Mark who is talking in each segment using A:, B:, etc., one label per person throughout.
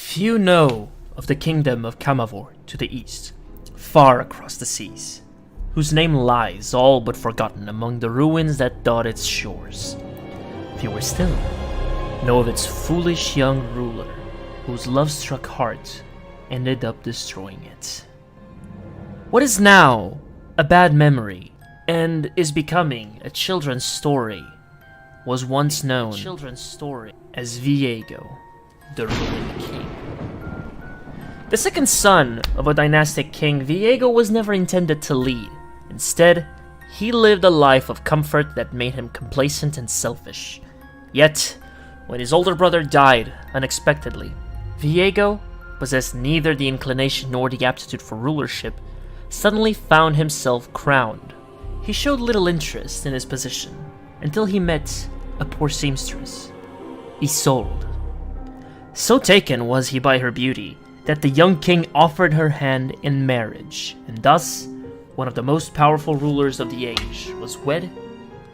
A: Few know of the kingdom of Camavor to the east, far across the seas, whose name lies all but forgotten among the ruins that dot its shores. Fewer still know of its foolish young ruler, whose love-struck heart ended up destroying it. What is now a bad memory and is becoming a children's story was once known as Viego, the ruined king. The second son of a dynastic king, Viego was never intended to lead. Instead, he lived a life of comfort that made him complacent and selfish. Yet, when his older brother died unexpectedly, Viego, possessed neither the inclination nor the aptitude for rulership, suddenly found himself crowned. He showed little interest in his position until he met a poor seamstress, Isolde. So taken was he by her beauty that the young king offered her hand in marriage, and thus, one of the most powerful rulers of the age was wed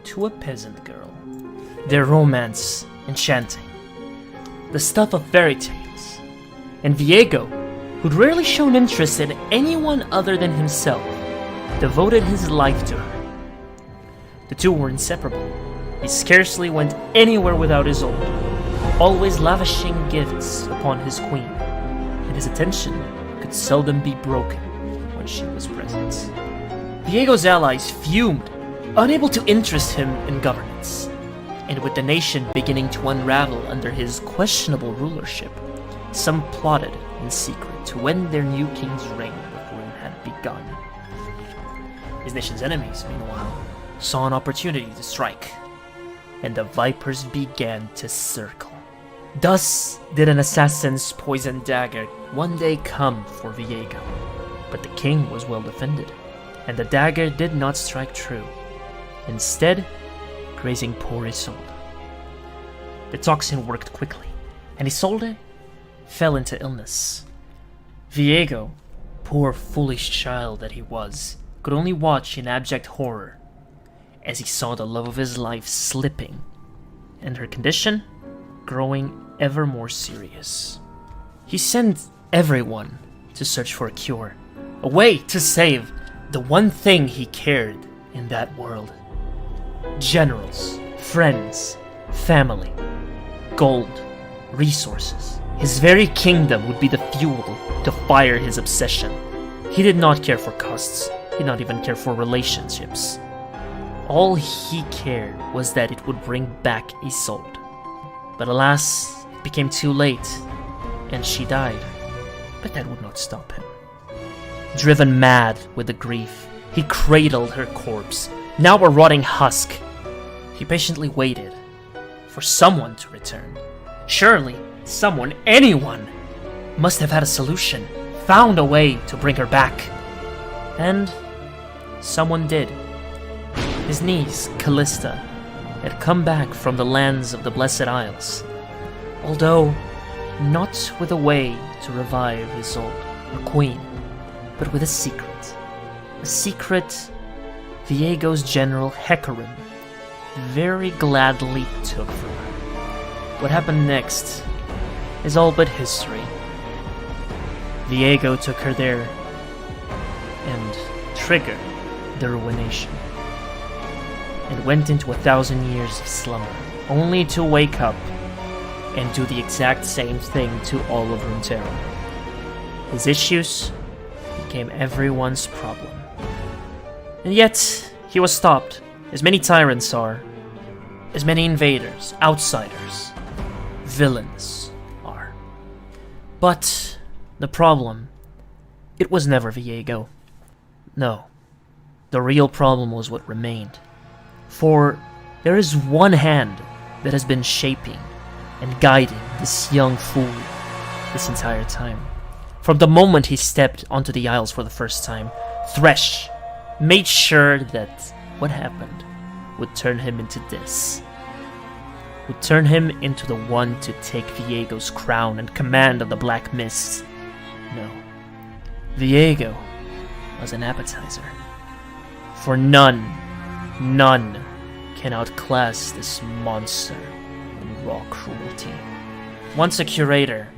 A: to a peasant girl. Their romance enchanting, the stuff of fairy tales, and Viego, who'd rarely shown interest in anyone other than himself, devoted his life to her. The two were inseparable. He scarcely went anywhere without Isolde, always lavishing gifts upon his queen, and his attention could seldom be broken when she was present. Viego's allies fumed, unable to interest him in governance, and with the nation beginning to unravel under his questionable rulership, some plotted in secret to end their new king's reign before it had begun. His nation's enemies, meanwhile, saw an opportunity to strike, and the vipers began to circle. Thus did an assassin's poisoned dagger one day come for Viego, but the king was well defended, and the dagger did not strike true, instead grazing poor Isolde. The toxin worked quickly, and Isolde fell into illness. Viego, poor foolish child that he was, could only watch in abject horror as he saw the love of his life slipping, and her condition growing ever more serious. He sent everyone to search for a cure, a way to save the one thing he cared in that world. Generals, friends, family, gold, resources. His very kingdom would be the fuel to fire his obsession. He did not care for costs. He did not even care for relationships. All he cared was that it would bring back Isolde. But alas, it became too late, and she died. But that would not stop him. Driven mad with the grief, he cradled her corpse, now a rotting husk. He patiently waited for someone to return. Surely, someone, anyone, must have had a solution, found a way to bring her back. And someone did. His niece, Callista, had come back from the lands of the Blessed Isles, although not with a way to revive Isolde, her queen, but with a secret. A secret Viego's general Hecarim very gladly took from her. What happened next is all but history. Viego took her there and triggered the ruination, and went into 1,000 years of slumber, only to wake up and do the exact same thing to all of Runeterra. His issues became everyone's problem. And yet, he was stopped, as many tyrants are, as many invaders, outsiders, villains are. But the problem, it was never Viego. No, the real problem was what remained. For there is one hand that has been shaping and guiding this young fool this entire time. From the moment he stepped onto the Isles for the first time, Thresh made sure that what happened would turn him into this. Would turn him into the one to take Viego's crown and command of the Black Mists. No. Viego was an appetizer. For none can outclass this monster in raw cruelty. Once a curator,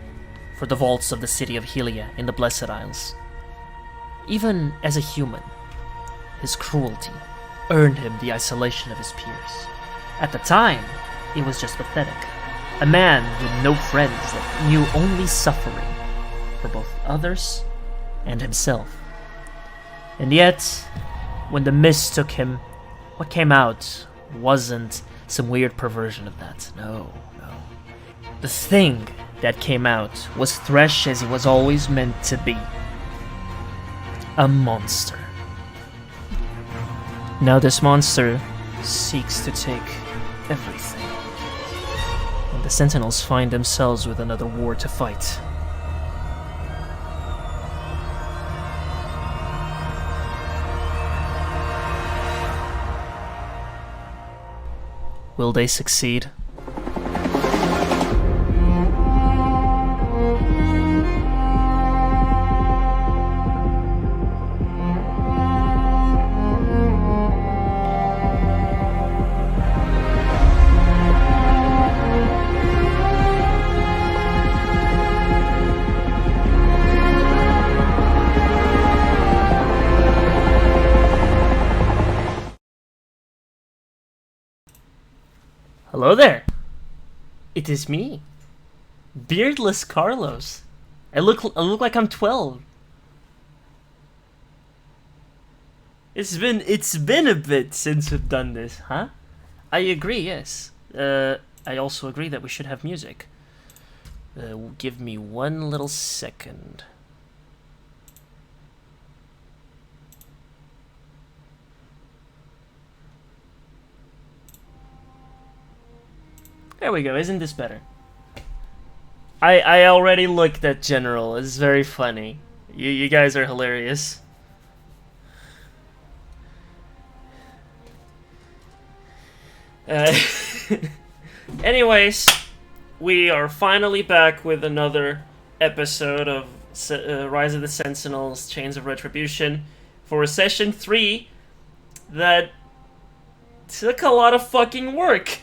A: for the vaults of the city of Helia in the Blessed Isles. Even as a human, his cruelty earned him the isolation of his peers. At the time, it was just pathetic. A man with no friends that knew only suffering for both others and himself. And yet, when the mist took him, what came out wasn't some weird perversion of that. No. The thing that came out was Thresh as he was always meant to be. A monster. Now this monster seeks to take everything. And the Sentinels find themselves with another war to fight. Will they succeed? Hello there. It is me, beardless Carlos. I look like I'm 12. It's been a bit since we've done this, huh? I agree. Yes. I also agree that we should have music. Give me one little second. There we go, isn't this better? I already looked at General, it's very funny. You guys are hilarious. Anyways, we are finally back with another episode of Rise of the Sentinels, Chains of Retribution, for Session 3 that took a lot of fucking work.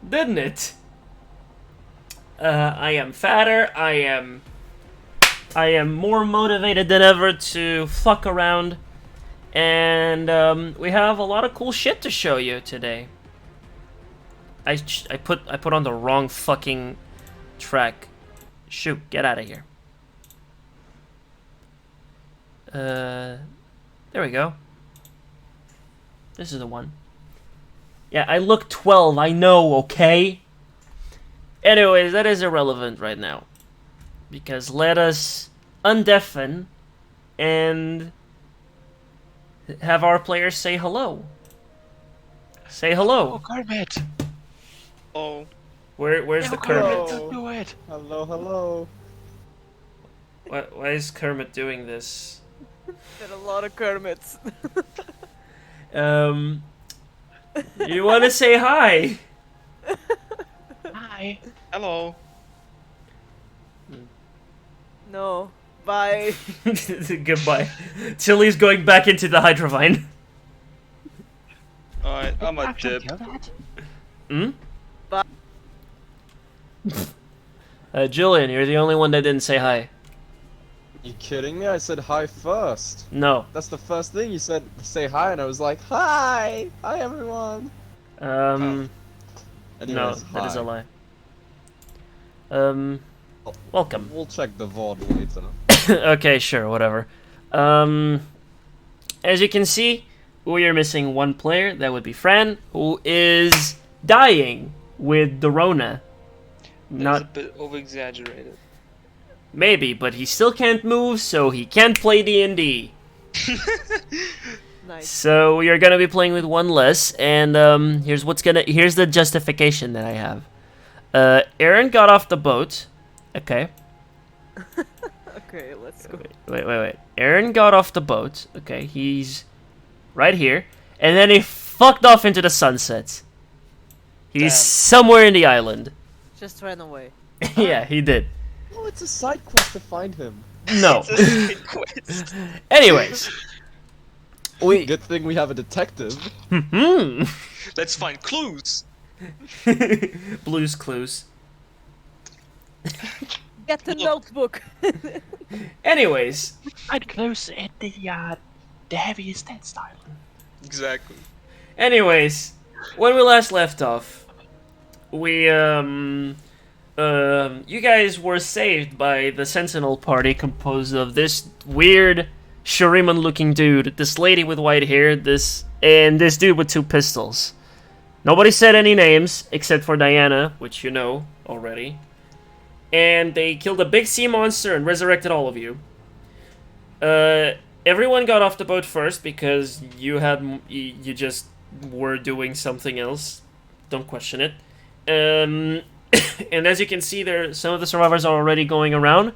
A: Didn't it? I am fatter. I am more motivated than ever to fuck around, and we have a lot of cool shit to show you today. I put on the wrong fucking track. Shoot, get out of here. There we go. This is the one. Yeah, I look 12, I know, okay? Anyways, that is irrelevant right now. Because let us undeafen and have our players say hello. Say hello.
B: Oh, Kermit! Oh.
A: Where's the Kermit?
B: Don't do it!
C: Hello.
A: Why is Kermit doing this?
C: There are a lot of Kermits.
A: You want to say hi?
B: Hi. Hello.
C: No. Bye.
A: Goodbye. Chili's going back into the Hydrovine.
B: Alright, I'm a dip.
A: Hmm?
C: Bye.
A: Julien, you're the only one that didn't say hi.
D: You kidding me? I said hi first.
A: No.
D: That's the first thing you said. Say hi, and I was like, hi everyone.
A: No,
D: Anyways,
A: that is a
D: hi.
A: lie. Welcome.
D: We'll check the VOD later.
A: Okay, sure, whatever. As you can see, we are missing one player. That would be Fran, who is dying with the Rona.
B: That's a bit over-exaggerated.
A: Maybe, but he still can't move, so he can't play D&D.
C: Nice.
A: So we are gonna be playing with one less, and here's the justification that I have. Aeren got off the boat. Okay.
C: Okay, let's go.
A: Wait. Aeren got off the boat. Okay, he's right here, and then he fucked off into the sunset. He's
B: Damn.
A: somewhere in the island.
C: Just ran away.
A: Yeah, he did.
D: Oh, it's a side quest to find him.
A: No.
B: It's a side quest.
A: Anyways.
D: Good thing we have a detective.
B: Let's find clues.
A: Blue's Clues.
C: Get the notebook.
A: Anyways,
E: I'd close at the heaviest tent style.
B: Exactly.
A: anyways, when we last left off, we you guys were saved by the Sentinel party composed of this weird Shuriman-looking dude, this lady with white hair, and this dude with 2 pistols. Nobody said any names except for Diana, which you know already. And they killed a big sea monster and resurrected all of you. Everyone got off the boat first because you just were doing something else. Don't question it. And as you can see, some of the survivors are already going around.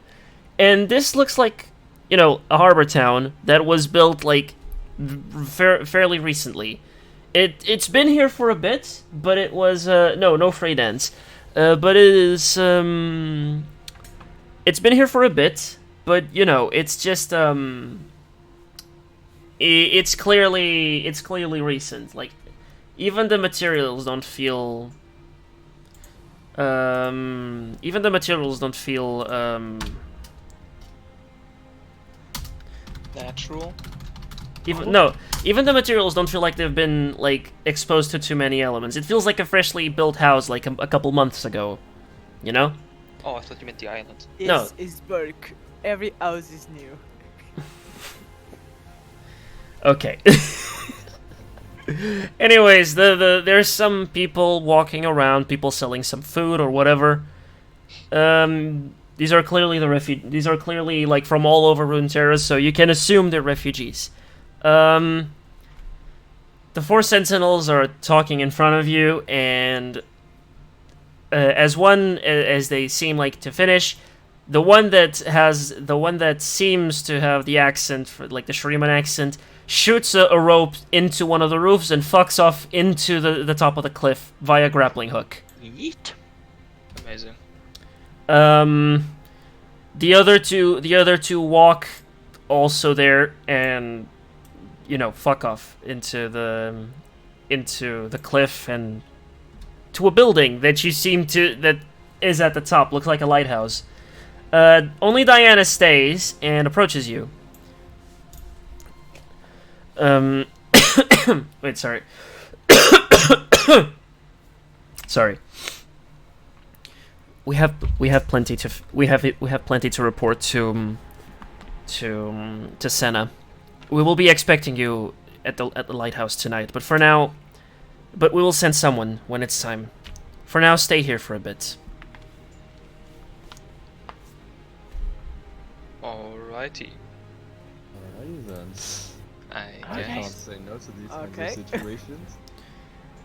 A: And this looks like, you know, a harbor town that was built like fairly recently. It's been here for a bit, but it was no freight ends. But it is it's been here for a bit, but you know, it's just it's clearly recent. Like, even the materials don't feel
B: Natural.
A: Even the materials don't feel like they've been, like, exposed to too many elements. It feels like a freshly built house, like a couple months ago, you know?
B: Oh, I thought you meant the island.
A: No.
C: It's Burke. Every house is new.
A: Okay. Anyways, there's some people walking around, people selling some food or whatever. These are clearly These are clearly, like, from all over Runeterra, so you can assume they're refugees. The 4 Sentinels are talking in front of you, and as they seem like to finish, the one that seems to have the accent, like the Shuriman accent, shoots a rope into one of the roofs and fucks off into the top of the cliff via grappling hook.
E: Yeet.
B: Amazing.
A: The other two walk also there and, you know, fuck off into the cliff and to a building that that is at the top, looks like a lighthouse. Only Diana stays and approaches you. Wait, sorry. Sorry. We have plenty to report to Senna. We will be expecting you at the lighthouse tonight, but we will send someone when it's time. For now, stay here for a bit.
B: Alrighty.
D: Alrighty then.
B: I
D: I can't
B: guess.
D: say no to these kind
C: Okay.
D: of situations.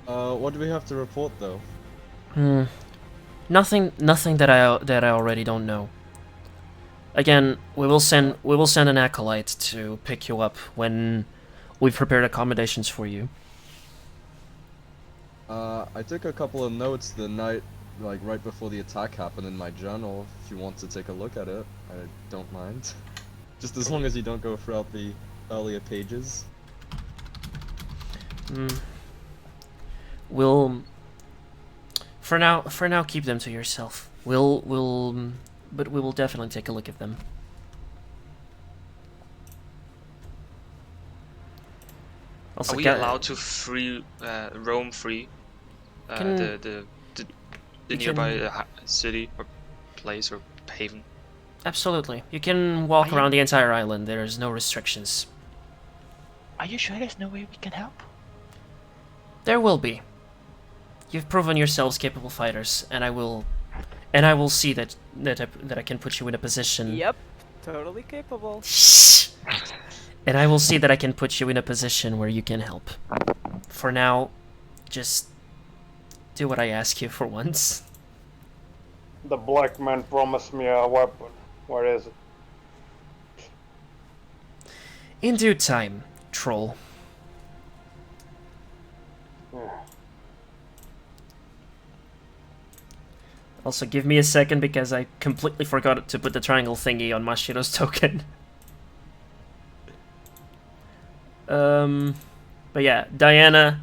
D: What do we have to report though?
A: Nothing that I already don't know. Again, we will send an acolyte to pick you up when we've prepared accommodations for you.
D: I took a couple of notes the night, like right before the attack happened in my journal. If you want to take a look at it, I don't mind. Just as long as you don't go throughout the earlier pages.
A: We'll for now keep them to yourself. But we will definitely take a look at them. Also,
B: Are we allowed to roam free? The nearby city or place or haven?
A: Absolutely. You can walk around the entire island. There's no restrictions.
E: Are you sure there's no way we can help?
A: There will be. You've proven yourselves capable fighters, and I will see that I can put you in a position.
C: Yep, totally capable.
A: And I will see that I can put you in a position where you can help. For now, just do what I ask you for once.
F: The black man promised me a weapon. Where is it?
A: In due time, troll.
F: Yeah.
A: Also, give me a second because I completely forgot to put the triangle thingy on Mashiro's token. But yeah, Diana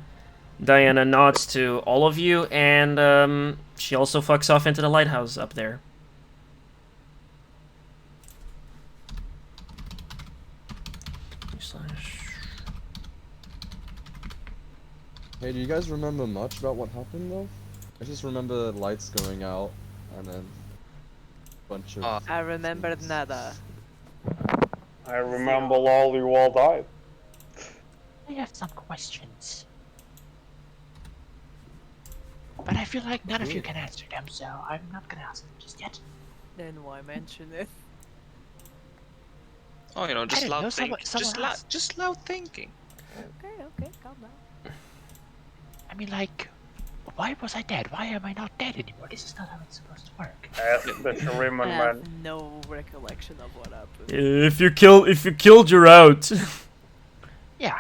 A: nods to all of you, and she also fucks off into the lighthouse up there.
D: Hey, do you guys remember much about what happened though? I just remember lights going out and then a bunch of.
C: I remembered
D: things.
C: nada.
F: I remember all you all died.
E: I have some questions. But I feel like none of you can answer them, so I'm not gonna ask them just yet.
C: Then why mention it?
B: Oh, you know, just
E: don't know,
B: loud thinking.
E: someone
B: Just loud thinking.
C: Okay, calm down.
E: I mean, like, why was I dead? Why am I not dead anymore? This is not how it's supposed to work.
F: Ask the Shuriman
C: I
F: man.
C: have no recollection of what happened.
A: If you killed, you're out.
E: Yeah,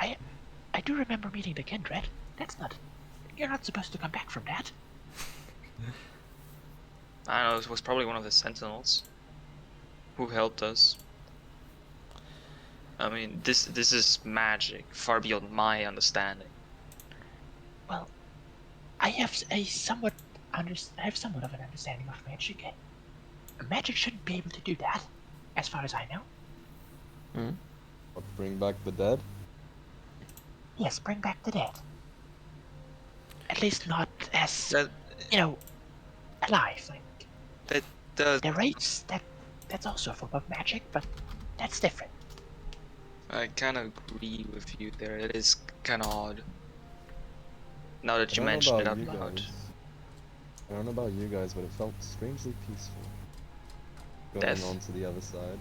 E: I do remember meeting the Kindred. That's not... You're not supposed to come back from that.
B: I don't know, it was probably one of the Sentinels who helped us. I mean, this is magic, far beyond my understanding.
E: Well, I have somewhat of an understanding of magic. Magic shouldn't be able to do that, as far as I know.
D: What, bring back the dead?
E: Yes, bring back the dead. At least not as,
B: That
E: you know, alive. Like,
B: the
E: the rates, that's also a form of magic, but that's different.
B: I kind of agree with you there. It is kind of odd. Now that you mention it out loud.
D: I don't know about you guys, but it felt strangely peaceful. Going
B: Death.
D: on to the other side.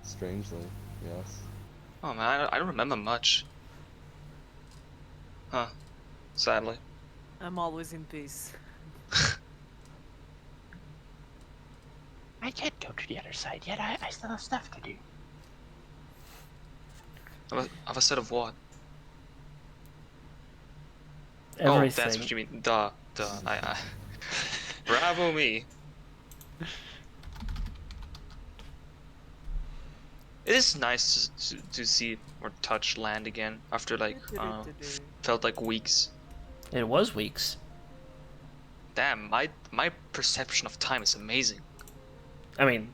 D: Strangely, yes.
B: Oh man, I don't remember much. Huh. Sadly.
C: I'm always in peace.
E: I can't go to the other side yet. I still have stuff to do.
B: Of a set of what?
A: Everything.
B: Oh, that's what you mean. Duh. I Bravo me. It is nice to see or touch land again after like felt like weeks.
A: It was weeks.
B: Damn, my perception of time is amazing.
A: I mean,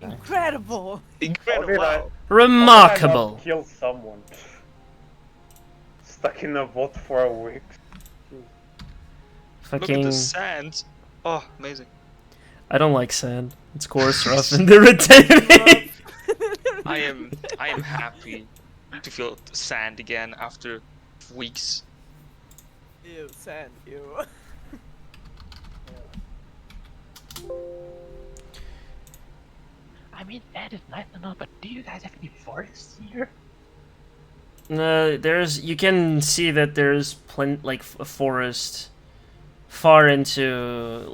C: Incredible!
B: Incredible.
F: How
A: remarkable.
F: did I not kill someone? Stuck in a VOD for a week.
B: Look at
A: Fucking.
B: the sand. Oh, amazing.
A: I don't like sand. It's coarse, rough, and irritating.
B: I am happy to feel sand again after weeks.
C: Ew, sand, ew.
E: I mean, that is nice and all, but do you guys have any forests here?
A: You can see that there's like a forest far into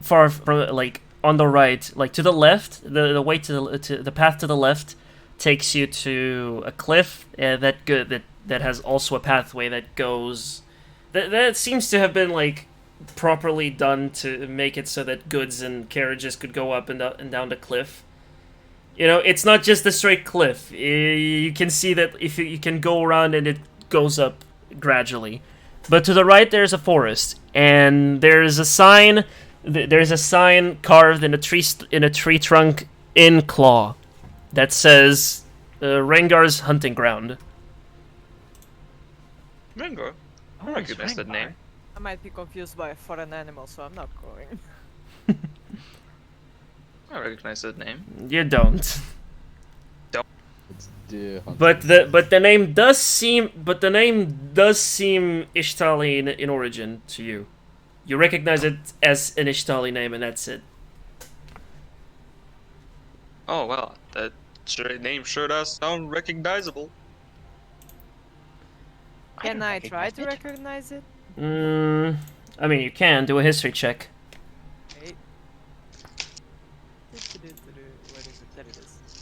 A: far from like on the right, like to the left. The way to the path to the left takes you to a cliff that has also a pathway that goes. That seems to have been like properly done to make it so that goods and carriages could go up and down the cliff. You know, it's not just a straight cliff. You can see that if you can go around and it goes up gradually. But to the right, there's a forest, and there's a sign. There's a sign carved in a tree trunk in claw that says Rengar's hunting ground.
B: Rengar? I
E: Oh,
B: recognize that name.
C: I might be confused by a foreign animal, so I'm not going.
B: I recognize that name.
A: You don't.
D: It's deer hunting.
A: But the name does seem Ishtali in origin to you. You recognize it as an Ishtali name, and that's it.
B: Oh well, that name sure does sound recognizable.
C: Can
E: don't
C: I try to
E: recognize it.
C: recognize it?
A: I mean, you can do a history check.
C: Wait. Where is it? There it is.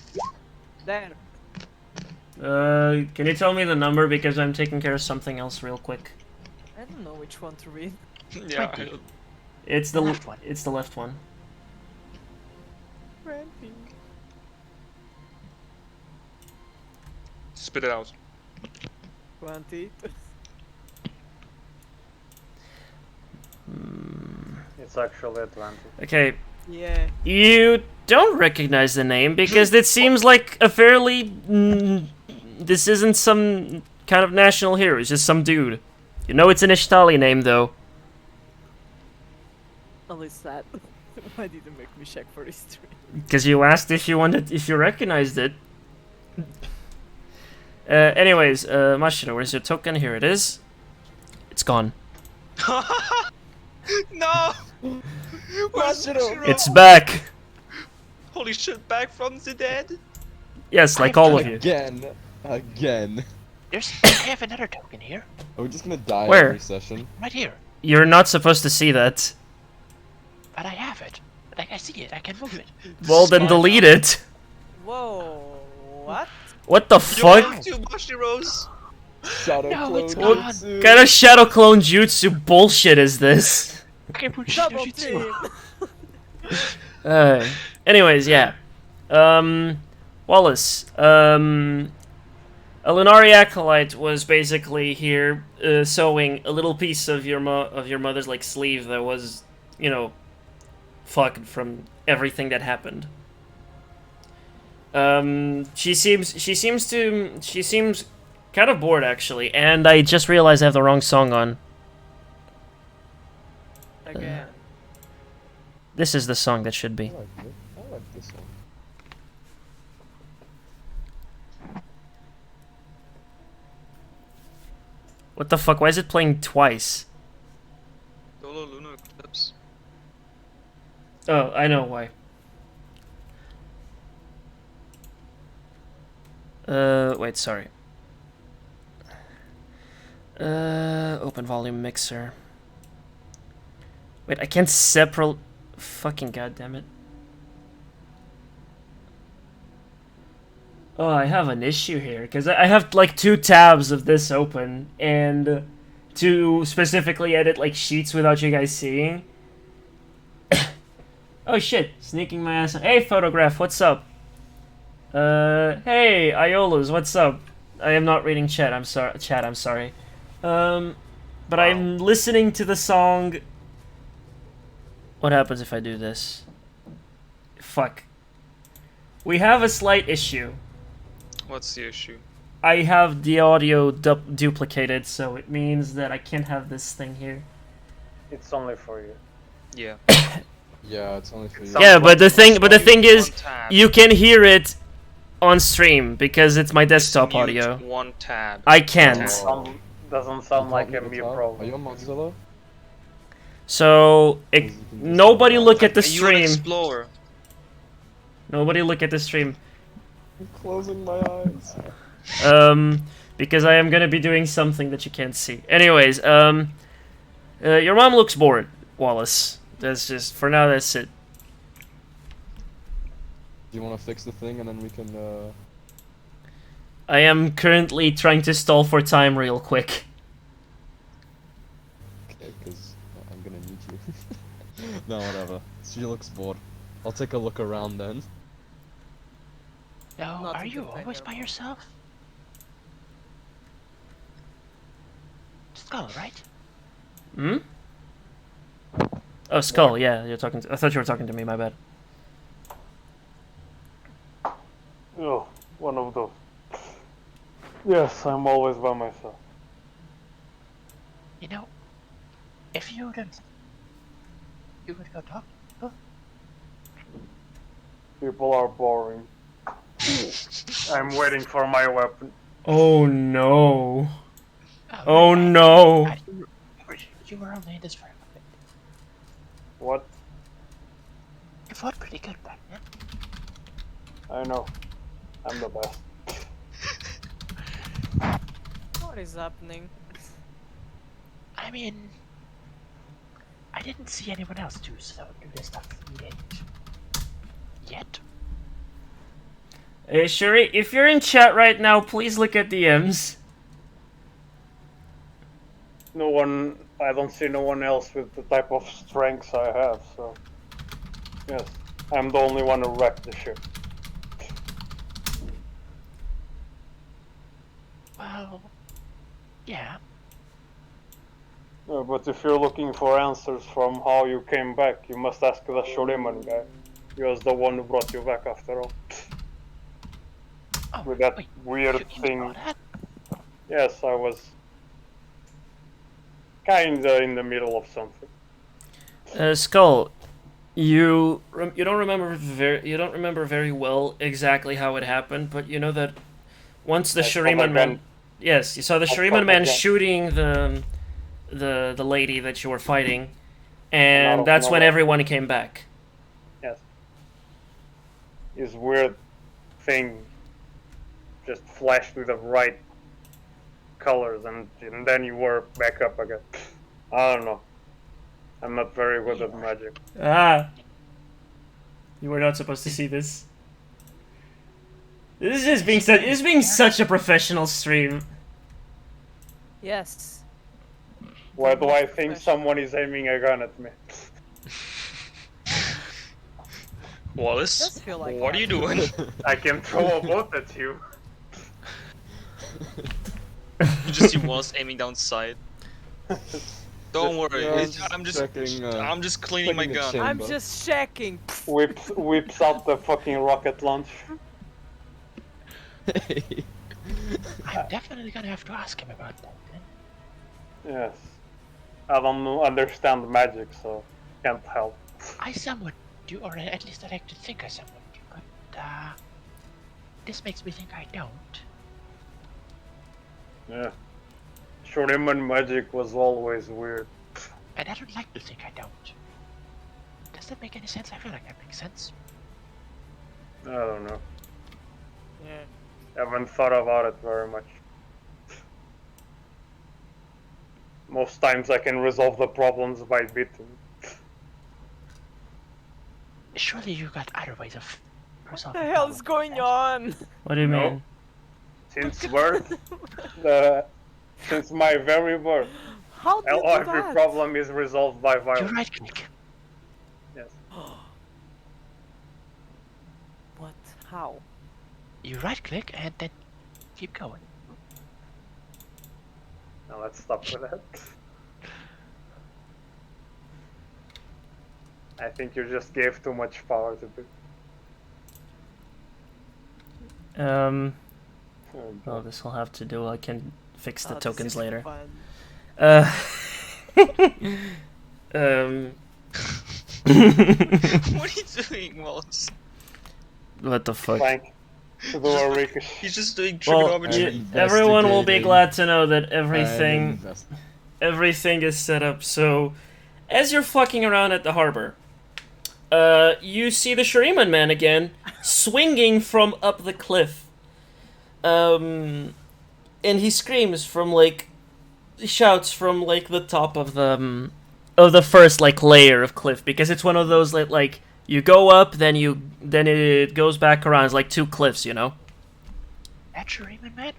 C: There.
A: Can you tell me the number, because I'm taking care of something else real quick.
C: I don't know which one to read.
B: Yeah.
E: 20.
A: It's
E: The left one.
A: It's the left one.
C: 20.
B: Spit it out.
C: 20.
F: It's actually Atlantic.
A: Okay,
C: Yeah.
A: you don't recognize the name because it seems like a fairly. This isn't some kind of national hero. It's just some dude. You know, it's an Ishtali name though.
C: At least that. Why did you make me check for history?
A: Because you asked if you recognized it. Anyways, Mashiro, where's your token? Here it is. It's gone.
B: No! Where's Mashiro?
A: It's back.
B: Holy shit, back from the dead?
A: Yes, like all of you.
D: Again.
E: I have another token here.
D: Are we just gonna die
A: Where?
D: every session?
E: Right here.
A: You're not supposed to see that.
E: But I have it. Like, I see it. I can move it.
A: Well, then delete it.
C: Whoa, what?
A: What the
B: You
A: fuck?
B: have two Mashiros?
D: Shadow
E: No,
D: clone
E: it's
D: jutsu.
A: What kind of shadow clone jutsu bullshit is this?
E: I can put
C: Double
E: Shitsu.
C: team!
A: Anyways, yeah. Wallace. A Lunari acolyte was basically here sewing a little piece of your mother's like sleeve that was, you know, fucked from everything that happened. She seems kind of bored actually, and I just realized I have the wrong song on.
C: Again.
A: This is the song that should be.
D: I like this one.
A: What the fuck? Why is it playing twice?
B: Solo Lunar Eclipse.
A: Oh, I know why. Wait, sorry. Open volume mixer. Wait, I can't separate. Fucking goddammit. Oh, I have an issue here because I have like 2 tabs of this open and to specifically edit like sheets without you guys seeing. Oh shit, sneaking my ass. Hey, Photograph, what's up? Hey, Iolas, what's up? I am not reading chat. I'm sorry. But I'm listening to the song. What happens if I do this? Fuck. We have a slight issue.
B: What's the issue?
A: I have the audio duplicated, so it means that I can't have this thing here.
F: It's only for you.
B: Yeah.
D: Yeah, it's only for you.
A: Yeah, but the thing is,
B: One tab.
A: you can hear it on stream because it's my desktop
B: Mute
A: audio.
B: One tab.
A: I can't.
F: Doesn't sound like a
D: Are
F: me
D: you
F: problem.
D: on Mozilla?
A: So, nobody look at the
B: Are you an
A: stream.
B: explorer?
A: Nobody look at the stream.
D: I'm closing my eyes.
A: Because I am gonna be doing something that you can't see. Anyways, your mom looks bored, Wallace. That's just, for now, that's it.
D: Do you want to fix the thing and then we can,
A: I am currently trying to stall for time real quick.
D: Okay, because I'm gonna need you. No, whatever. She looks bored. I'll take a look around then.
E: No,
C: Not
E: are
C: to
E: you
C: defend
E: always
C: your
E: by
C: mom.
E: yourself? Skull, right?
A: Hmm? Oh, Skull, yeah, you're talking to, I thought you were talking to me, my bad.
F: Oh, one of those. Yes, I'm always by myself.
E: You know, if you wouldn't, you would go talk. Oh,
F: People are boring. I'm waiting for my weapon.
A: Oh no.
E: oh,
A: Oh no.
E: God, you were only in this for a bit.
F: What?
E: You fought pretty good back then.
F: I know. I'm the best.
C: What is happening?
E: I mean, I didn't see anyone else do this stuff yet.
A: Shuri, if you're in chat right now, please look at DMs.
F: No one. I don't see no one else with the type of strengths I have, so. Yes, I'm the only one who wrecked the ship.
E: Well, yeah.
F: But if you're looking for answers from how you came back, you must ask the Shoreman guy. He was the one who brought you back after all.
E: Oh,
F: With that
E: wait,
F: weird
E: you
F: thing.
E: know that?
F: Yes, I was kinda in the middle of something.
A: Skull, you don't remember very well exactly how it happened, but you know that once the
F: I saw the
A: Shuriman man,
F: gun.
A: yes, you saw the
F: saw
A: Shuriman
F: the
A: man
F: gun.
A: shooting the lady that you were fighting,
F: out
A: and
F: of
A: that's when
F: nowhere.
A: everyone came back.
F: Yes. This weird thing just flashed with the right colors, and then you were back up again. I don't know. I'm not very good at magic.
A: Ah, you were not supposed to see this. This is just being such a professional stream.
C: Yes.
F: Why do I
C: most
F: think
C: professional.
F: someone is aiming a gun at me?
B: Wallace,
C: Does feel like
B: what are you
C: that.
B: doing?
F: I can throw a boat at you.
B: You just see Wallace aiming down sight. Don't worry,
D: Yeah,
B: I'm just cleaning my
D: checking the
B: gun.
D: chamber.
C: I'm just checking.
F: Whips out the fucking rocket launch.
E: I'm definitely gonna have to ask him about that then.
F: Yes. I don't understand magic, so can't help.
E: I somewhat do, or at least I like to think I somewhat do, but this makes me think I don't.
F: Yeah. Shuriman magic was always weird.
E: And I don't like to think I don't. Does that make any sense? I feel like that makes sense.
F: I don't know.
C: Yeah.
F: Haven't thought about it very much. Most times I can resolve the problems by beating.
E: Surely you got other ways of
C: What
E: resolving
C: the hell is
E: problems.
C: going on?
A: What do you
F: No.
A: mean?
F: Since birth, since my very birth,
C: How do you do
F: every
C: that?
F: problem is resolved by
E: You
F: violence.
E: right click.
F: Yes.
C: What? How?
E: You right click and then keep going.
F: Now let's stop with that. I think you just gave too much power to people.
A: Oh, this will have to do. I can fix the
C: Oh, this
A: tokens
C: is
A: later.
C: fun.
B: What are you doing, Wallace?
A: What the fuck?
F: Trying to do a ricochet.
B: He's just doing
A: Well,
B: trigonometry.
A: everyone will be
D: investigating.
A: glad to know that
D: And
A: everything is set up. So, as you're fucking around at the harbor, you see the Shuriman man again, swinging from up the cliff. And he screams from like, he shouts from like the top of the first like layer of cliff, because it's one of those like you go up, then it goes back around. It's like two cliffs, you know.
E: That Shuriman man?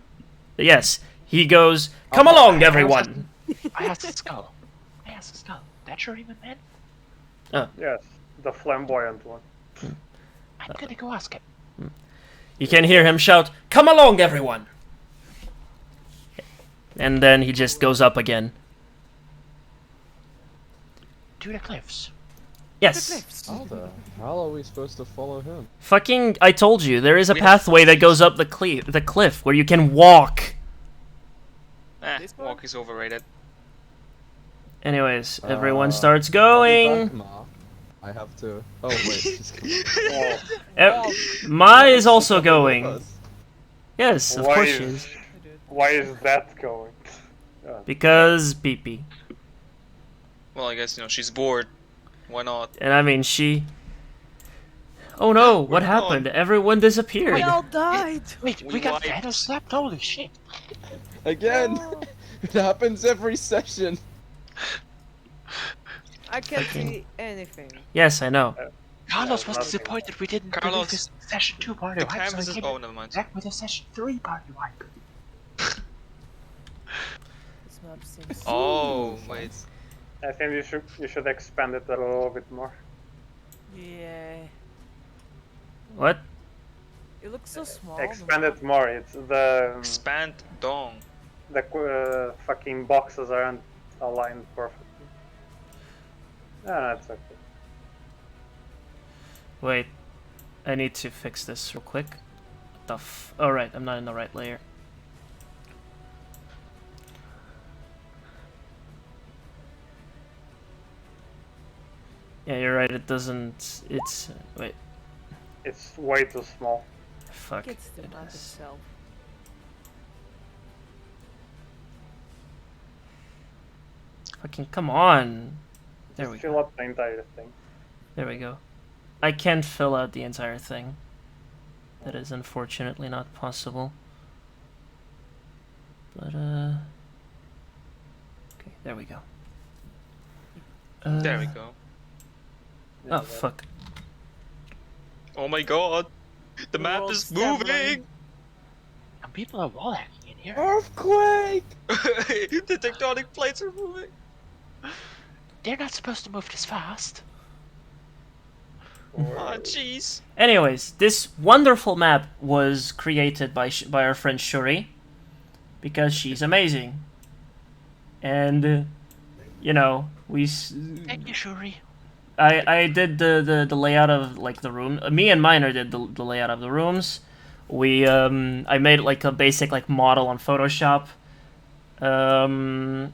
A: Yes, he goes, "Come along, everyone."
E: I asked the skull. That Shuriman man?
F: Yes, the flamboyant one.
E: I'm gonna go ask him.
A: You can hear him shout, "Come along, everyone!" And then he just goes up again.
E: To the cliffs.
A: Yes.
D: How the hell are we supposed to follow him?
A: Fucking, I told you, there is a
B: We-
A: pathway that goes up the cliff where you can walk.
C: This one?
B: Walk is overrated.
A: Anyways, everyone starts
D: I'll be
A: going.
D: back, Ma. I have to. Oh wait. she's coming.
F: Oh,
A: Ma is also
D: With
A: going.
D: us.
A: Yes, of
F: why
A: course
F: is
A: she is.
F: why is that going?
A: Because pee-pee.
B: Well, I guess, she's bored. Why not?
A: And I mean, she... Oh no, what
B: We're
A: happened?
B: gone.
A: Everyone disappeared.
C: We all died.
E: Wait,
B: We
E: we got
B: wiped.
E: Ventus slapped? Holy shit.
D: Again. It happens every session.
C: I can't
A: Fucking-
C: see anything.
A: Yes, I know.
E: Carlos was
F: nothing.
E: disappointed we didn't
B: Carlos,
E: believe this session 2 party
B: The
E: wipe, so
B: canvas
E: he
B: is...
E: came
B: Oh, never mind.
E: back with a session 3 party wipe.
C: This map seems.
B: Oh, wait.
F: I think you should expand it a little bit more.
C: Yeah.
A: What?
C: It looks so small.
F: Expand it more. It's the
B: Expand dong.
F: fucking boxes aren't aligned perfectly. Ah, that's okay.
A: Wait, I need to fix this real quick. What the f... Oh, right, I'm not in the right layer. Yeah, you're right, it doesn't... It's... Wait,
F: It's way too small.
A: fuck.
C: It's the
A: it
C: map
A: is.
C: itself.
A: Fucking come on! There
F: Just
A: we
F: fill
A: go.
F: up the entire thing.
A: There we go. I can't fill out the entire thing. That is unfortunately not possible. But, okay, there we go.
B: There we go.
A: Oh, fuck.
B: Oh my god! The map
C: World
B: is
C: Stabber.
B: moving!
E: And people are wall hacking in here.
D: Earthquake!
B: The tectonic plates are moving!
E: They're not supposed to move this fast.
B: Ah, jeez.
A: Anyways, this wonderful map was created by our friend Shuri because she's amazing, and you know
E: Thank you, Shuri.
A: I did the layout of like the room. Me and Miner did the layout of the rooms. We I made like a basic like model on Photoshop, and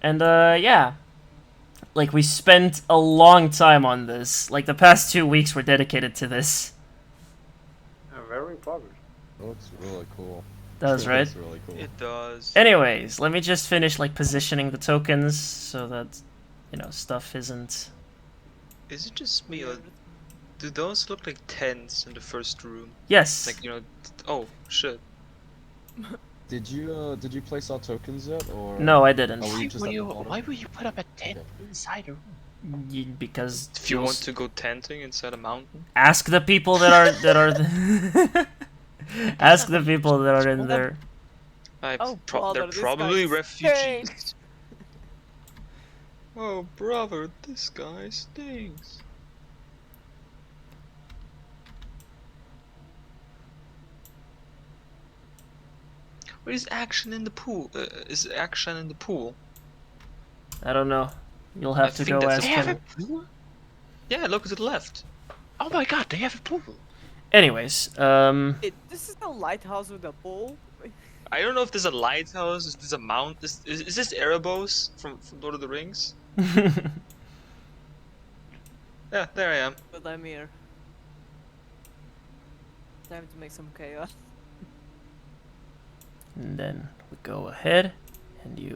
A: yeah. Like, we spent a long time on this. Like, the past 2 weeks were dedicated to this.
F: Very progress.
D: Looks really cool.
A: Does, right?
D: Looks really cool.
B: It does.
A: Anyways, let me just finish, like, positioning the tokens so that, you know, stuff isn't...
B: Is it just me, or do those look like tents in the first room?
A: Yes!
B: Like, you know, oh, shit.
D: Did you place our tokens yet, or?
A: No, I didn't.
D: Oh, we just at the bottom?
E: Why would you put up a tent inside a room?
A: Because...
B: If you want to go tenting inside a mountain?
A: Ask the people that are... Ask the people that are in there.
C: Oh, brother,
B: they're
C: this
B: probably
C: guy
B: refugees.
C: stinks.
B: Oh, brother, this guy stinks. Where is action in the pool? Is action in the pool?
A: I don't know. You'll have
B: I
A: to
B: think
A: go
B: that's
A: ask
E: They have
A: him.
E: a pool?
B: Yeah, look to the left.
E: Oh my god, they have a pool.
A: Anyways,
C: This is a lighthouse with a pool.
B: I don't know if there's a lighthouse, is this a mount? Is this Erebos from Lord of the Rings? Yeah, there I am.
C: But I'm here. Time to make some chaos.
A: and then we go ahead and we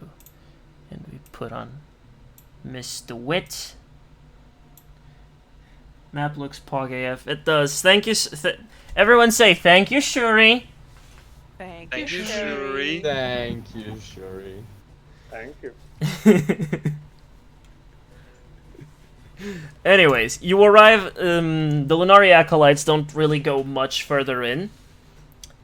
A: put on Mr. Wit. Map looks pog AF. It does. Thank you. Everyone say thank you, Shuri.
C: Thank
B: Thank
C: you,
B: you,
C: Shuri.
B: Shuri.
D: Thank you, Shuri.
F: Thank you.
A: Anyways, you arrive. The Lunari Acolytes don't really go much further in.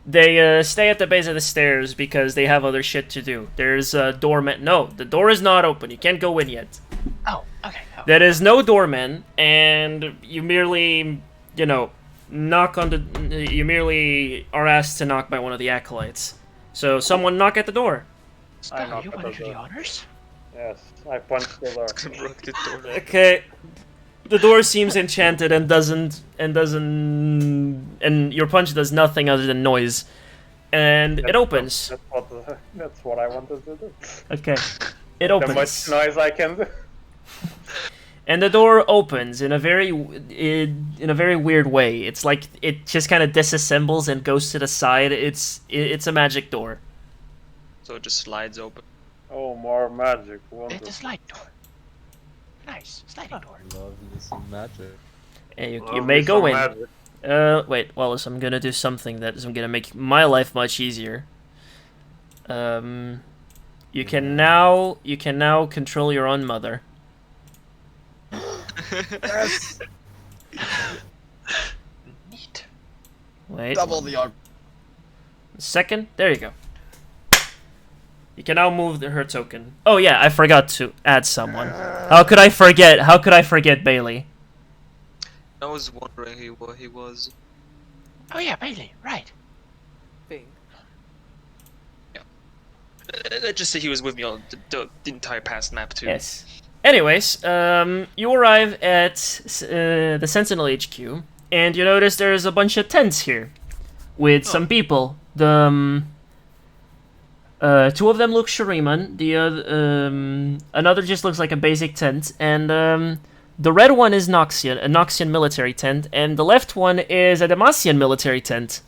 A: They stay at the base of the stairs because they have other shit to do. There's a doorman. No, the door is not open. You can't go in yet.
E: Oh, okay. Oh.
A: There is no doorman, and you merely, you know, knock on the. You merely are asked to knock by one of the acolytes. So someone knock at the door.
F: I
E: Stella,
F: knocked
E: you
F: at
E: want to
F: the
E: do the
F: door.
E: honors?
F: Yes, I punched the door.
B: Broke the door.
A: Okay. The door seems enchanted and your punch does nothing other than noise, and it opens.
F: That's what I wanted to do.
A: Okay, it
F: The much
A: opens,
F: noise I can do.
A: and the door opens in a very weird way. It's like it just kind of disassembles and goes to the side. It's a magic door.
B: So it just slides open.
F: Oh, more magic.
E: The
F: Wonderful.
E: slide door. Nice. Sliding door.
D: Love me some magic.
A: And you
F: Love
A: may
F: me
A: go
F: some
A: in.
F: magic.
A: Wait, Wallace, I'm gonna do something that is gonna make my life much easier. You can now control your own mother.
D: Yes!
E: Neat.
A: Wait,
D: Double the arm.
A: second. There you go. You can now move her token. Oh yeah, I forgot to add someone. How could I forget? How could I forget Bailey?
B: I was wondering who he was.
E: Oh yeah, Bailey. Right.
C: Thing.
B: Let's just say he was with me on the entire past map too.
A: Yes. Anyways, you arrive at the Sentinel HQ, And you notice there's a bunch of tents here with some people. The two of them look Shuriman. The another just looks like a basic tent, and the red one is Noxian, a Noxian military tent, and the left one is a Demacian military tent.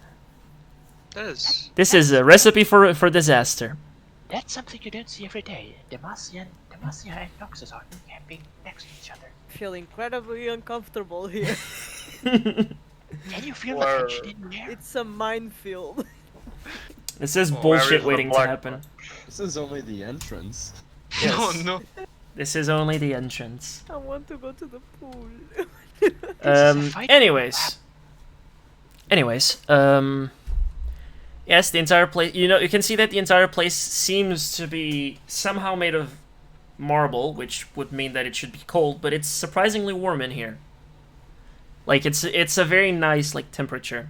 A: This is a recipe for disaster.
E: That's something you don't see every day. Demacia and Noxus are camping next to each other.
C: I feel incredibly uncomfortable here.
E: Can you feel the tension in the air?
C: It's a minefield.
A: This is
F: Where
A: bullshit
F: is the
A: waiting to
F: black
A: happen.
F: one?
D: This is only the entrance.
B: Oh no.
A: This is only the entrance.
C: I want to go to the pool.
A: Anyways, yes, the entire place. You can see that the entire place seems to be somehow made of marble, which would mean that it should be cold, but it's surprisingly warm in here. Like it's a very nice
E: Oh,
A: temperature.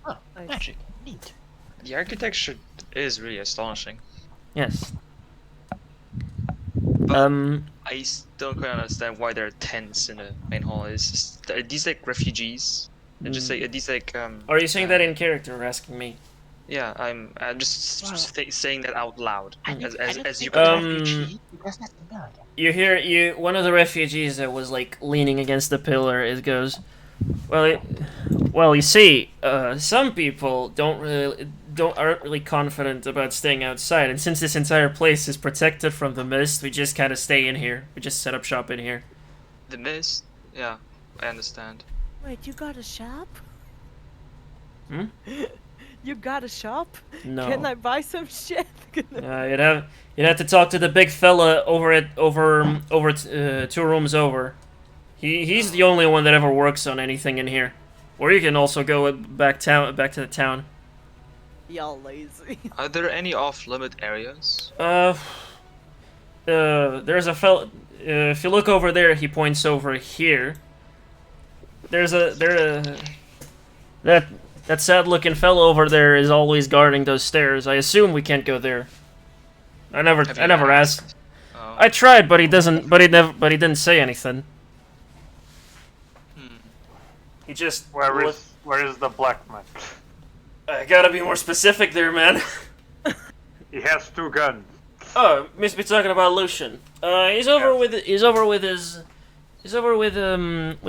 C: Nice.
E: magic. Neat.
B: The architecture is really astonishing.
A: Yes.
B: But I still don't quite understand why there are tents in the main hall. Are these like refugees? And just like are these like
A: Are you saying that in character? Or asking me?
B: Yeah, I'm just saying that out loud
E: I don't
B: as you
E: think it's a
B: can.
E: refugee, because that's the million.
A: You hear one of the refugees that was like leaning against the pillar. It goes, well, you see, some people aren't really confident about staying outside, and since this entire place is protected from the mist, we just kind of stay in here. We just set up shop in here.
B: The mist? Yeah, I understand.
C: Wait, you got a shop?
A: Hmm?
C: You got a shop?
A: No.
C: Can I buy some shit?
A: You'd have to talk to the big fella over 2 rooms over. He's the only one that ever works on anything in here. Or you can also go back to the town.
C: Y'all lazy.
B: Are there any off-limit areas?
A: There's a fella. If you look over there, he points over here. That sad-looking fellow over there is always guarding those stairs. I assume we can't go there. I never asked.
B: Oh.
A: I tried, but he didn't say anything. He just.
F: Where is the black man?
A: I gotta be more specific there, man.
F: He has 2 guns.
A: Oh, must be talking about Lucian. He's over with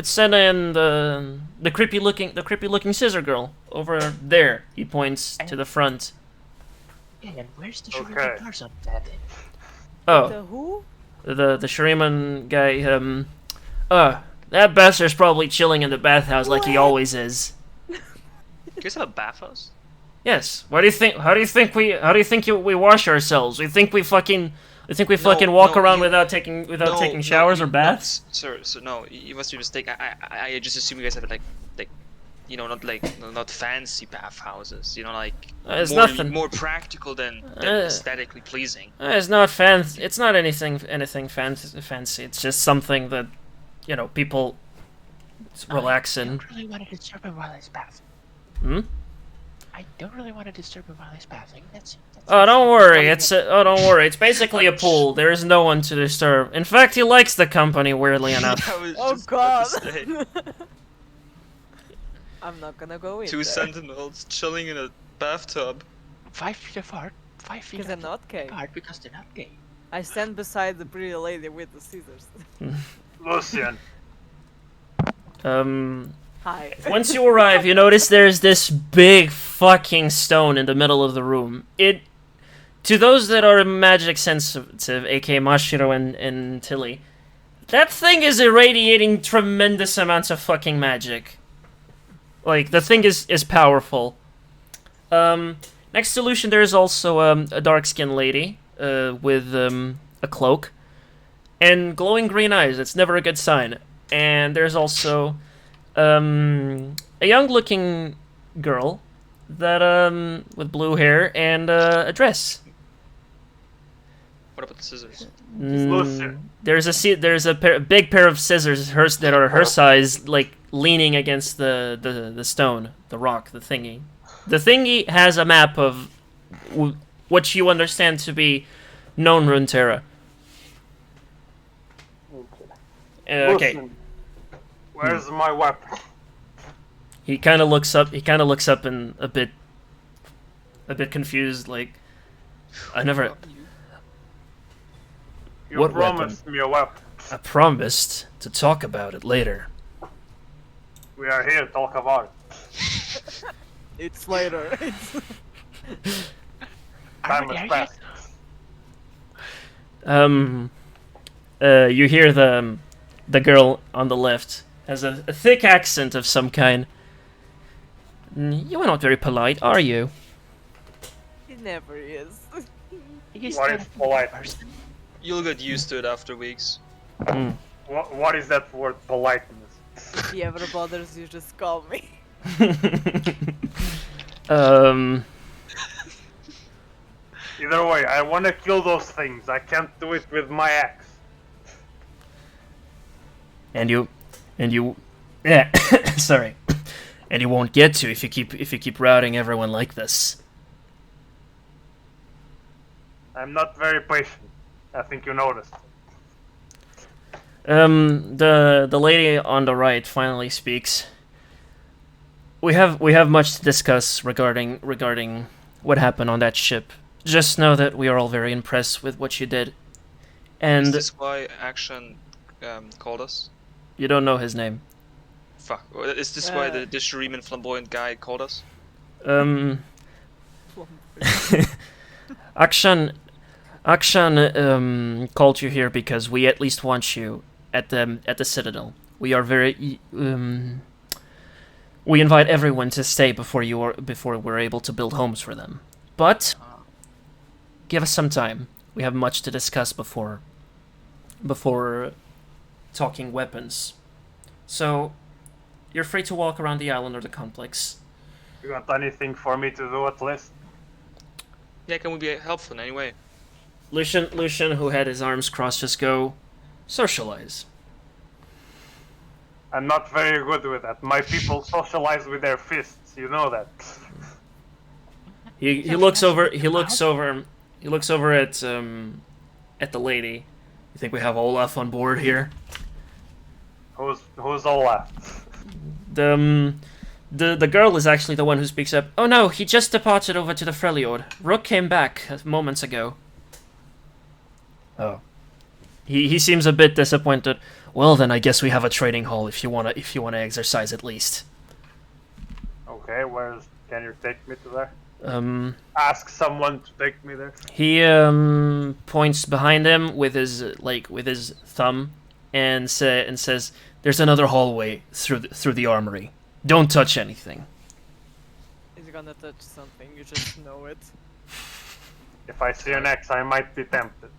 A: Senna and the creepy looking scissor girl over there. He points to the front.
E: Yeah, and where's the
F: Okay.
E: Shuriken Tarzan that?
A: Oh,
C: The who?
A: the Shuriman guy. That bastard's probably chilling in the bathhouse like he always is.
B: You guys have a bathhouse?
A: Yes. How do you think we wash ourselves? We think we fucking walk
B: no,
A: around
B: you-
A: without taking showers or baths?
B: Sir, no, you must be mistaken. I just assume you guys have like not fancy bathhouses.
A: It's
B: more,
A: nothing.
B: more practical than aesthetically pleasing.
A: It's not fancy. It's not anything fancy. It's just something that, people relax
E: I
A: in.
E: don't really want to disturb him while he's bathing.
A: Hmm?
E: I don't really want to disturb him while he's bathing. That's
A: Oh, don't worry. Don't worry. It's basically a pool. There is no one to disturb. In fact, he likes the company. Weirdly enough.
B: I was
C: Oh
B: just about
C: god.
B: to say,
C: I'm not gonna go in
B: 2
C: there.
B: sentinels chilling in a bathtub.
E: 5 feet apart. 5 feet
C: Because they're not gay.
E: apart because they're not gay.
C: I stand beside the pretty lady with the scissors.
F: Lucian.
C: Hi.
A: Once you arrive, you notice there's this big fucking stone in the middle of the room. To those that are magic sensitive, aka Mashiro and Tilly, that thing is irradiating tremendous amounts of fucking magic. Like, the thing is powerful. Next to Lucian, there's also a dark-skinned lady with a cloak and glowing green eyes. It's never a good sign. And there's also a young-looking girl that with blue hair and a dress.
B: What about the scissors?
F: Lucian.
A: There's a big pair of scissors that are her size, like leaning against the stone, the rock, the thingy. The thingy has a map of what you understand to be known Runeterra. Okay.
F: Lucian. Where's my weapon?
A: He kind of looks up. He kind of looks up and a bit confused. Like, I never.
F: You
A: What
F: promised me a weapon.
A: I promised to talk about it later.
F: We are here to talk about it.
C: It's later.
F: Time has passed.
A: You hear the girl on the left has a thick accent of some kind. You are not very polite, are you?
C: He never is.
F: What is polite?
B: You'll get used to it after weeks.
F: What is that word, politeness?
C: If he ever bothers you, just call me.
F: Either way, I want to kill those things. I can't do it with my axe.
A: And you, yeah, sorry. And you won't get to if you keep routing everyone like this.
F: I'm not very patient. I think you noticed.
A: The lady on the right finally speaks. We have much to discuss regarding what happened on that ship. Just know that we are all very impressed with what you did. And
B: Is this why Action called us?
A: you don't know his name.
B: Fuck. Is this why the Shuriman flamboyant guy called us?
A: Akshan called you here because we at least want you at the Citadel. We are very we invite everyone to stay before we're able to build homes for them. But give us some time. We have much to discuss before talking weapons. So you're free to walk around the island or the complex.
F: You got anything for me to do at least?
B: Yeah, can we be helpful in any way?
A: Lucian, who had his arms crossed, just go socialize.
F: I'm not very good with that. My people socialize with their fists. You know that.
A: He looks over at the lady. You think we have Olaf on board here?
F: Who's Olaf?
A: The girl is actually the one who speaks up. Oh no, he just departed over to the Freljord. Rook came back moments ago. Oh. He seems a bit disappointed. Well then, I guess we have a trading hall if you wanna exercise at least.
F: Okay, can you take me to there?
A: Ask
F: someone to take me there.
A: He points behind him with his thumb and says, "There's another hallway through the armory. Don't touch anything."
C: He's gonna touch something, you just know it.
F: If I see an axe, I might be tempted.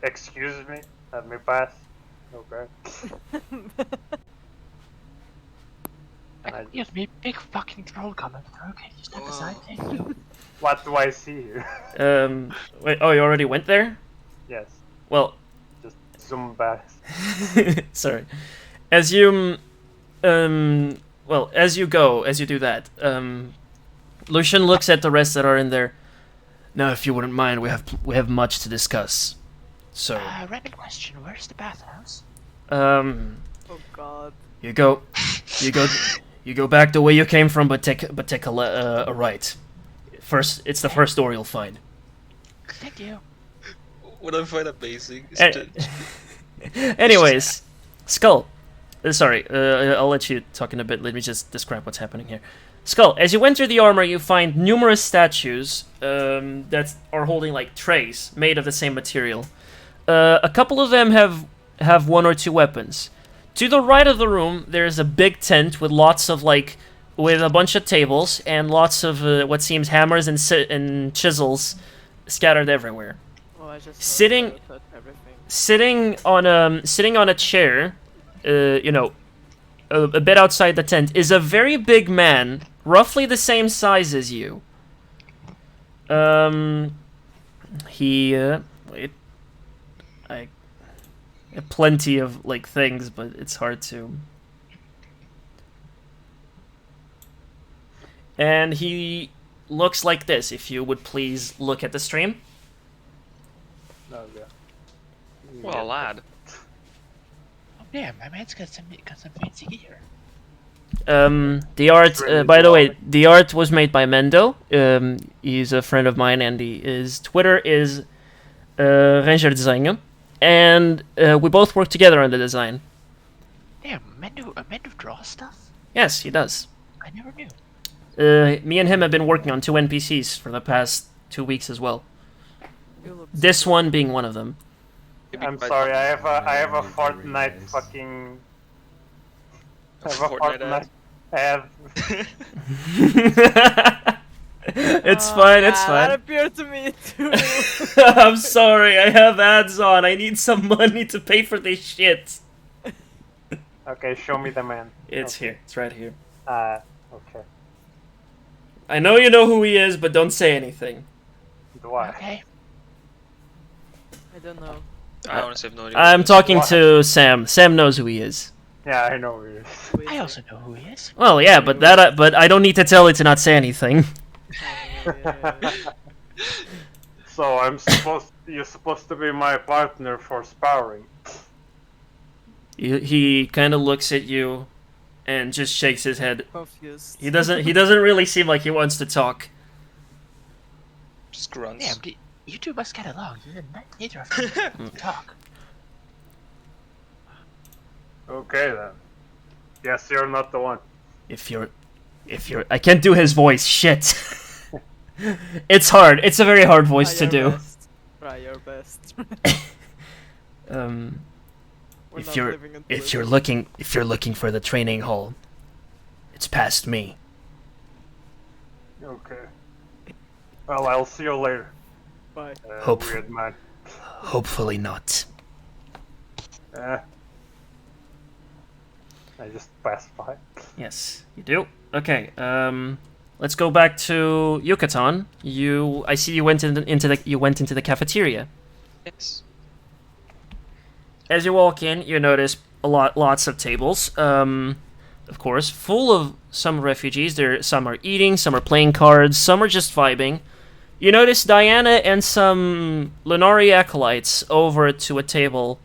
F: Excuse me, let me pass. Okay.
E: Excuse me, big fucking troll coming through. Can you step aside? Thank you.
F: What do I see here?
A: Wait, oh, you already went there?
F: Yes.
A: Well,
F: just zoom back.
A: Sorry. As you do that, Lucian looks at the rest that are in there. Now, if you wouldn't mind, we have much to discuss. So.
E: Random question. Where's the bathhouse?
C: Oh God.
A: You go back the way you came from, but take a right. First, it's the first door you'll find.
E: Thank you.
B: What I find amazing is
A: Anyways, Skull. Sorry, I'll let you talk in a bit. Let me just describe what's happening here. Skull, as you enter the armor, you find numerous statues that are holding like trays made of the same material. A couple of them have one or two weapons. To the right of the room, there's a big tent with lots of with a bunch of tables and lots of what seems hammers and chisels scattered everywhere.
C: Oh, I just
A: Sitting on a chair, a bit outside the tent, is a very big man, roughly the same size as you. Plenty of things, but it's hard to. And he looks like this. If you would please look at the stream.
F: Oh yeah.
B: Well, lad.
E: Oh damn, my man's got some fancy gear.
A: The art,
F: Really
A: by the way,
F: blowing.
A: the art was made by Mendo. He's a friend of mine, and his Twitter is Ranger Design, and we both work together on the design.
E: Damn, Mendo draws stuff?
A: Yes, he does.
E: I never knew.
A: Me and him have been working on 2 NPCs for the past 2 weeks as well.
C: You look
A: This one being one of them.
B: It'd be
F: I'm
B: quite
F: sorry,
B: fun.
F: I have a
D: Very
F: Fortnite
D: nice.
F: fucking. I have a
B: Fortnite
F: Fortnite ad.
A: It's fine, it's
C: That
A: fine.
C: appeared to me too.
A: I'm sorry, I have ads on. I need some money to pay for this shit.
F: Okay, show me the man.
A: It's
F: Okay.
A: here. It's right here.
F: Okay.
A: I know you know who he is, but don't say anything.
F: Do I?
E: Okay.
C: I don't know.
B: I honestly have no idea.
A: I'm
B: what
A: talking
F: What?
A: to Sam. Sam knows who he is.
F: Yeah, I know who he is.
C: Who is
E: I
C: it?
E: also know who he is.
A: Well, yeah, but but I don't need to tell you to not say anything.
C: Yeah.
F: So you're supposed to be my partner for sparring.
A: He kind of looks at you, and just shakes his head.
C: Confused.
A: He doesn't really seem like he wants to talk.
B: Just grunts.
E: Damn, you two must get along. Neither of you can talk.
F: Okay then. Guess you're not the one.
A: If you're, I can't do his voice. Shit. It's hard. It's a very hard voice to
C: Try your
A: do.
C: best. Try your best. We're
A: If
C: not
A: you're
C: living in
A: if you're
C: Blizzard.
A: looking for the training hall, it's past me.
F: Okay. Well, I'll see you later.
C: Bye.
A: Hope-
F: Weird man.
A: Hopefully not.
F: Eh. I just passed by.
A: Yes, you do. Okay. Let's go back to Yucaton. I see you went into the cafeteria.
B: Yes.
A: As you walk in, you notice lots of tables. Of course, full of some refugees. Some are eating, some are playing cards, some are just vibing. You notice Diana and some Lunari acolytes over to a table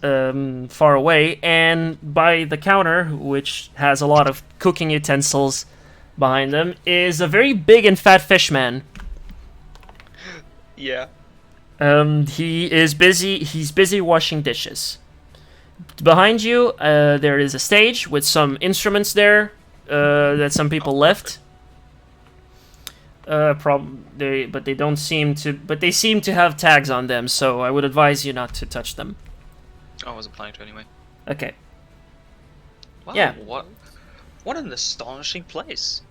A: far away, and by the counter, which has a lot of cooking utensils behind them, is a very big and fat fish man.
B: Yeah.
A: He's busy washing dishes. Behind you, there is a stage with some instruments there that some people left. But they seem to have tags on them, so I would advise you not to touch them.
B: I wasn't planning to anyway.
A: Okay.
B: Wow,
A: Yeah.
B: What an astonishing place.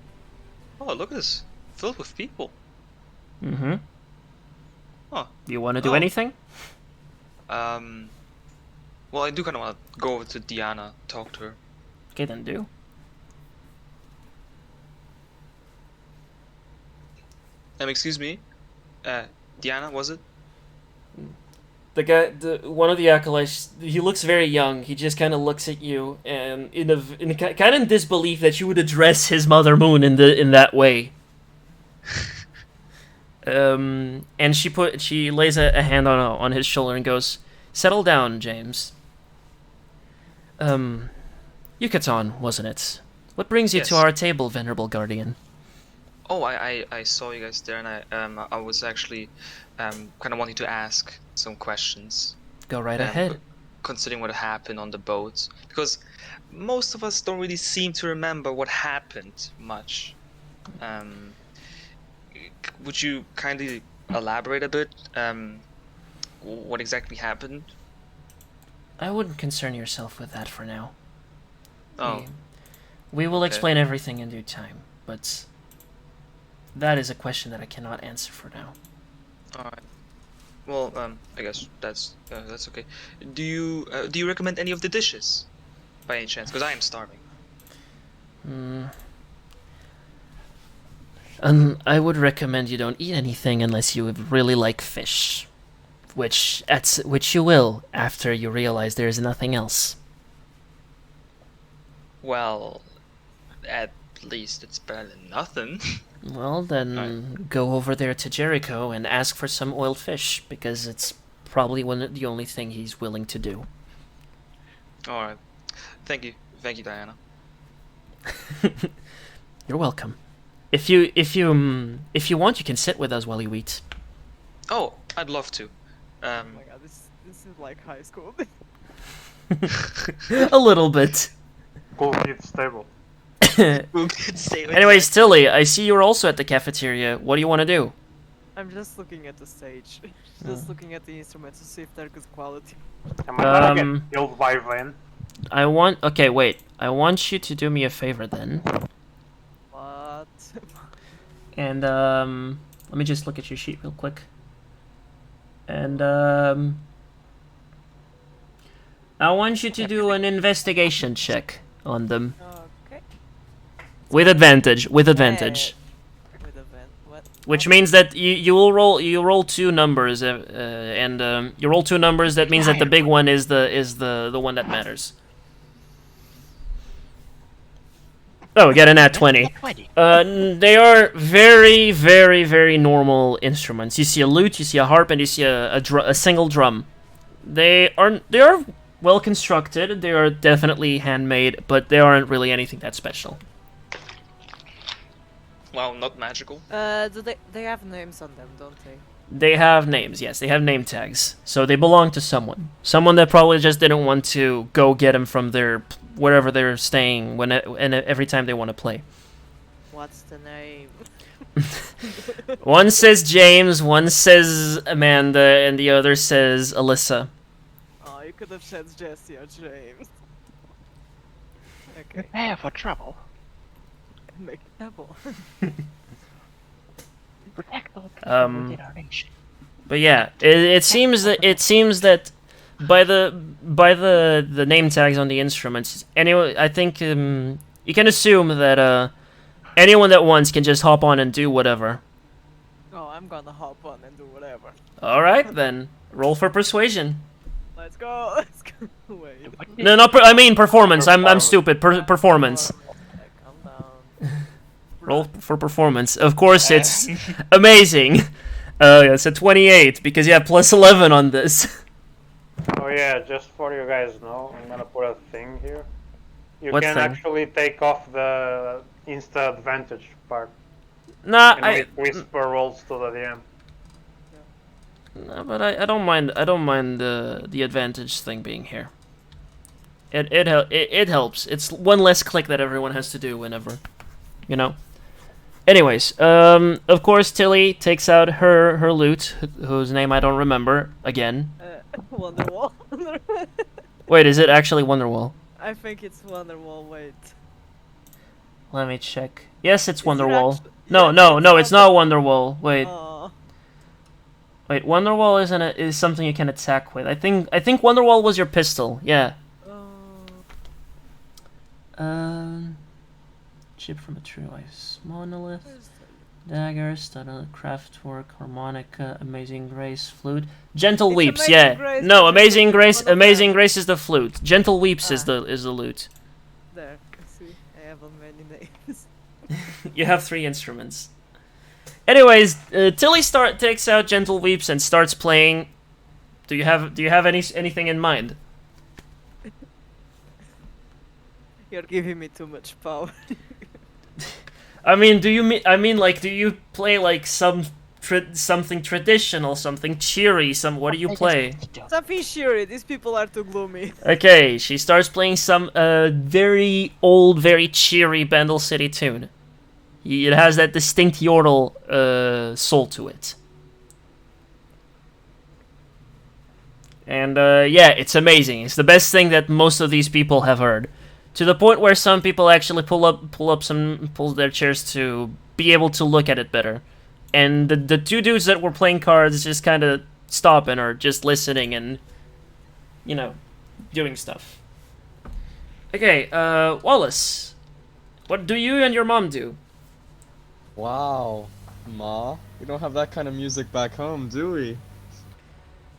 B: Oh, look at this. Filled with people.
A: Mm-hmm.
B: Huh.
A: Do you want to do
B: Oh.
A: anything?
B: Well, I do kind of want to go over to Diana, talk to her.
A: Okay, then do.
B: Excuse me? Diana, was it?
A: One of the acolytes, he looks very young. He just kind of looks at you, and kind of in disbelief that you would address his mother Moon in that way. And she lays a hand on his shoulder and goes, "Settle down, James. Yucaton, wasn't it? What brings you to
B: Yes.
A: our table, venerable guardian?"
B: Oh, I saw you guys there, and I was actually kind of wanting to ask some questions.
A: Go right
B: um,
A: ahead.
B: Considering what happened on the boat, because most of us don't really seem to remember what happened much. Would you kindly elaborate a bit? What exactly happened?
A: I wouldn't concern yourself with that for now.
B: Oh,
A: We will
B: Okay.
A: explain everything in due time, but that is a question that I cannot answer for now.
B: alright. Well, I guess that's okay. Do you recommend any of the dishes, by any chance? Because I am starving.
A: I would recommend you don't eat anything unless you really like fish, which you will after you realize there is nothing else.
B: Well, at least it's better than nothing.
A: Well, then go over there to Jericho and ask for some oiled fish, because it's probably the only thing he's willing to do.
B: Alright. Thank you, Diana.
A: You're welcome. If you want, you can sit with us while you eat.
B: Oh, I'd love to.
C: Oh my god, this is like high school.
A: A little bit.
F: Cool kids table.
A: Anyways, Tilly, I see you're also at the cafeteria. What do you want to do?
C: I'm just looking at the stage. Just looking at the instruments to see if they're good quality.
F: Am I gonna get killed by Van?
A: Okay, wait. I want you to do me a favor then.
C: What?
A: And, let me just look at your sheet real quick. And, I want you to do an investigation check on them.
C: Okay.
A: With advantage, with advantage.
C: With event, what?
A: Which means that you roll two numbers, and you roll two numbers. That means that the big one is the one that matters. Oh, we got an nat 20. They are very, very, very normal instruments. You see a lute, you see a harp, and you see a single drum. They are well constructed. They are definitely handmade, but they aren't really anything that special.
B: Wow, not magical.
C: They have names on them, don't they?
A: They have names, yes. They have name tags. So they belong to someone. Someone that probably just didn't want to go get them from their wherever they're staying and every time they want to play.
C: What's the name?
A: One says James, one says Amanda, and the other says Alyssa.
C: Oh, you could have said Jesse or James. Okay.
E: Prepare for trouble.
C: Make it double.
E: Protect all people within our nation.
A: But yeah, it seems that by the name tags on the instruments, anyway, I think you can assume that anyone that wants can just hop on and do whatever.
C: Oh, I'm gonna hop on and do whatever.
A: All right then, roll for persuasion.
C: Let's go. Let's go. Wait.
A: No, not I mean performance. I'm stupid. Performance.
C: Calm down.
A: Roll for performance. Of course, it's amazing. It's a 28 because you have plus 11 on this.
F: Oh yeah, just for you guys know, I'm gonna put a thing here. You
A: What
F: can
A: thing?
F: actually take off the insta advantage part.
A: Nah,
F: And make whisper rolls to the DM.
A: No, but I don't mind. I don't mind the advantage thing being here. It helps. It's one less click that everyone has to do whenever, you know. Anyways, of course Tilly takes out her lute, whose name I don't remember again.
C: Wonderwall.
A: Wait, is it actually Wonderwall?
C: I think it's Wonderwall. Wait.
A: Let me check. Yes, it's
C: Is it
A: Wonderwall.
C: actu-
A: No,
C: yeah,
A: no,
C: it's
A: no, it's not Wonderwall. Wait.
C: Aw.
A: Wait, Wonderwall is something you can attack with. I think Wonderwall was your pistol. Yeah. Chip from a true ice monolith.
C: Where's
A: Dagger, stunner, craftwork, harmonica, amazing grace, flute. Gentle
C: It's
A: weeps,
C: Amazing
A: yeah.
C: Grace,
A: No,
C: but
A: amazing
C: it's
A: grace.
C: one of
A: Amazing
C: them.
A: grace is the flute. Gentle weeps is
C: Ah.
A: the lute.
C: There. See, I have many names.
A: You have 3 instruments. Anyways, Tilly takes out Gentle Weeps and starts playing. Do you have anything in mind?
C: You're giving me too much power.
A: I mean, do you play like something traditional, something cheery? What do you play?
C: Something cheery. These people are too gloomy.
A: Okay, she starts playing some very old, very cheery Bandle City tune. It has that distinct yodel soul to it. And yeah, it's amazing. It's the best thing that most of these people have heard. To the point where some people actually pull their chairs to be able to look at it better. And the 2 dudes that were playing cards just kind of stop and are just listening and, you know, doing stuff. Okay, Wallace, what do you and your mom do?
D: Wow, Ma, we don't have that kind of music back home, do we?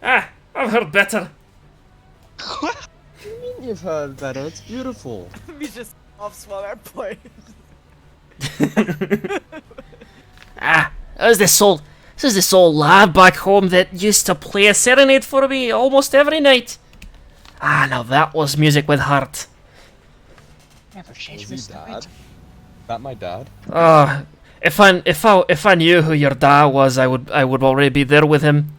A: Ah, I've heard better.
D: What do you mean you've heard better? It's beautiful.
C: We just offs while I play.
A: Ah, there's this old lad back home that used to play a serenade for me almost every night. Ah, now that was music with heart.
E: Never change
D: Was he
E: Mr.
D: bad?
E: Winter.
D: That my dad?
A: If I knew who your dad was, I would already be there with him.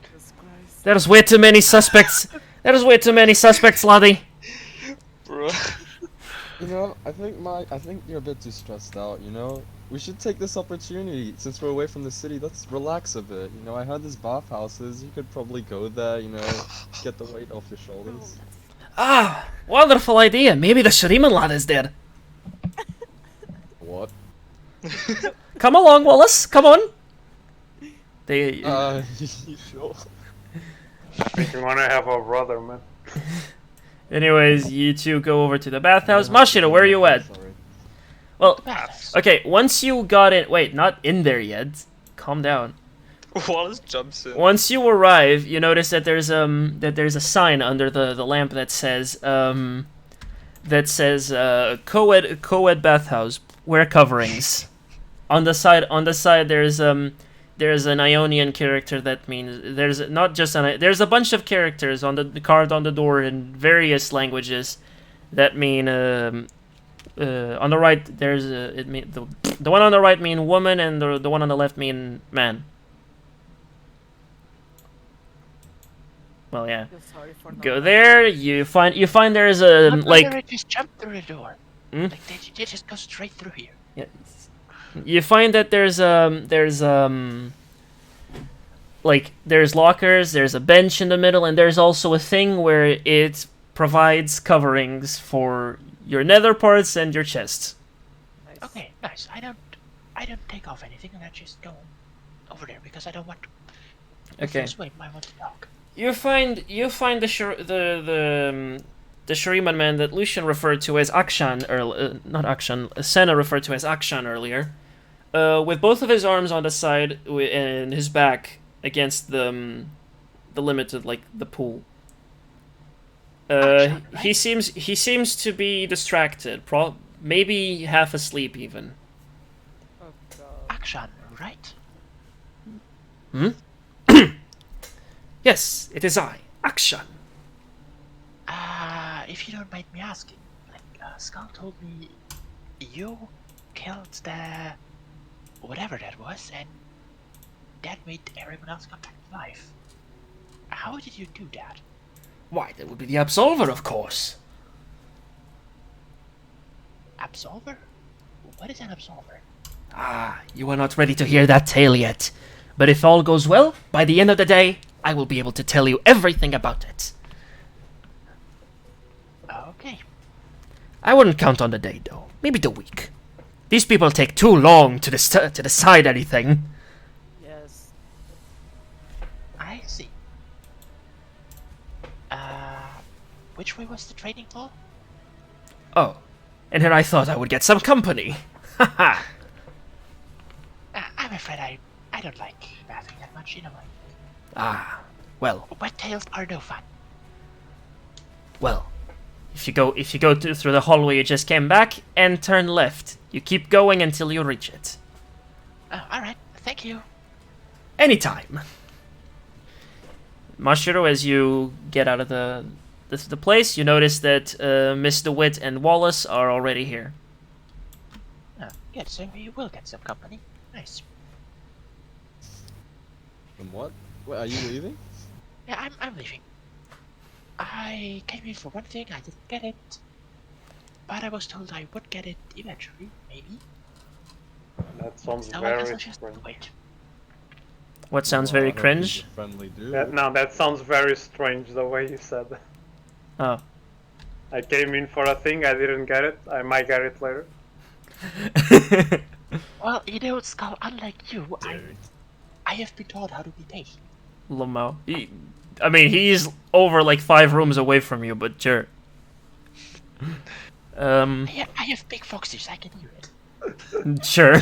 C: Jesus Christ.
A: There's way too many suspects. There's way too many suspects, laddie.
B: Bro.
D: You know, I think you're a bit too stressed out, you know? We should take this opportunity, since we're away from the city, let's relax a bit. You know, I heard there's bathhouses, you could probably go there, you know, get the weight off your shoulders.
A: Ah, wonderful idea. Maybe the Shuriman lad is there.
D: What?
A: Come along, Wallace. Come on. They.
D: You sure?
F: If you wanna have a brother, man.
A: Anyways, you two go over to the bathhouse. Mashiro, where are you at?
D: Sorry.
A: Well,
E: Bathhouse.
A: okay. Once you got in, wait, not in there yet. Calm down.
B: Wallace jumps in.
A: Once you arrive, you notice that there's a sign under the lamp that says co-ed bathhouse, wear coverings. On the side there's an Ionian character that means there's not just there's a bunch of characters on the carved on the door in various languages that mean on the right there's the one on the right mean woman and the one on the left mean man. Well, yeah.
C: Feel sorry for
A: Go
C: Noah.
A: there. You find there's a
E: But
A: like.
E: whether it just jumped through the door.
A: Hmm?
E: Like they just go straight through here.
A: Yeah. You find that there's like there's lockers, there's a bench in the middle, and there's also a thing where it provides coverings for your nether parts and your chest.
C: Nice.
E: Okay, nice. I don't take off anything, and I just go over there because I don't want to.
A: Okay.
E: First wait, I want to talk.
A: You find the Shuriman man that Lucian referred to as Akshan earlier, not Akshan, Senna referred to as Akshan earlier, with both of his arms on the side and his back against the limited, like the pool.
E: Akshan, right?
A: He seems to be distracted, maybe half asleep even.
C: Oh god.
E: Action, right?
A: Hmm? Yes, it is I, Akshan.
E: If you don't mind me asking, like, Skull told me you killed the whatever that was, and that made everyone else come back to life. How did you do that?
A: Why, that would be the Absolver, of course.
E: Absolver? What is an absolver?
A: Ah, you are not ready to hear that tale yet. But if all goes well, by the end of the day, I will be able to tell you everything about it.
E: Okay.
A: I wouldn't count on the day, though. Maybe the week. These people take too long to decide anything.
C: Yes.
E: I see. Which way was the trading hall?
A: Oh, and here I thought I would get some company. Haha.
E: I'm afraid I don't like bathing that much in a way.
A: Ah, well,
E: Wet tails are no fun.
A: well. If you go through the hallway you just came back and turn left. You keep going until you reach it.
E: Alright, thank you.
A: Anytime. Mashiro, as you get out of the place, you notice that Miss DeWitt and Wallace are already here.
E: Good, so you will get some company. Nice.
D: And what? Wait, are you leaving?
E: Yeah, I'm leaving. I came in for one thing, I didn't get it. But I was told I would get it eventually, maybe.
F: That sounds
E: So I guess
F: very
E: I'll just
F: strange.
E: wait.
A: What sounds
D: Well,
A: very
D: I don't think
A: cringe?
D: he's a friendly dude.
F: That sounds very strange the way you said that.
A: Oh.
F: I came in for a thing, I didn't get it. I might get it later.
E: Well, you know, Skull, unlike you, I have been taught how to be patient.
A: Lamau. He's over like 5 rooms away from you, but sure.
E: I have big foxes, I can hear it.
A: Sure.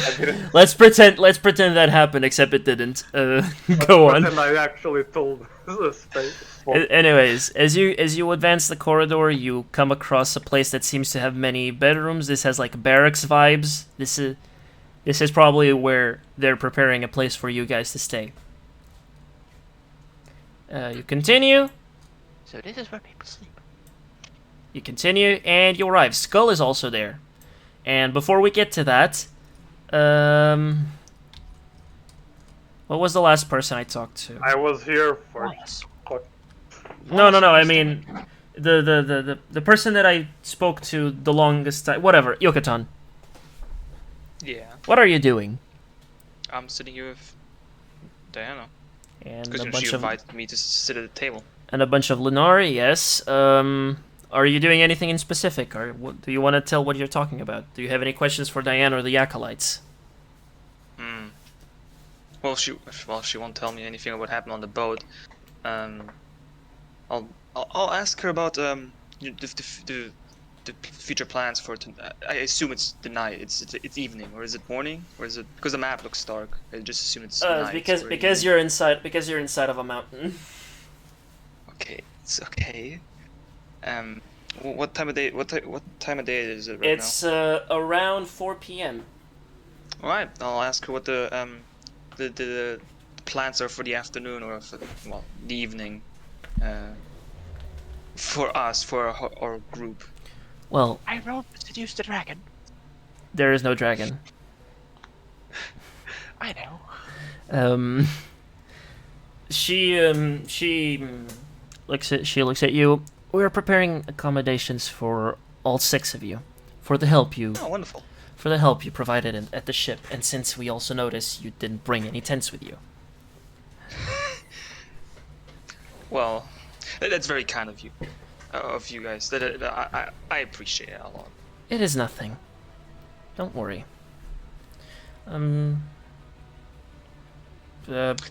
A: Let's pretend that happened, except it didn't. Go on.
F: And I actually told the space.
A: Anyways, as you advance the corridor, you come across a place that seems to have many bedrooms. This has like barracks vibes. This is probably where they're preparing a place for you guys to stay. You continue.
E: So this is where people sleep.
A: You continue, and you arrive. Skull is also there. And before we get to that, what was the last person I talked to?
F: I was here for.
E: Wallace.
A: No. I mean, the person that I spoke to the longest time. Whatever, Yucaton.
B: Yeah,
A: What are you doing?
B: I'm sitting here with Diana.
A: And
B: Because
A: a bunch
B: she
A: of
B: invited me to sit at the table.
A: Lenari. Yes. Are you doing anything in specific, or what, do you want to tell what you're talking about? Do you have any questions for Diana or the acolytes?
B: Well, she won't tell me anything about what happened on the boat. I'll ask her about the future plans for. I assume it's the night. It's evening, or is it morning, or is it because the map looks dark? I just assume it's night.
A: Because you're inside of a mountain.
B: Okay, it's okay. What time of day? What time of day is it right
A: It's around 4 p.m.
B: now? All right, I'll ask her what the plans are for the afternoon or for the evening. For us, for our group.
A: Well,
E: I rolled to seduce the dragon.
A: there is no dragon.
E: I know.
A: She looks at you. We're preparing accommodations for all 6 of you, for the help you
B: Oh, wonderful.
A: provided at the ship, and since we also noticed you didn't bring any tents with you.
B: Well, that's very kind of you guys. I appreciate it a lot.
A: It is nothing. Don't worry.
B: The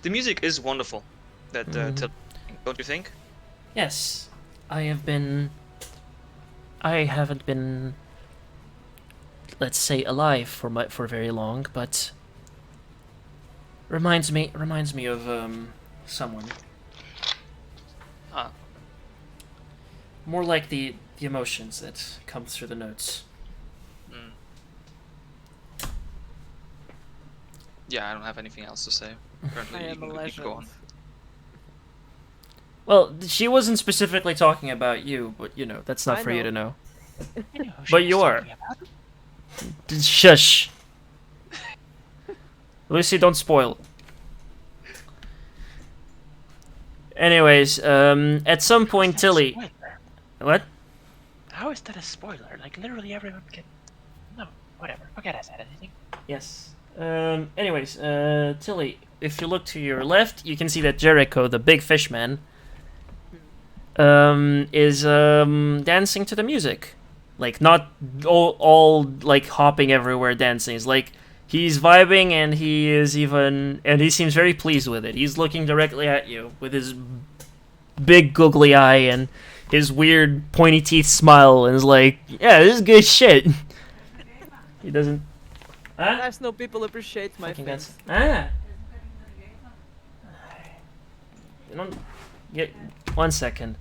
B: music is wonderful. Don't you think?
A: Yes, I haven't been, let's say, alive for very long, but reminds me of someone.
B: Ah.
A: More like the emotions that come through the notes.
B: Yeah, I don't have anything else to say. Currently,
C: I
B: you
C: am a
B: can keep going.
C: legend.
A: Well, she wasn't specifically talking about you, but that's not
C: I
A: for you
C: know.
A: to know.
E: I know who she
A: But
E: was
A: you are.
E: talking about.
A: Shush. Lucy, don't spoil. Anyways, at some point,
E: How is that a
A: Tilly.
E: spoiler?
A: What?
E: How is that a spoiler? Like, literally everyone can... No, whatever. Forget I said anything.
A: Yes. Anyways, Tilly, if you look to your left, you can see that Jericho, the big fish man, is dancing to the music. Like, not all like hopping everywhere dancing. It's like he's vibing, and he seems very pleased with it. He's looking directly at you with his big googly eye and his weird pointy teeth smile, and is like, "Yeah, this is good shit." He doesn't. Huh?
C: Nice no people appreciate my
A: Fucking
C: things.
A: dance. You don't get 1 second.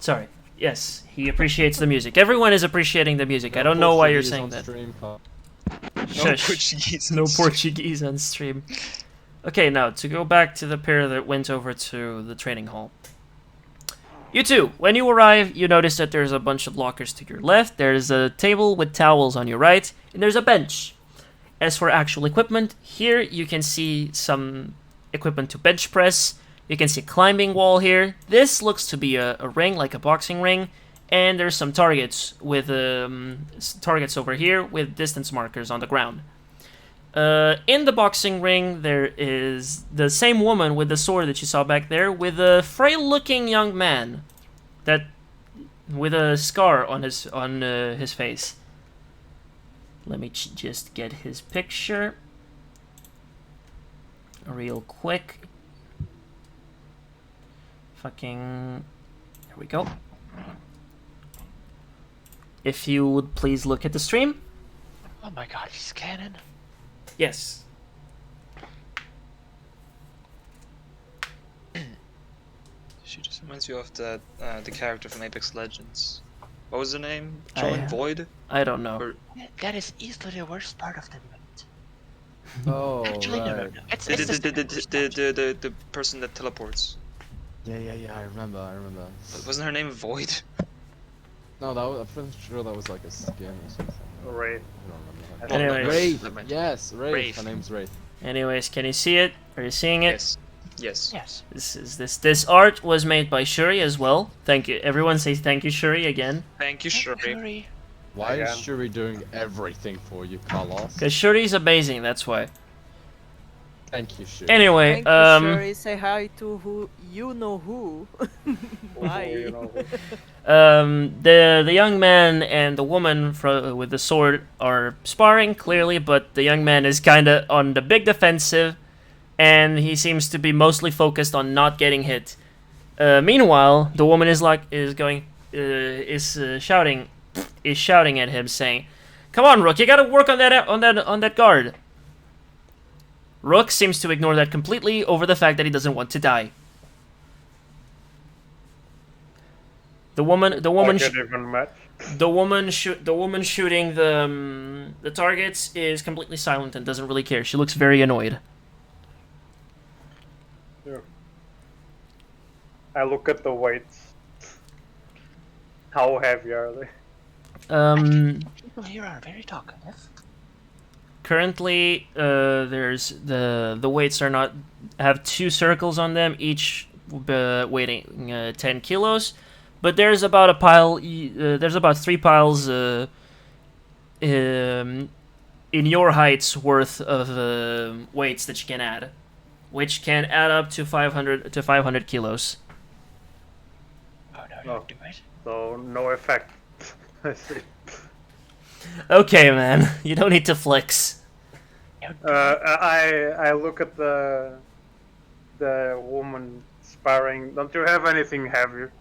A: Sorry. Yes, he appreciates the music. Everyone is appreciating the music. I don't know why you're saying that.
B: No
A: Shush.
B: Portuguese.
A: No Portuguese on stream. Okay, now to go back to the pair that went over to the training hall. You two, when you arrive, you notice that there's a bunch of lockers to your left, there's a table with towels on your right, and there's a bench. As for actual equipment, here you can see some equipment to bench press, you can see a climbing wall here. This looks to be a ring, like a boxing ring, and there's some targets with targets over here with distance markers on the ground. In the boxing ring, there is the same woman with the sword that you saw back there, with a frail-looking young man, that with a scar on his face. Let me just get his picture real quick. Fucking, here we go. If you would please look at the stream.
E: Oh my god, he's canon.
A: Yes.
B: She just reminds you of the character from Apex Legends. What was the name? Join Void?
A: I don't know.
B: Or
E: That is easily the worst part of the event.
D: Oh,
E: Actually, no.
D: right.
E: It's
B: The person that teleports.
D: Yeah, I remember.
B: Wasn't her name Void?
D: No, I'm pretty sure that was like a skin or something.
F: Wraith.
D: I don't remember.
A: Anyways.
D: Wraith!
B: Never mind.
D: Yes, Wraith.
B: Wraith.
D: Her name's Wraith.
A: Anyways, can you see it? Are you seeing it?
B: Yes. Yes.
E: Yes.
A: This art was made by Shuri as well. Thank you. Everyone say thank you, Shuri, again.
B: Thank you, Shuri.
E: Shuri.
D: Why is
F: Again.
D: Shuri doing everything for you, Carlos?
A: Because Shuri's amazing, that's why.
D: Thank you, Shuri.
A: Anyway,
C: Thank you, Shuri. Say hi to who you know who. Bye.
F: You know,
A: the young man and the woman with the sword are sparring clearly, but the young man is kind of on the big defensive, and he seems to be mostly focused on not getting hit. Meanwhile, the woman is shouting at him, saying, "Come on, Rook, you gotta work on that guard." Rook seems to ignore that completely over the fact that he doesn't want to die. The woman
F: I can't even match.
A: The woman shooting the targets is completely silent and doesn't really care. She looks very annoyed.
F: Yeah. I look at the weights. How heavy are they?
E: People here are very talkative.
A: Currently, there's the weights have 2 circles on them, each weighing 10 kilos. But there's about a pile. There's about 3 piles in your height's worth of weights that you can add, which can add up to 500 kilos.
E: Oh no,
F: Oh.
E: don't do it.
F: So no effect. I see.
A: Okay, man, you don't need to flex.
F: I look at the woman sparring. Don't you have anything heavier?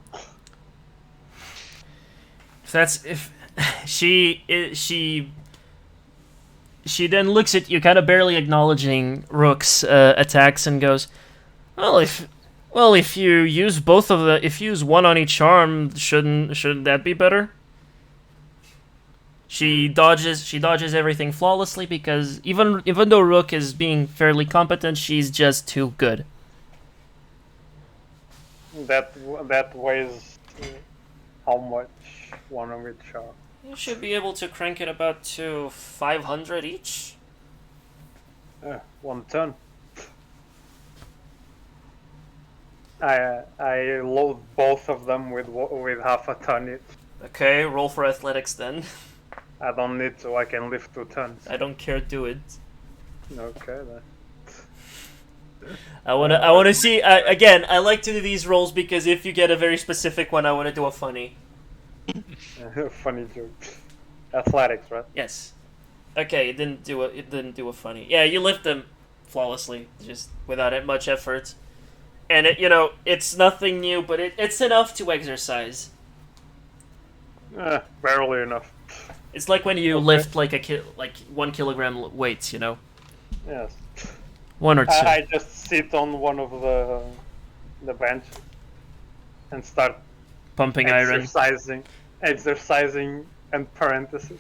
A: If she then looks at you, kind of barely acknowledging Rook's attacks, and goes, "Well, if you use if you use one on each arm, shouldn't that be better?" She dodges everything flawlessly because even though Rook is being fairly competent, she's just too good.
F: That weighs how much? One of each arm.
A: You should be able to crank it about to 500 each.
F: 1 ton. I load both of them with half a ton each.
A: Okay, roll for athletics then.
F: I don't need to. I can lift 2 tons.
A: I don't care, do it.
F: Okay then.
A: I wanna see again. I like to do these rolls because if you get a very specific one, I wanna do a funny.
F: Funny joke. Athletics, right?
A: Yes. Okay, it didn't do a funny. Yeah, you lift them flawlessly, just without much effort. And it's nothing new, but it's enough to exercise.
F: Barely enough.
A: It's like when you lift like 1 kilogram weights,
F: Yes.
A: 1 or 2.
F: I just sit on one of the bench and start
A: Pumping iron.
F: Exercising and parentheses.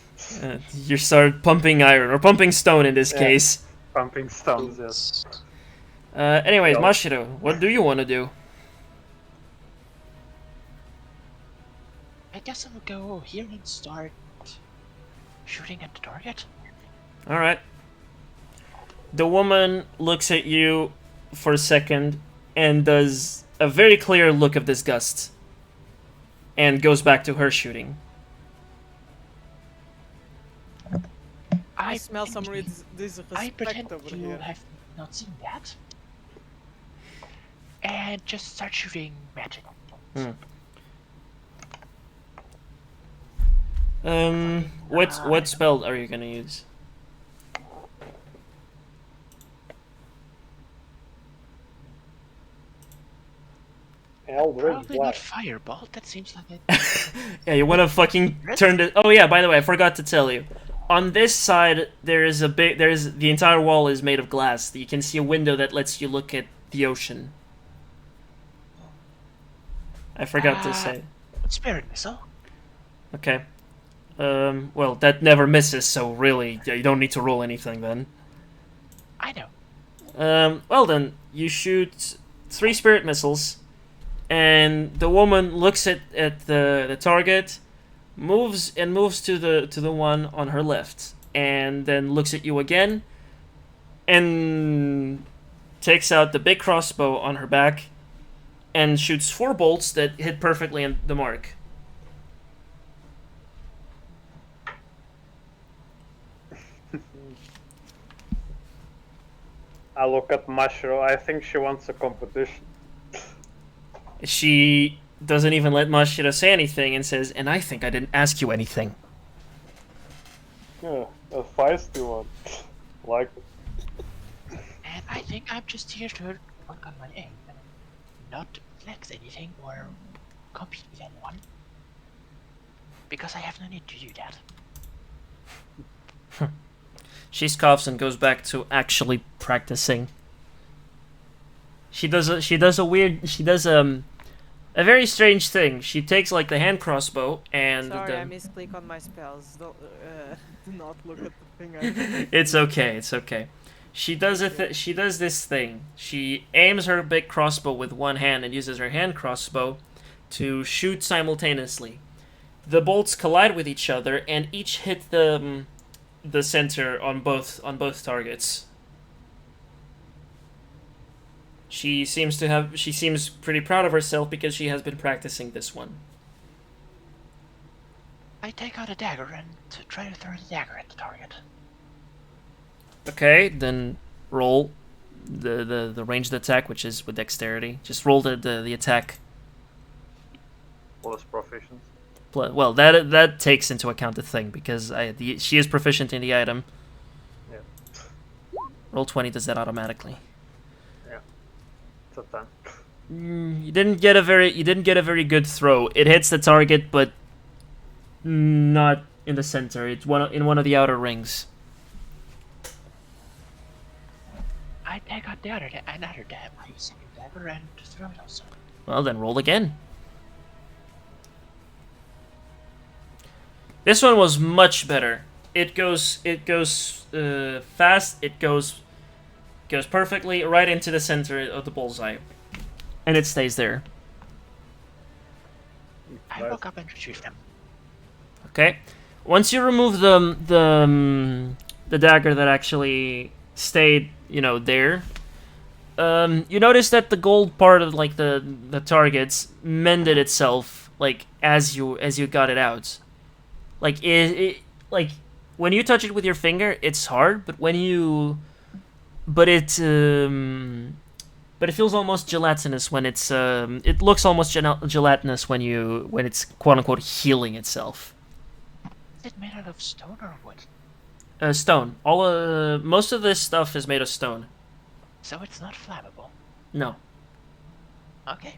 A: You start pumping iron or pumping stone in this case.
F: Pumping stones, yes.
A: Anyways,
F: Yo.
A: Mashiro, what do you want to do?
E: I guess I will go here and start shooting at the target.
A: All right. The woman looks at you for a second and does a very clear look of disgust and goes back to her shooting.
C: I smell some
E: I
C: disrespect
E: pretend
C: over
E: you
C: here.
E: have not seen that. And just start shooting magic.
A: What spell are you gonna use?
F: Eldritch
E: Probably not
F: Blast.
E: fireball. That seems like it.
A: Yeah, you wanna fucking turn the. Oh yeah, by the way, I forgot to tell you. On this side, there's the entire wall is made of glass. You can see a window that lets you look at the ocean. I forgot to say.
E: Spirit missile.
A: Okay. Well, that never misses, so really, you don't need to roll anything then.
E: I know.
A: Well then, you shoot 3 spirit missiles, and the woman looks at the target, moves to the one on her left, and then looks at you again, and takes out the big crossbow on her back, and shoots 4 bolts that hit perfectly on the mark.
F: I look at Mashiro. I think she wants a competition.
A: She doesn't even let Mashiro say anything and says, "And I think I didn't ask you anything."
F: Yeah, a feisty one. Like it.
E: And I think I'm just here to work on my aim, and not flex anything or compete with anyone. Because I have no need to do that.
A: She scoffs and goes back to actually practicing. She does a very strange thing. She takes like the hand crossbow and
C: Sorry, I
A: the,
C: misclick on my spells. Don't, do not look at the thing I
A: it's okay. She does this thing. She aims her big crossbow with one hand and uses her hand crossbow to shoot simultaneously. The bolts collide with each other and each hit the center on both targets. She seems pretty proud of herself because she has been practicing this one.
E: I take out a dagger and try to throw the dagger at the target.
A: Okay, then roll the ranged attack, which is with dexterity. Just roll the attack.
F: Plus proficiency.
A: Well, that takes into account the thing because she is proficient in the item.
F: Yeah.
A: Roll 20 does that automatically.
F: Yeah. It's a 10.
A: You didn't get a very good throw. It hits the target, but not in the center. It's in one of the outer rings.
E: I take out another dagger, I use a dagger and throw it also.
A: Well, then roll again. This one was much better. It goes fast. It goes perfectly right into the center of the bullseye, and it stays there.
E: I
F: Nice.
E: walk up and retrieve them.
A: Okay. Once you remove the dagger that actually stayed, there, you notice that the gold part of like the targets mended itself like as you got it out. Like it like when you touch it with your finger, it's hard, but it feels almost gelatinous when it's it looks almost gelatinous when it's quote unquote healing itself.
E: Is it made out of stone or wood?
A: Stone. Most of this stuff is made of stone.
E: So it's not flammable.
A: No.
E: Okay.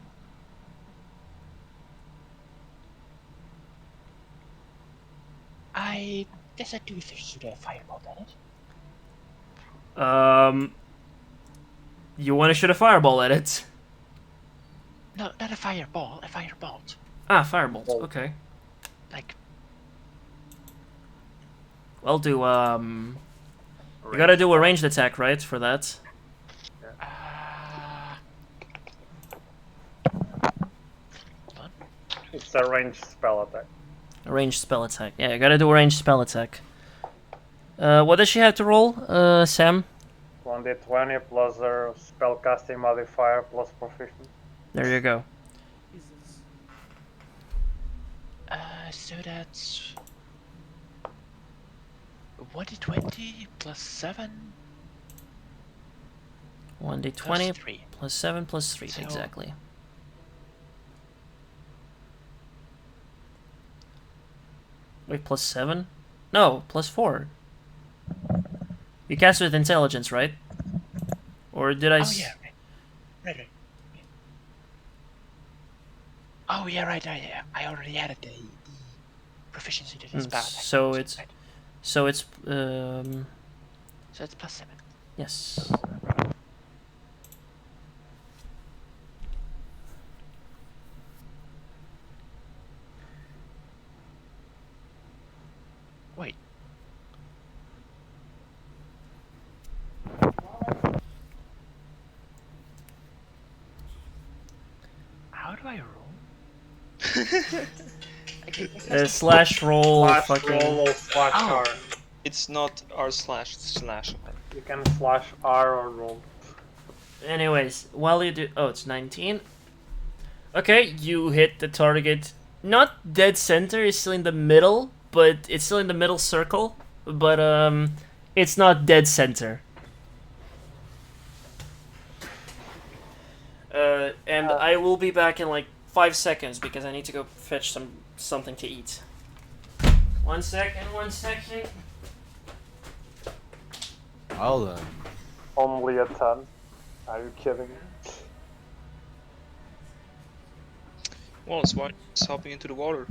E: I guess I do shoot a fireball at it.
A: You want to shoot a fireball at it?
E: No, not a fireball, a firebolt.
A: Ah, firebolt.
F: Bolt.
A: Okay.
E: Like,
A: Well, you gotta do a ranged attack, right, for that?
E: hold on.
F: It's a ranged spell attack.
A: A ranged spell attack. Yeah, you gotta do a ranged spell attack. What does she have to roll, Sam?
F: 1d20 plus her spellcasting modifier plus proficiency.
A: There you go.
C: Jesus.
E: So that's 1d20 plus 7
A: 1d20
E: plus 3.
A: plus 7 plus 3,
E: So-
A: exactly. Wait, plus 7? No, plus 4. You cast with intelligence, right? Or did I?
E: Oh yeah, right. Oh yeah, right. I already added the proficiency to the spell attack.
A: So it's
E: Right.
A: so it's
E: So it's plus 7.
A: yes.
E: Wait. I roll?
A: Slash roll.
F: Slash
A: fucking.
F: roll or slash
E: Oh.
F: R.
B: It's not r//.
F: You can slash R or roll.
A: Anyways, while you do, oh, it's 19. Okay, you hit the target. Not dead center. It's still in the middle, but it's still in the middle circle. But it's not dead center. And I will be back in like 5 seconds because I need to go fetch something to eat. 1 second. 1 second.
D: Well then.
F: Only a 10. Are you kidding me?
B: Wallace, why is hopping into the water?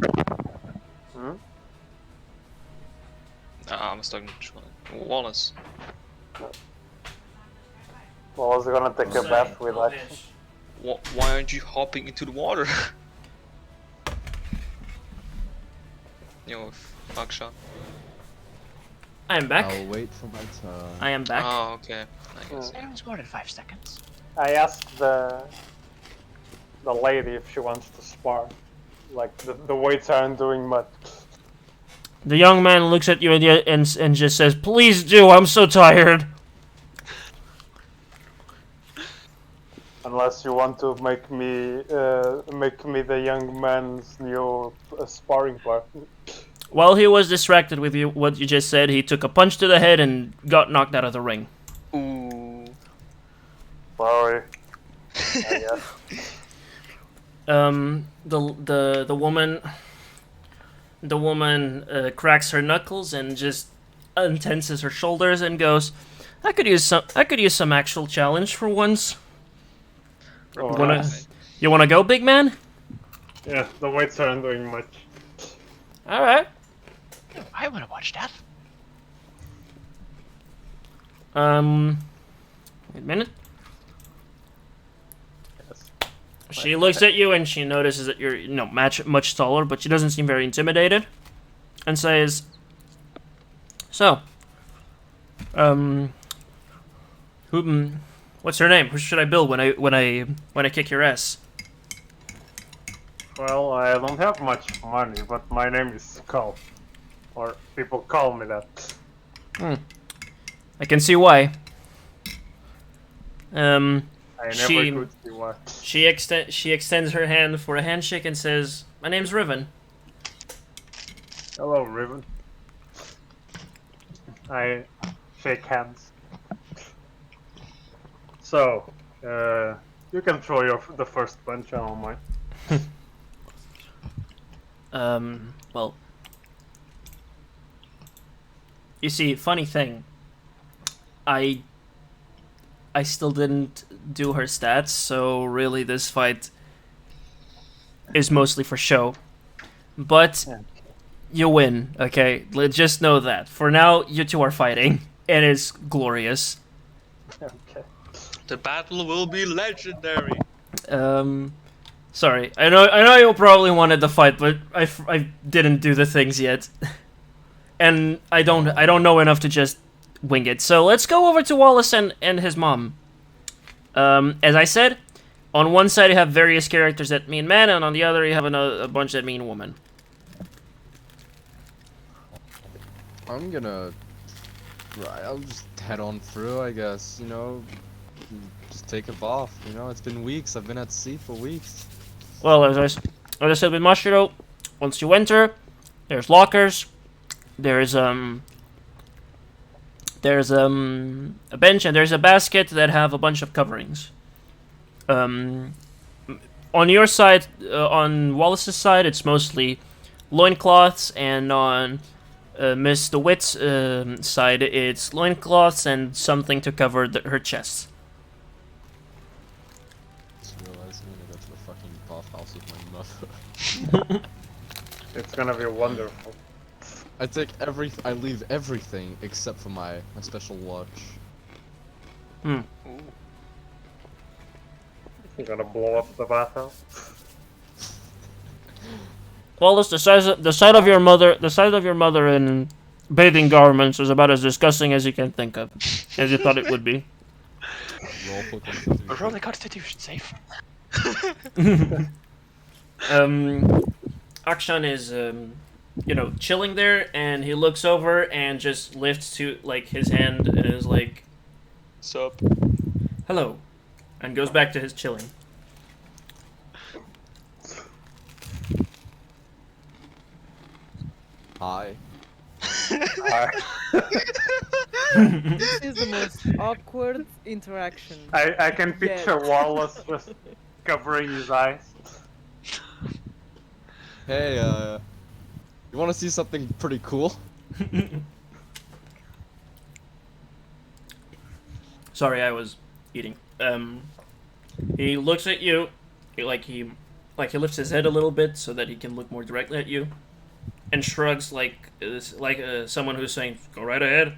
F: Hmm?
B: I was talking to Julien. Wallace.
F: Well, I was gonna take a bath with that.
B: Why aren't you hopping into the water? Yo, fuck shot.
A: I am back.
D: I'll wait for my turn.
A: I am back.
B: Oh, okay. I guess.
E: It was more than 5 seconds.
F: I asked the lady if she wants to spar. Like the weights aren't doing much.
A: The young man looks at you and just says, "Please do. I'm so tired."
F: Unless you want to make me the young man's new sparring partner.
A: While he was distracted with what you just said, he took a punch to the head and got knocked out of the ring.
B: Ooh.
F: Sorry. I guess.
A: The woman cracks her knuckles and just untenses her shoulders and goes, I could use some actual challenge for once. You wanna go, big man?
F: Yeah, the weights aren't doing much.
A: All right.
E: I want to watch that.
A: Wait a minute.
F: Yes.
A: She looks at you and she notices that you're much taller, but she doesn't seem very intimidated, and says, "So, what's her name? Who should I build when I kick your ass?"
F: Well, I don't have much money, but my name is Skull. Or people call me that.
A: I can see why.
F: I never
A: She-
F: could see why.
A: She extends her hand for a handshake and says, "My name's Riven."
F: Hello, Riven. I shake hands. So, you can throw the first punch, I don't mind.
A: Well, you see, funny thing, I still didn't do her stats, so really this fight is mostly for show. But you win, okay? Just know that. For now, you two are fighting, and it's glorious.
F: Okay.
B: The battle will be legendary.
A: Sorry. I know you probably wanted the fight, but I didn't do the things yet. And I don't know enough to just wing it. So let's go over to Wallace and his mom. As I said, on one side you have various characters that mean man, and on the other you have a bunch that mean woman.
D: I'm gonna... Right, I'll just head on through, I guess, you know? Just take a bath, you know? It's been weeks, I've been at sea for weeks.
A: Well, as I said with Mashiro, once you enter, there's lockers, there's a bench, and there's a basket that have a bunch of coverings. On your side, on Wallace's side, it's mostly loincloths, and on Miss DeWitt's side, it's loincloths and something to cover her chest.
D: Just realizing I'm gonna go to the fucking bathhouse with my mother.
F: It's gonna be wonderful.
D: I leave everything except for my special watch.
B: Ooh.
F: You're gonna blow up the bathhouse.
A: Wallace, the sight of your mother in bathing garments is about as disgusting as you can think of, as you thought it would be.
D: Roll for Constitution.
E: Roll the Constitution save.
A: Akshan is you know, chilling there, and he looks over and just lifts to like his hand and is like,
B: Sup?
A: "Hello," and goes back to his chilling.
D: Hi.
C: This is the most awkward interaction.
F: I can picture
C: Yet.
F: Wallace just covering his eyes.
D: Hey, you want to see something pretty cool?
A: Sorry, I was eating. He looks at you, he lifts his head a little bit so that he can look more directly at you, and shrugs like someone who's saying, "Go right ahead."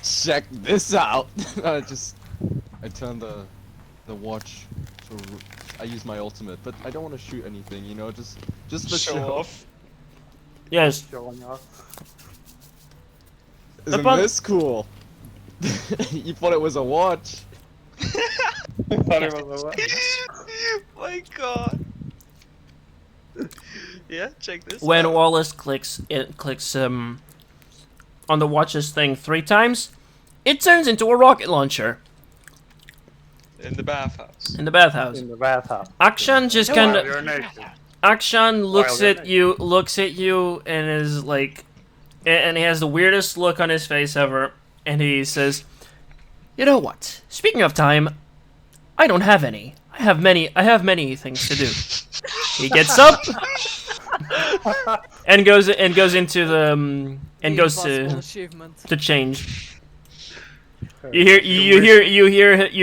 D: Check this out. I turn the watch. I use my ultimate, but I don't want to shoot anything. You know, just for
B: Show off.
A: Yes.
F: Showing off.
D: Isn't
A: Upon-
D: this cool? You thought it was a watch.
F: I thought it was a what?
B: My god. Yeah, check this
A: When
B: out.
A: Wallace clicks on the watch's thing 3 times, it turns into a rocket launcher
B: In the bathhouse.
A: in the bathhouse.
F: In the bathhouse.
A: Akshan just kind of
F: Urination.
A: Akshan looks
F: Wild
A: at you, and is like, and he has the weirdest look on his face ever, and he says, "You know what? Speaking of time, I don't have any. I have many things to do." He gets up and goes into the and goes
C: Impossible achievement.
A: to change. You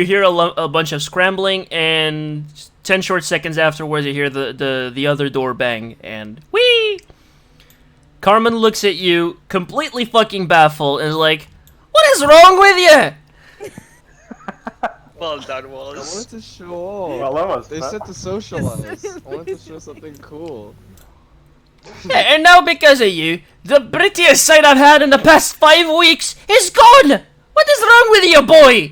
A: hear a bunch of scrambling, and 10 short seconds afterwards you hear the other door bang, and whee! Carmen looks at you, completely fucking baffled, and is like, "What is wrong with you?"
B: Well done,
D: I
B: Wallace.
D: wanted to show off.
F: Well, that was
D: They
F: fun.
D: said to socialize. I wanted to show something cool.
A: And now because of you, the prettiest sight I've had in the past 5 weeks is gone! What is wrong with you, boy?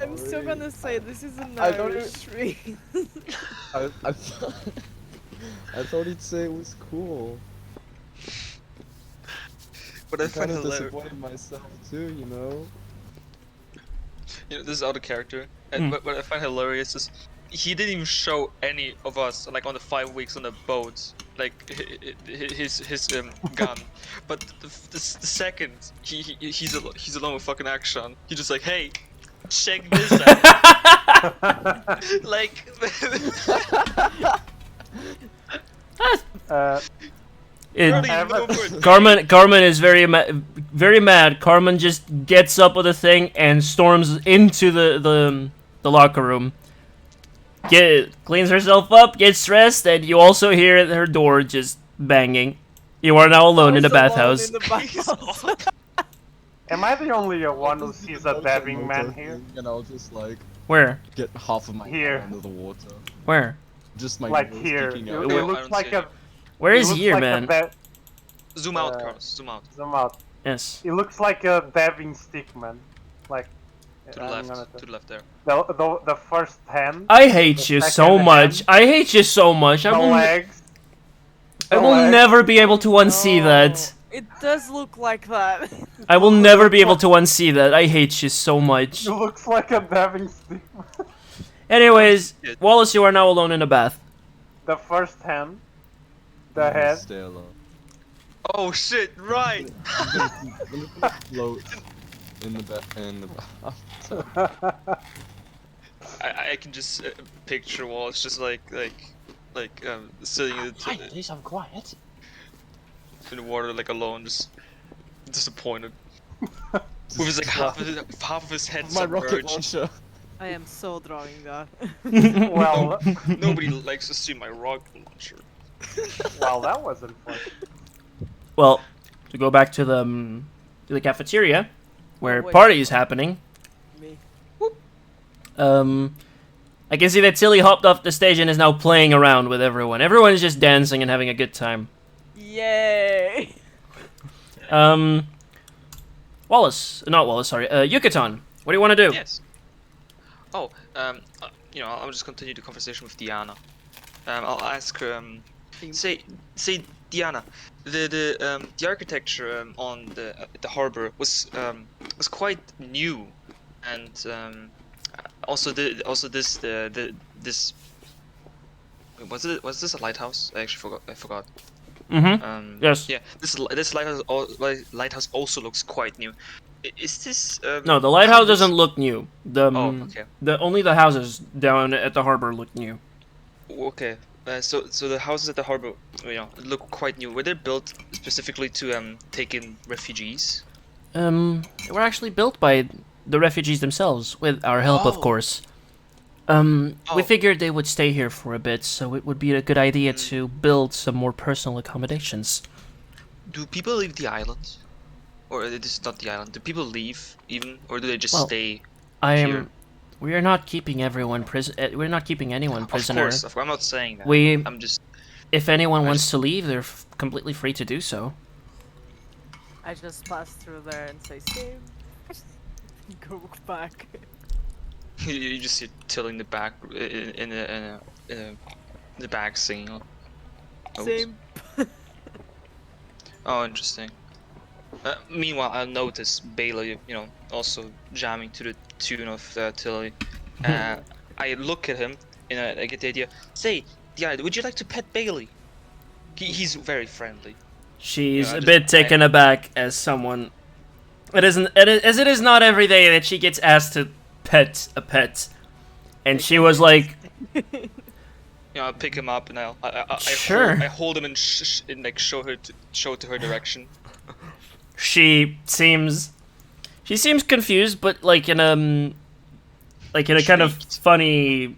C: I'm still gonna say this is an
D: I don't
C: Irish tree.
D: I thought he'd say it was cool.
B: But I
D: I'm
B: find
D: kind of
B: hilarious.
D: disappointed myself too, you know.
B: You know, this is out of character, and what I find hilarious is he didn't even show any of us like on the 5 weeks on the boat, like his gun. But the second he's alone with fucking Akshan, he's just like, "Hey, check this out." Like.
A: It-
B: Really, no word.
A: Carmen is very mad. Carmen just gets up with the thing and storms into the locker room. Cleans herself up, gets dressed, and you also hear her door just banging. You are now alone in the bathhouse.
C: In the bathhouse.
F: Am I the only one who sees a dabbing man here?
D: And I'll just like
A: Where?
D: get half of my
F: Here.
D: hand under the water.
A: Where?
D: Just my
F: Like
D: nose
F: here.
D: peeking
F: It,
D: out.
F: it
B: I
F: looks
B: don't
F: like
B: see
F: a.
B: it.
A: Where
F: it
A: is
F: looks
A: here,
F: like
A: man?
B: Zoom out,
F: Uh,
B: Carlos. Zoom out.
F: Zoom out.
A: Yes.
F: It looks like a dabbing stick, man. Like.
B: To the
F: I'm
B: left.
F: gonna
B: To the left there.
F: the first hand.
A: I hate you
F: The
A: so
F: second
A: much.
F: hand.
A: I hate you so much.
F: The legs.
A: I will
F: legs.
A: never be able to unsee that.
C: It does look like that.
A: I will never be able to unsee that. I hate you so much.
F: It looks like a dabbing stick.
A: Anyways,
B: Shit.
A: Wallace, you are now alone in a bath.
F: The first hand. The head.
D: Stay alone.
B: Oh shit! Right.
D: Float in the bath.
B: I can just picture Wallace just like sitting in
E: Finally, some quiet.
B: the water like alone, just disappointed. With his like half of his head
D: My rocket
B: submerged.
D: launcher.
C: I am so drawing that.
F: Well,
B: Nobody likes to see my rocket launcher.
F: well, that wasn't fun.
A: Well, to go back to the cafeteria, where
C: Oh, wait.
A: party is happening.
C: Me.
A: I can see that Tilly hopped off the stage and is now playing around with everyone. Everyone is just dancing and having a good time.
C: Yay!
A: Wallace, not Wallace, sorry. Yucaton, what do you want to do?
B: Yes. Oh, you know, I'll just continue the conversation with Diana. I'll ask her. Say, Diana, the architecture on the harbor was quite new, and also this was this a lighthouse? I actually forgot.
A: Mm-hmm. Yes.
B: Yeah, this lighthouse also looks quite new. Is this
A: No, the lighthouse doesn't look new.
B: Oh, okay.
A: Only the houses down at the harbor look new.
B: Okay. So the houses at the harbor, you know, look quite new. Were they built specifically to take in refugees?
A: They were actually built by the refugees themselves, with our help, of
B: Oh.
A: course. We
B: Oh.
A: figured they would stay here for a bit, so it would be a good idea to build some more personal accommodations.
B: Do people leave the island, or it is not the island? Do people leave even, or do they just
A: Well,
B: stay?
A: We're not keeping everyone we're not keeping anyone prisoner.
B: Of course, I'm not saying that.
A: We-
B: I'm just.
A: If anyone wants to leave, they're completely free to do so.
C: I just pass through there and say same. Go back.
B: You just see Till in the back in the back singing. Oh,
C: Same.
B: Oh, interesting. Meanwhile, I notice Bailey, you know, also jamming to the tune of Tilly. I look at him and I get the idea. Say, yeah, would you like to pet Bailey? He's very friendly.
A: She's
B: Yeah,
A: a bit taken aback as someone. It is not every day that she gets asked to pet a pet, and she was like,
B: You know, I pick him up and
A: Sure.
B: I hold him and like show to her direction.
A: she seems confused, but like in a kind of
B: Intrigued.
A: funny,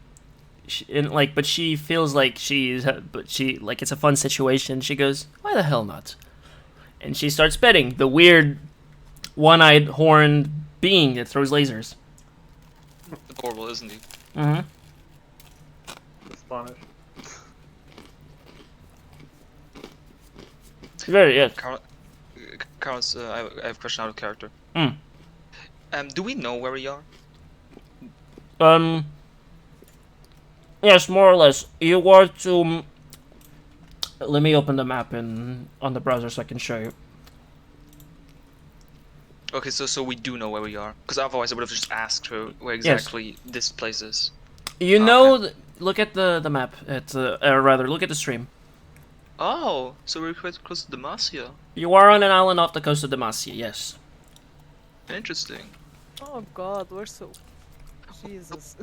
A: but she feels like it's a fun situation. She goes, "Why the hell not?" And she starts petting the weird, one-eyed, horned being that throws lasers.
B: Adorable, isn't he?
A: Mm-hmm.
F: Spanish.
A: Very yes.
B: Carlos, I have a question out of character.
A: Mm.
B: Do we know where we are?
A: Yes, more or less. You were to. Let me open the map on the browser so I can show you.
B: Okay, so we do know where we are, because otherwise I would have just asked her where exactly this place is.
A: You
B: Okay.
A: know, look at the map. Or rather, look at the stream.
B: Oh, so we're quite close to Demacia.
A: You are on an island off the coast of Demacia. Yes.
B: Interesting.
C: Oh god, we're so. Jesus.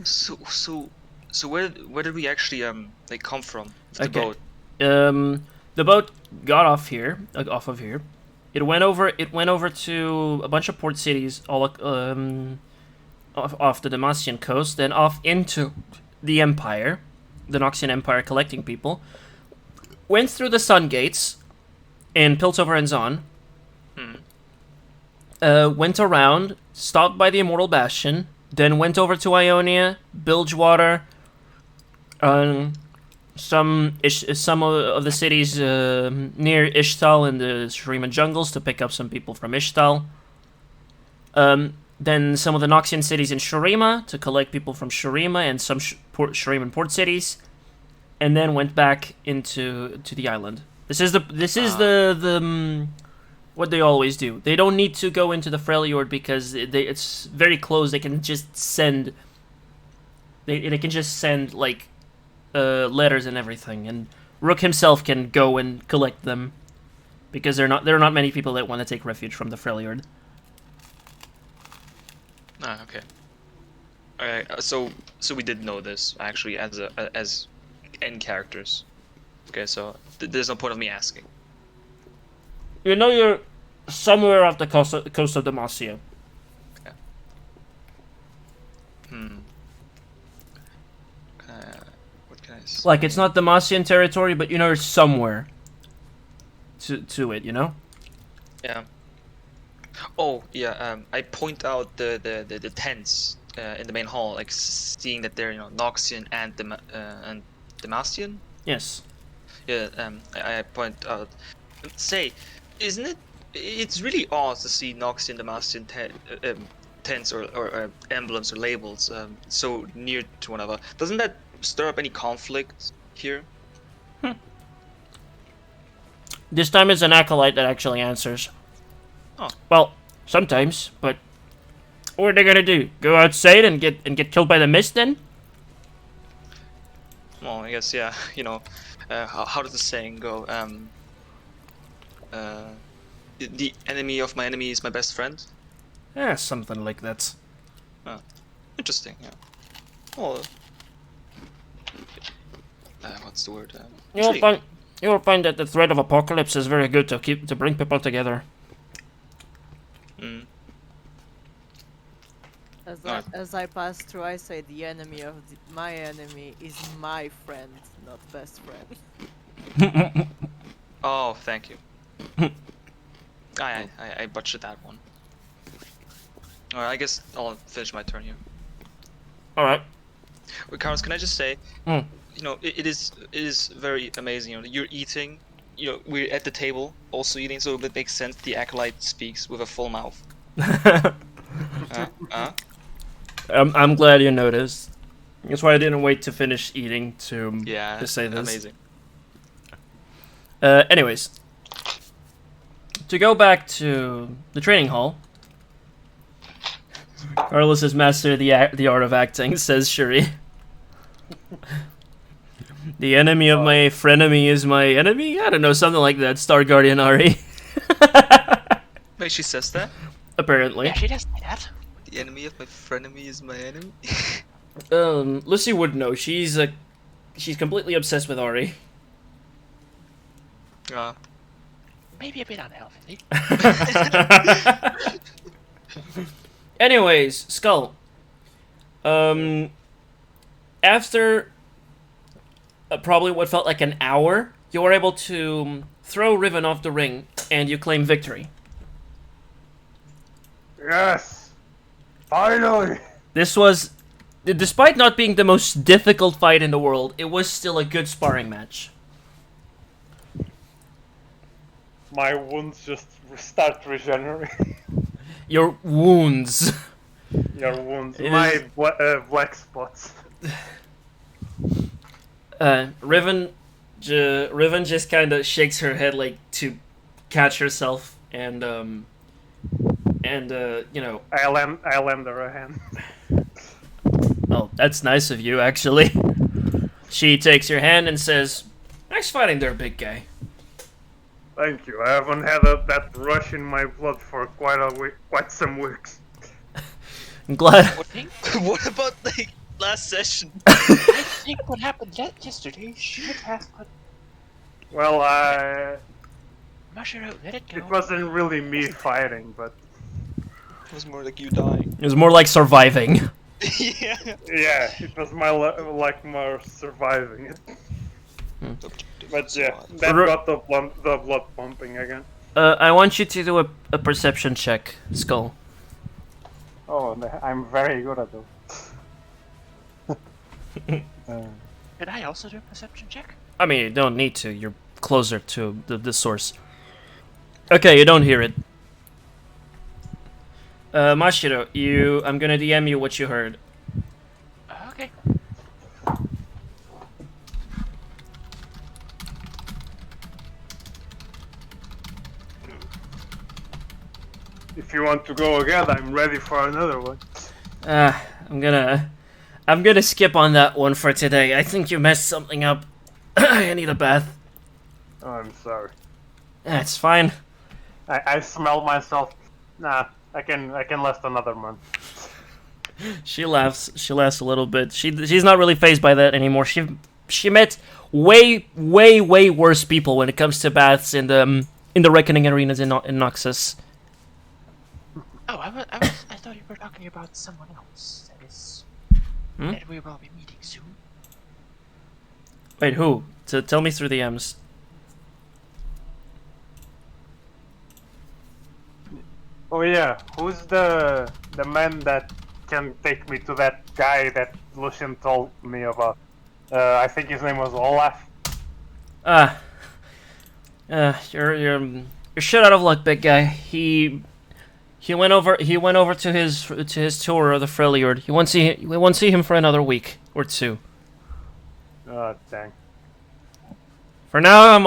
B: So where did we actually like come from? With
A: Okay.
B: the boat.
A: The boat got off of here. It went over to a bunch of port cities all off the Demacian coast, then off into the Empire, the Noxian Empire, collecting people. Went through the Sun Gates in Piltover and Zon. Went around, stopped by the Immortal Bastion, then went over to Ionia, Bilgewater, some of the cities near Ishtal in the Shuriman jungles to pick up some people from Ishtal. Then some of the Noxian cities in Shurima to collect people from Shurima and some Shuriman port cities, and then went back to the island. This is the what they always do. They don't need to go into the Freljord because it's very close. They can just send. They can just send like letters and everything, and Rook himself can go and collect them because there are not many people that want to take refuge from the Freljord.
B: Ah, okay. Alright, so we did know this actually as end characters. Okay, so there's no point of me asking.
A: You know you're somewhere off the coast of Demacia.
B: Okay. What can I say?
A: Like it's not Demacian territory, but you know you're somewhere to it. You know.
B: Yeah. Oh yeah. I point out the tents in the main hall, like seeing that they're Noxian and Demacian.
A: Yes.
B: Yeah. I point out. Say, isn't it? It's really odd to see Noxian Demacian tints or emblems or labels so near to one another, doesn't that stir up any conflict here?
A: This time it's an acolyte that actually answers.
B: Oh.
A: Well, sometimes, but what are they gonna do? Go outside and get killed by the mist then?
B: Well, I guess, yeah, you know, how does the saying go? The enemy of my enemy is my best friend?
A: Yeah, something like that.
B: Interesting, yeah. Well, what's the word?
A: You'll find that the threat of apocalypse is very good to bring people together.
B: Mm.
C: As I pass through, I say the enemy of my enemy is my friend, not best friend.
B: Oh, thank you. I butchered that one. Alright, I guess I'll finish my turn here.
A: Alright.
B: Wait, Carlos, can I just say,
A: Mm.
B: you know, it is very amazing. You know, you're eating. You know, we're at the table, also eating, so it makes sense. The acolyte speaks with a full mouth.
A: I'm glad you noticed. That's why I didn't wait to finish eating to say this.
B: Amazing.
A: Anyways, to go back to the training hall. Carlos has mastered the art of acting, says Shuri. The enemy of my frenemy is my enemy? I don't know, something like that. Star Guardian Ari.
B: Wait, she says that?
A: Apparently.
E: Yeah, she does say that.
B: The enemy of my frenemy is my enemy?
A: Lucy would know. She's completely obsessed with Ari.
E: Maybe a bit unhealthy.
A: Anyways, Skull. After probably what felt like an hour, you were able to throw Riven off the ring, and you claim victory.
F: Yes! Finally!
A: This was, despite not being the most difficult fight in the world, it was still a good sparring match.
F: My wounds just start regenerating.
A: Your wounds.
F: Your wounds.
A: It
F: My
A: is-
F: black spots.
A: Riven just kind of shakes her head like to catch herself, and you know.
F: I lend her a hand.
A: Oh, that's nice of you, actually. She takes your hand and says, "Nice fighting there, big guy."
F: Thank you. I haven't had that rush in my blood for quite some weeks.
A: I'm glad.
B: What about like last session?
E: I think what happened yesterday should have put
F: Well,
E: Mashiro, let it go.
F: it wasn't really me fighting, but
B: It was more like you dying.
A: It was more like surviving.
B: Yeah.
F: yeah, it was my more surviving it. But yeah, that got the blood pumping again.
A: I want you to do a perception check, Skull.
F: Oh, I'm very good at it.
E: Did I also do a perception check?
A: I mean, you don't need to. You're closer to the source. Okay, you don't hear it. Mashiro, I'm gonna DM you what you heard.
E: Okay.
F: If you want to go again, I'm ready for another one.
A: I'm gonna skip on that one for today. I think you messed something up. I need a bath.
F: Oh, I'm sorry.
A: That's fine.
F: I smell myself. Nah, I can last another month.
A: She laughs. She laughs a little bit. She's not really fazed by that anymore. She met way worse people when it comes to baths in the Reckoning arenas in Noxus.
E: Oh, I thought you were talking about someone else. That we will be meeting soon.
A: Wait, who? Tell me through the M's.
F: Oh yeah, who's the man that can take me to that guy that Lucien told me about? I think his name was Olaf.
A: You're shit out of luck, big guy. He went over to his tour of the Freljord. We won't see him for another week or two.
F: Oh, dang.
A: For now, I'm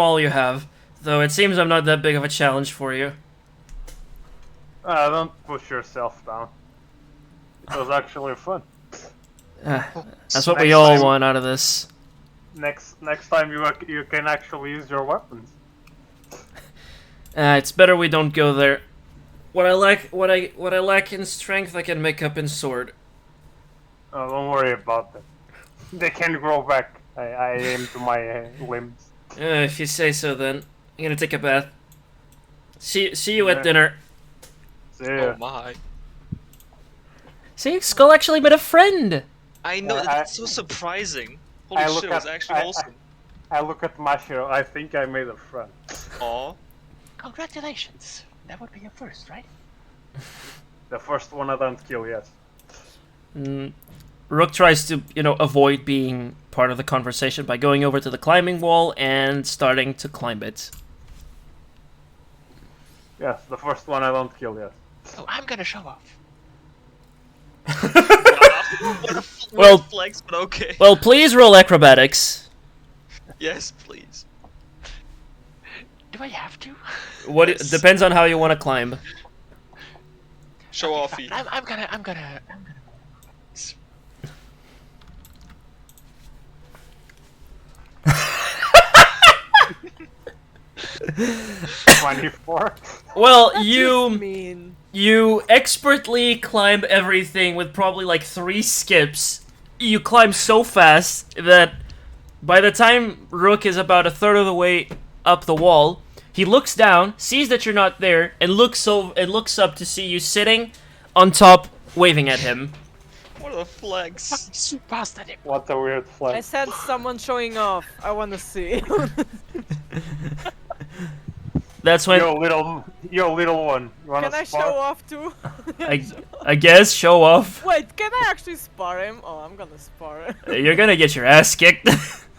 A: all you have. Though it seems I'm not that big of a challenge for you.
F: Don't push yourself down. It was actually fun.
A: That's what we
F: Next
A: all
F: time-
A: want out of this.
F: Next time you can actually use your weapons.
A: It's better we don't go there. What I lack in strength, I can make up in sword.
F: Oh, don't worry about that. They can grow back. I aim to my limbs.
A: If you say so, then I'm gonna take a bath. See you at dinner.
F: See ya.
B: Oh my.
A: See, Skull actually met a friend.
B: I know,
F: Yeah,
B: that's so surprising. Holy
F: I
B: shit,
F: look
B: it was
F: at-
B: actually awesome.
F: I look at Mashiro. I think I made a friend.
B: Aw.
E: Congratulations. That would be your first, right?
F: The first one I don't kill yet.
A: Rook tries to, avoid being part of the conversation by going over to the climbing wall and starting to climb it.
F: Yes, the first one I don't kill yet.
E: Oh, I'm gonna show off.
B: What a
A: Well-
B: flex, but okay.
A: Well, please roll acrobatics.
B: Yes, please.
E: Do I have to?
A: What
B: Yes.
A: depends on how you want to climb.
B: Show
E: Okay,
B: offy.
E: fine. I'm gonna.
F: 24.
A: Well,
C: You mean?
A: you expertly climb everything with probably like 3 skips. You climb so fast that by the time Rook is about a third of the way up the wall, he looks down, sees that you're not there, and looks up to see you sitting on top, waving at him.
B: What a flex.
E: Super bastard.
F: What a weird
C: I
F: flex.
C: said someone showing off. I wanna see.
A: That's when
F: Yo, little one. You wanna
C: Can I
F: spar?
C: show off too?
A: I guess show off.
C: Wait, can I actually spar him? Oh, I'm gonna spar him.
A: You're gonna get your ass kicked.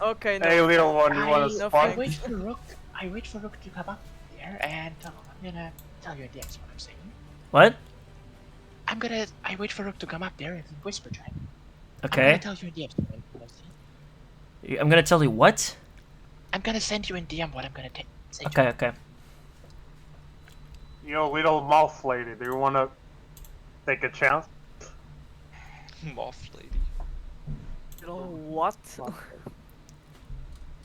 C: Okay, no.
F: Hey, little one, you wanna
C: no
F: spar?
C: thanks.
E: I wait for Rook to come up there, and I'm gonna tell you at the end what I'm saying.
A: What?
E: I wait for Rook to come up there and whisper to him. I'm
A: Okay.
E: gonna tell you in DM what I'm saying.
A: I'm gonna tell you what?
E: I'm gonna send you in DM what I'm gonna say.
A: Okay, okay.
F: Yo, little mouth lady, do you wanna take a chance?
B: Moth lady.
C: Oh, what?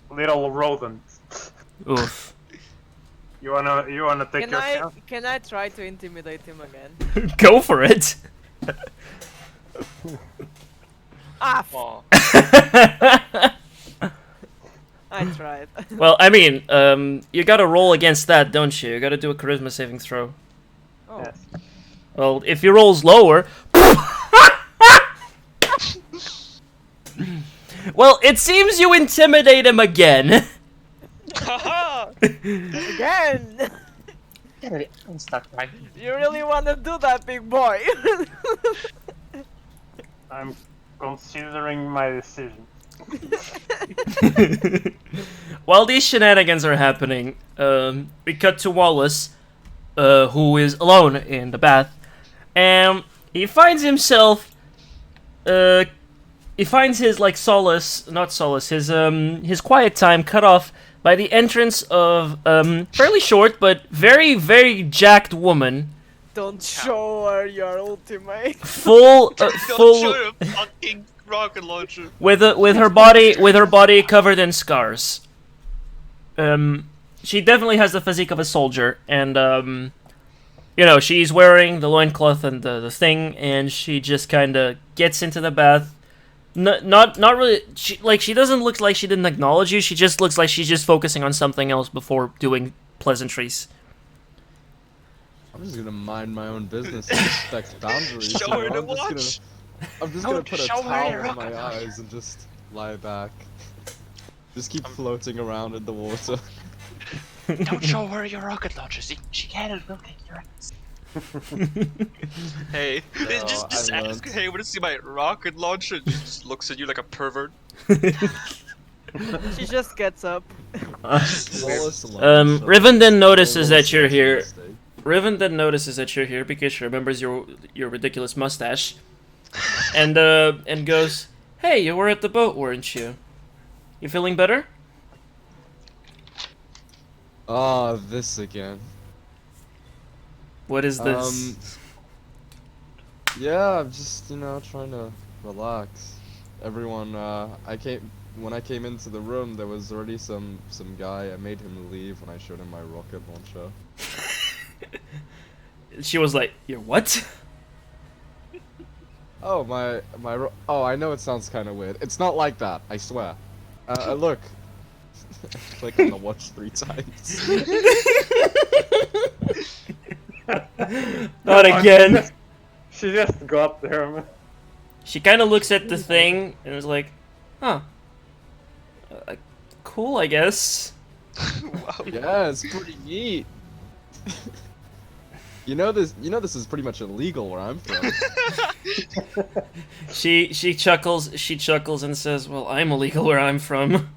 F: Little rodent.
A: Oof.
F: You wanna take your chance?
C: Can I try to intimidate him again?
A: Go for it.
C: Ah,
B: Aw.
C: I tried.
A: Well, I mean, you gotta roll against that, don't you? You gotta do a charisma saving throw.
C: Oh,
F: Yes.
A: Well, if he rolls lower... Well, it seems you intimidate him again.
B: Haha!
C: again!
E: I'm stuck right.
C: You really wanna do that, big boy?
F: I'm considering my decision.
A: While these shenanigans are happening, we cut to Wallace, who is alone in the bath, and he finds himself, he finds his his quiet time cut off by the entrance of fairly short but very, very jacked woman,
C: Don't show her your ultimate.
A: full
B: Don't show your fucking rocket launcher.
A: with her body covered in scars. She definitely has the physique of a soldier, and she's wearing the loincloth and the thing, and she just kind of gets into the bath. Not really. She doesn't look like she didn't acknowledge you. She just looks like she's just focusing on something else before doing pleasantries.
D: I'm just gonna mind my own business and respect boundaries.
B: Show
D: you
B: her
D: know?
B: to watch.
D: I'm just
E: Oh,
D: gonna put a
E: show her
D: towel
E: your
D: over my
E: rocket launcher.
D: eyes and just lie back. Just keep floating around in the water.
E: Don't show her your rocket launcher. She can and will kick your ass.
B: Hey,
D: No,
B: just
D: I
B: ask,
D: won't.
B: hey, want to see my rocket launcher? And she just looks at you like a pervert.
C: She just gets up.
D: Wallace alone, so
A: Rivenden notices
D: Wallace
A: that you're
D: makes a
A: here.
D: mistake.
A: Riven then notices that you're here because she remembers your ridiculous mustache, and goes, "Hey, you were at the boat, weren't you? You feeling better?"
D: Ah, this again.
A: What is this?
D: Yeah, I'm just, trying to relax. Everyone, when I came into the room, there was already some guy. I made him leave when I showed him my rocket launcher.
A: She was like, "You're what?"
D: Oh, oh, I know it sounds kind of weird. It's not like that, I swear. Look. Click on the watch 3 times.
A: Not again.
F: She just got there, man.
A: She kind of looks at the thing and is like, "Huh. Cool, I guess."
B: Wow.
D: Yeah, it's pretty neat. You know this is pretty much illegal where I'm from.
A: She chuckles and says, "Well, I'm illegal where I'm from."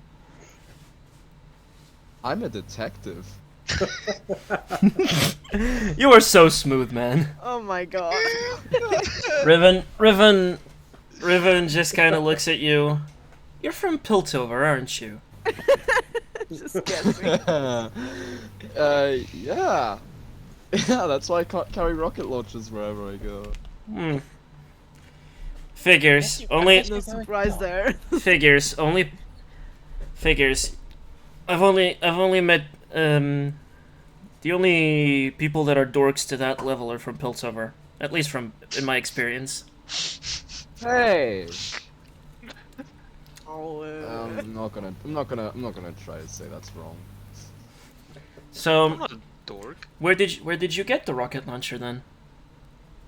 D: I'm a detective.
A: You are so smooth, man.
C: Oh my god.
A: Riven just kind of looks at you. "You're from Piltover, aren't you?"
C: Just guessing.
D: Yeah. Yeah, that's why I can't carry rocket launchers wherever I go.
A: Figures. Only
C: No surprise there.
A: figures. Figures. I've only met the only people that are dorks to that level are from Piltover. At least in my experience.
D: Hey.
C: Oh,
D: I'm not gonna try to say that's wrong.
A: So
B: I'm not a dork.
A: where did you get the rocket launcher then?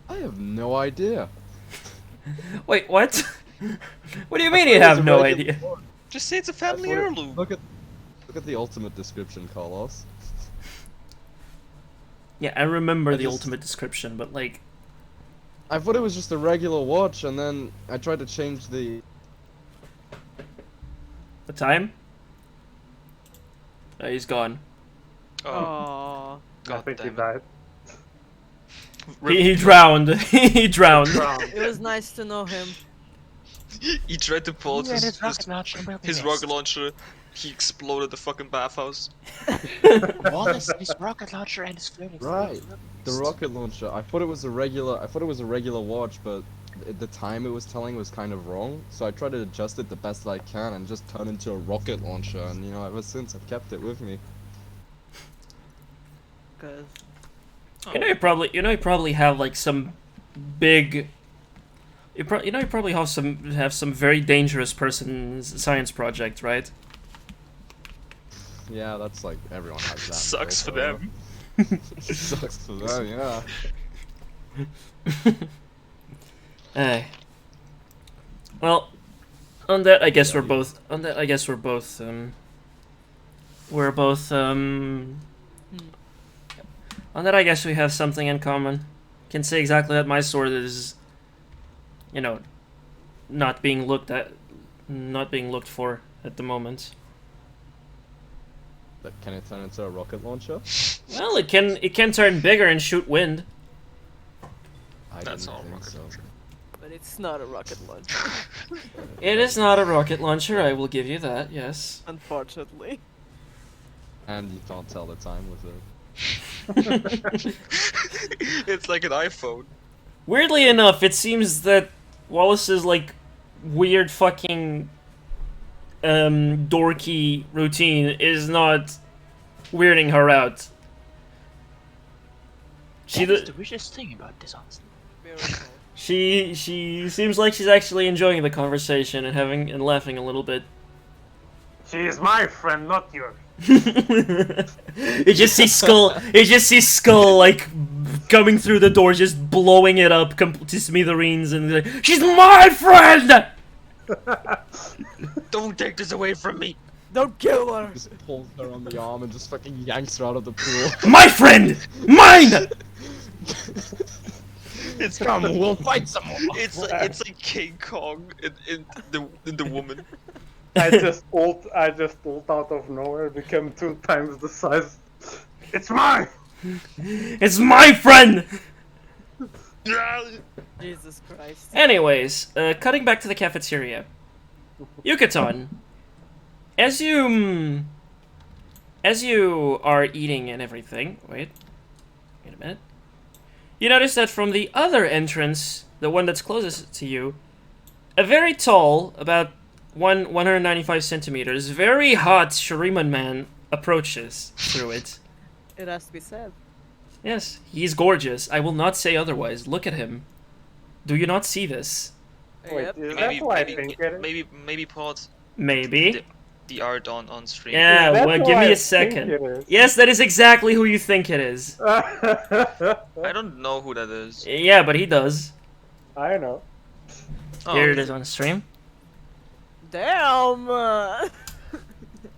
D: I have no idea.
A: Wait, what? What do you mean you have no idea?
B: Just say it's a family heirloom.
D: Look at the ultimate description, Carlos.
A: Yeah, I remember the
D: just-
A: ultimate description, but like,
D: I thought it was just a regular watch, and then I tried to change the.
A: the time? He's gone.
B: Oh,
C: Aw.
F: I
B: god
F: think he
B: damn it.
F: died.
A: He drowned. He drowned.
C: It was nice to know him.
B: He tried to pull out
E: Yeah,
B: his,
E: his rocket launcher will be
B: his
E: missed.
B: rocket launcher. He exploded the fucking bathhouse.
E: Wallace, his rocket launcher and his floating
D: Right.
E: spheres will be
D: The
E: missed.
D: rocket launcher. I thought it was a regular watch, but the time it was telling was kind of wrong. So I tried to adjust it the best I can and just turn into a rocket launcher. And ever since I've kept it with me.
C: Cause
A: You know, you probably have like some big. You probably have some very dangerous person's science project, right?
D: Yeah, that's like everyone has that.
B: Sucks for
D: also.
B: them.
D: Sucks for them, yeah.
A: Hey. Well, on that I guess we're both. On that I guess we're both. We're both. On that I guess we have something in common. Can say exactly that my sword is. Not being looked for at the moment.
D: But can it turn into a rocket launcher?
A: Well, it can turn bigger and shoot wind.
D: I
B: That's
D: didn't
B: all
D: think
B: rocket
D: so.
B: launcher.
C: but it's not a rocket launcher,
A: It is not a rocket launcher, I will give you that, yes.
C: unfortunately.
D: And you can't tell the time with it.
B: It's like an iPhone.
A: Weirdly enough, it seems that Wallace's like weird fucking dorky routine is not weirding her out.
E: That's the weirdest thing about this, honestly.
C: Miracle.
A: She seems like she's actually enjoying the conversation and laughing a little bit.
F: She is my friend, not yours.
A: You just see Skull like coming through the door, just blowing it up to smithereens, and like, she's my friend.
B: Don't take this away from me.
C: Don't kill her!
D: Just pulls her on the arm and just fucking yanks her out of the pool.
A: My friend, mine.
B: It's
D: Come, we'll fight some more.
B: it's like King Kong in the woman.
F: I just ult out of nowhere, became 2 times the size. It's mine!
A: It's my friend!
C: Jesus Christ.
A: Anyways, cutting back to the cafeteria. Yucaton, as you are eating and everything, wait a minute. You notice that from the other entrance, the one that's closest to you, a very tall, about 195 centimeters, very hot Shuriman man approaches through it.
C: It has to be said.
A: Yes, he's gorgeous. I will not say otherwise. Look at him. Do you not see this?
F: Wait,
C: Yep.
F: is that why I think it is?
B: Maybe pause
A: Maybe.
B: the art on stream.
A: Yeah,
F: Is that
A: well,
F: who
A: give me
F: I
A: a
F: think
A: second.
F: it is?
A: Yes, that is exactly who you think it is.
B: I don't know who that is.
A: Yeah, but he does.
F: I know.
B: Oh,
A: Here it is on stream.
C: Damn!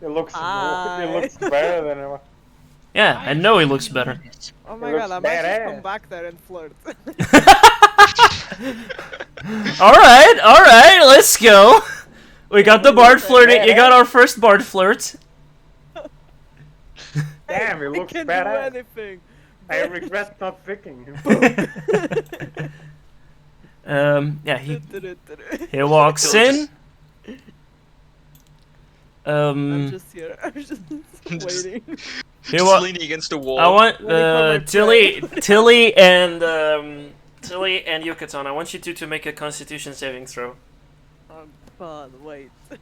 F: It looks
C: Hi.
F: it looks better than it.
A: Yeah, I know he looks better.
C: Oh my
F: It
C: god, I
F: looks
C: might just
F: badass.
C: come back there and flirt.
A: Alright, let's go. We got the bard flirting. You got our first bard flirt.
F: Damn, it
C: I
F: looks
C: can't do
F: badass.
C: anything.
F: I regret not picking him.
A: Yeah, he walks in.
C: I'm just here. I'm just
B: Just-
C: waiting.
A: He
B: Just
A: wa-
B: leaning against the wall.
A: I want
C: Let me cover my
A: Tilly and Yucaton. I want you two to make a Constitution saving throw.
C: Oh god, wait.
B: Oh,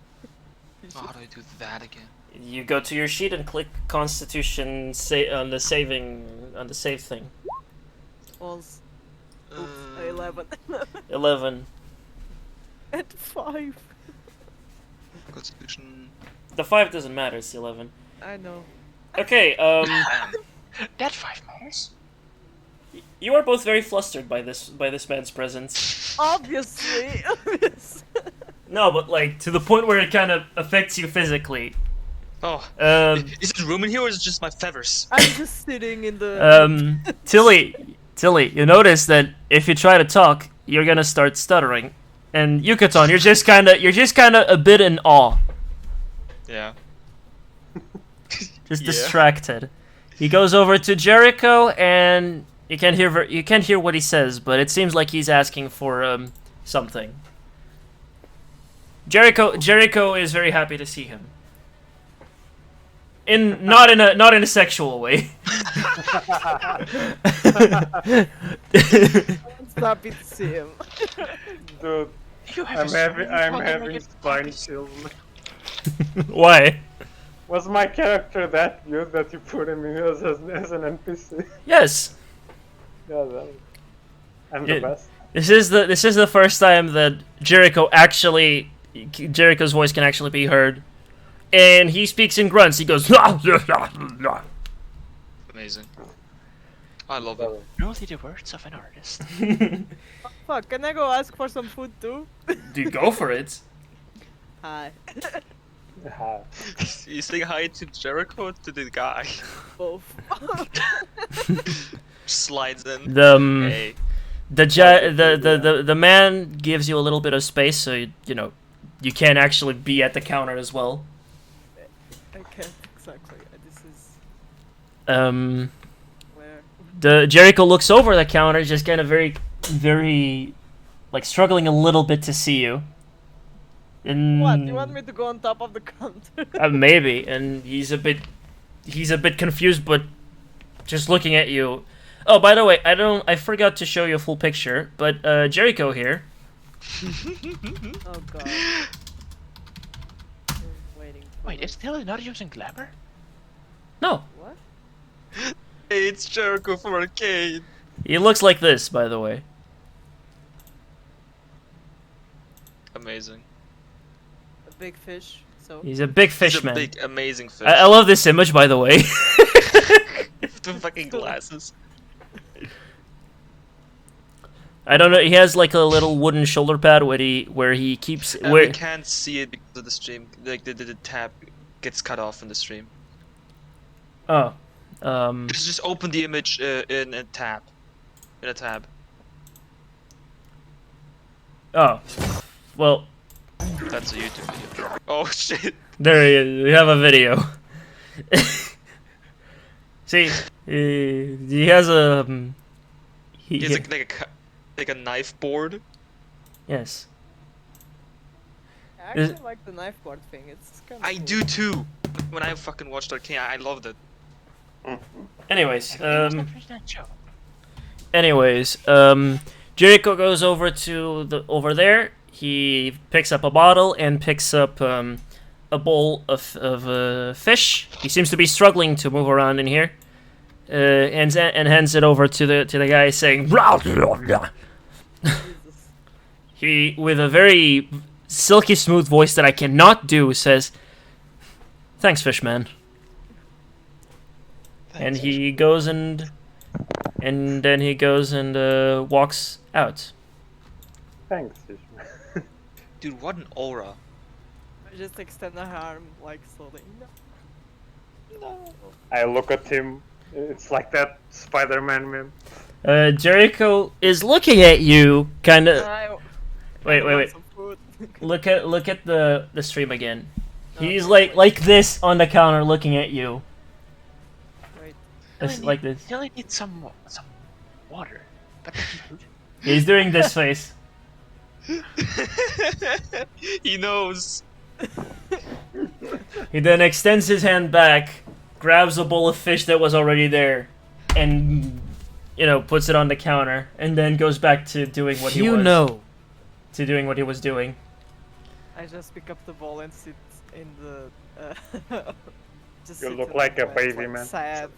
B: how do I do that again?
A: You go to your sheet and click Constitution on the save thing.
C: Oops, 11.
A: 11.
C: At 5.
B: Constitution.
A: The 5 doesn't matter. It's the 11.
C: I know.
A: Okay.
E: That 5 matters.
A: You are both very flustered by this man's presence.
C: Obviously.
A: No, but like to the point where it kind of affects you physically.
B: Oh,
A: Um,
B: is it room in here or is it just my feathers?
C: I'm just sitting in the.
A: Tilly, you notice that if you try to talk, you're gonna start stuttering. And Yucaton, you're just kind of a bit in awe,
B: Yeah.
A: just
B: Yeah.
A: distracted. He goes over to Jericho, and you can't hear what he says, but it seems like he's asking for something. Jericho is very happy to see him. Not in a sexual way.
C: It's happy to see him.
F: Dude,
E: You have
F: I'm
E: a
F: having
E: small
F: I'm
E: fucking
F: having
E: wicked
F: spine
E: pockets.
F: chills.
A: Why?
F: Was my character that good that you put him in as an NPC?
A: Yes.
F: Yeah, I'm
A: Yeah.
F: the best.
A: This is the first time that Jericho's voice can actually be heard, and he speaks in grunts. He goes,
B: Amazing. I love it.
E: Truly the words of an artist.
C: Fuck, can I go ask for some food too?
A: "Do go for it."
C: Hi.
F: Yeah.
B: You saying hi to Jericho or to the guy?
C: Both.
B: Slides in.
A: The
B: Hey.
A: the man gives you a little bit of space, so you can't actually be at the counter as well.
C: I can't exactly. This is where.
A: The Jericho looks over the counter, just kind of very, like struggling a little bit to see you. And
C: What? You want me to go on top of the counter?
A: maybe, and he's a bit confused, but just looking at you. Oh, by the way, I forgot to show you a full picture, but Jericho here.
C: Oh god. I'm waiting. For
E: Wait, is Tilly not using glamour?
A: No,
C: What?
B: Hey, it's Jericho from Arcade.
A: he looks like this, by the way.
B: Amazing.
C: A big fish. So.
A: He's a big fish
B: He's a
A: man.
B: big, amazing fish.
A: I love this image, by the way.
B: The fucking glasses.
A: I don't know. He has like a little wooden shoulder pad where he keeps
B: And
A: where
B: we can't see it because of the stream. Like the tab gets cut off in the stream.
A: oh
B: Just open the image in a tab. In a tab.
A: oh well,
B: That's a YouTube video. Oh shit.
A: there he is. We have a video. See, he has a.
B: It's like a knife board.
A: Yes.
C: I actually like the knife board thing. It's kind of
B: I do too. When I fucking watched Arcane, I loved it.
A: Anyways,
E: Show.
A: Jericho goes over to over there. He picks up a bottle and picks up a bowl of fish. He seems to be struggling to move around in here. And hands it over to the guy, saying, he, with a very silky smooth voice that I cannot do, says, "Thanks, fishman." And he goes and then he goes and walks out.
F: Thanks, Fishman.
B: Dude, what an aura.
C: I just extend a arm like slowly. No.
F: I look at him. It's like that Spider-Man meme.
A: Jericho is looking at you, kind of. Wait.
C: Some food.
A: Look at the stream again. He's like this on the counter, looking at you.
C: Wait.
A: It's like this.
E: He only needs some water. But
A: He's doing this face.
B: He knows.
A: He then extends his hand back, grabs a bowl of fish that was already there, and puts it on the counter, and then goes back to doing what he was. To doing what he was doing.
C: I just pick up the ball and sit in the. Just
F: You
C: sit
F: look
C: in
F: like
C: the
F: a
C: bed,
F: baby, man.
C: Sad.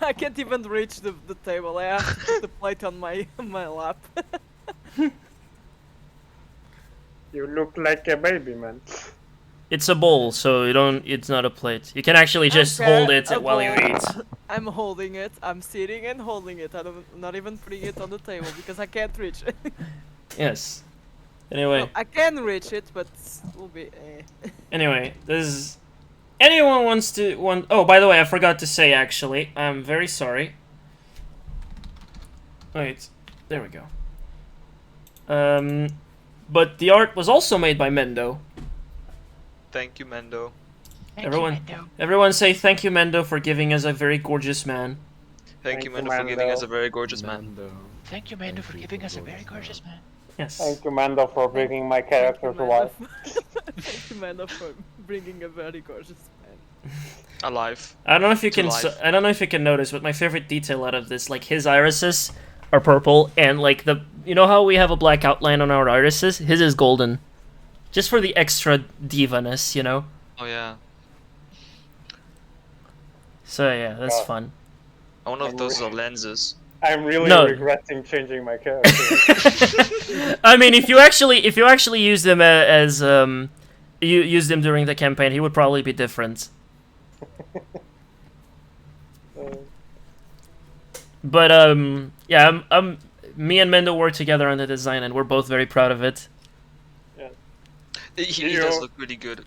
C: I can't even reach the table. I have to put the plate on my lap.
F: You look like a baby, man.
A: It's a bowl, so it's not a plate. You can actually just
C: Okay,
A: hold it
C: a
A: while you
C: bowl.
A: eat.
C: I'm holding it. I'm sitting and holding it. I'm not even putting it on the table because I can't reach it.
A: Yes. Anyway.
C: Well, I can reach it, but it will be.
A: Anyway, anyone wants to Oh, by the way, I forgot to say. Actually, I'm very sorry. Wait, there we go. But the art was also made by Mendo.
B: Thank you, Mendo.
A: Everyone say thank you, Mendo, for giving us a very gorgeous man.
B: Thank you, Mendo, for giving us a very gorgeous man.
E: Thank you, Mando, for giving us a very gorgeous man.
A: Yes.
F: Thank you, Mando, for bringing my character to life.
C: Thank you, Mando, for bringing a very gorgeous man.
B: Alive.
A: I don't know if you
B: To
A: can.
B: life.
A: I don't know if you can notice, but my favorite detail out of this, like his irises are purple, and like how we have a black outline on our irises, his is golden, just for the extra diva-ness,
B: Oh yeah.
A: So yeah, that's
F: Wow.
A: fun.
B: I wonder if those are lenses.
F: I'm really
A: No.
F: regretting changing my character.
A: I mean, if you actually use them as you use them during the campaign, he would probably be different. But yeah, me and Mendo worked together on the design, and we're both very proud of it.
B: He does look really good.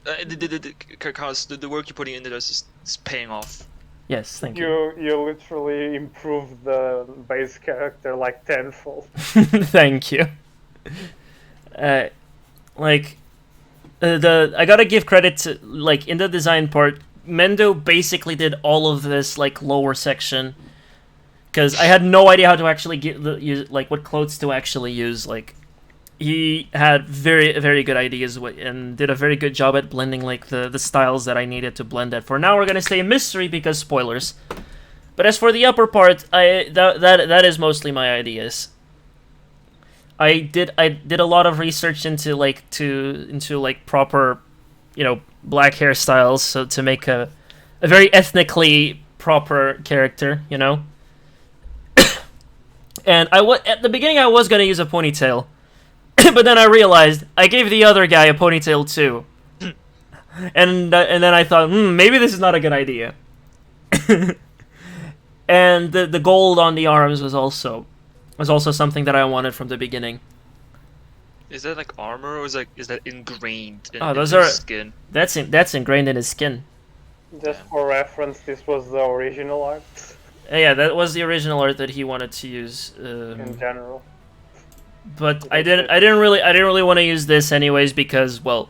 B: Carlos, the work you're putting into this is paying off.
A: Yes, thank you.
F: You literally improved the base character like tenfold.
A: Thank you. I gotta give credit to, like, in the design part, Mendo basically did all of this, like, lower section, because I had no idea how to actually use what clothes to actually use. Like, he had very, very good ideas and did a very good job at blending, like, the styles that I needed to blend that. For now, we're gonna stay a mystery because spoilers. But as for the upper part, that is mostly my ideas. I did a lot of research into proper, black hairstyles, so to make a very ethnically proper character, And at the beginning I was gonna use a ponytail, but then I realized I gave the other guy a ponytail too, and then I thought, maybe this is not a good idea. And the gold on the arms was also something that I wanted from the beginning.
B: Is that like armor, or is that ingrained in,
A: those
B: in
A: are-
B: his skin?
A: That's ingrained in his skin.
F: Just for reference, this was the original art
A: Yeah, that was the original art that he wanted to use.
F: in general.
A: But I didn't really want to use this anyways because, well,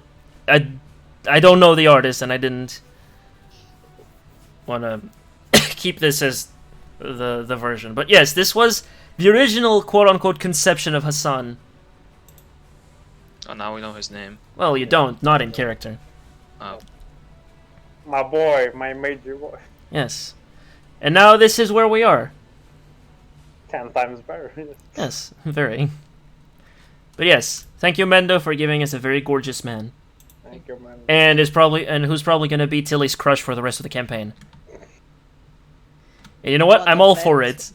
A: I don't know the artist and I didn't want to keep this as the version. But yes, this was the original quote-unquote conception of Hassan.
B: Oh, now we know his name.
A: Well, you don't, not in character.
B: Oh.
F: My boy, my major boy.
A: Yes. And now this is where we are.
F: 10 times better.
A: Yes, very. But yes, thank you, Mendo, for giving us a very gorgeous man.
F: Thank you, man.
A: And who's probably gonna be Tilly's crush for the rest of the campaign. And you know what? I'm all for it.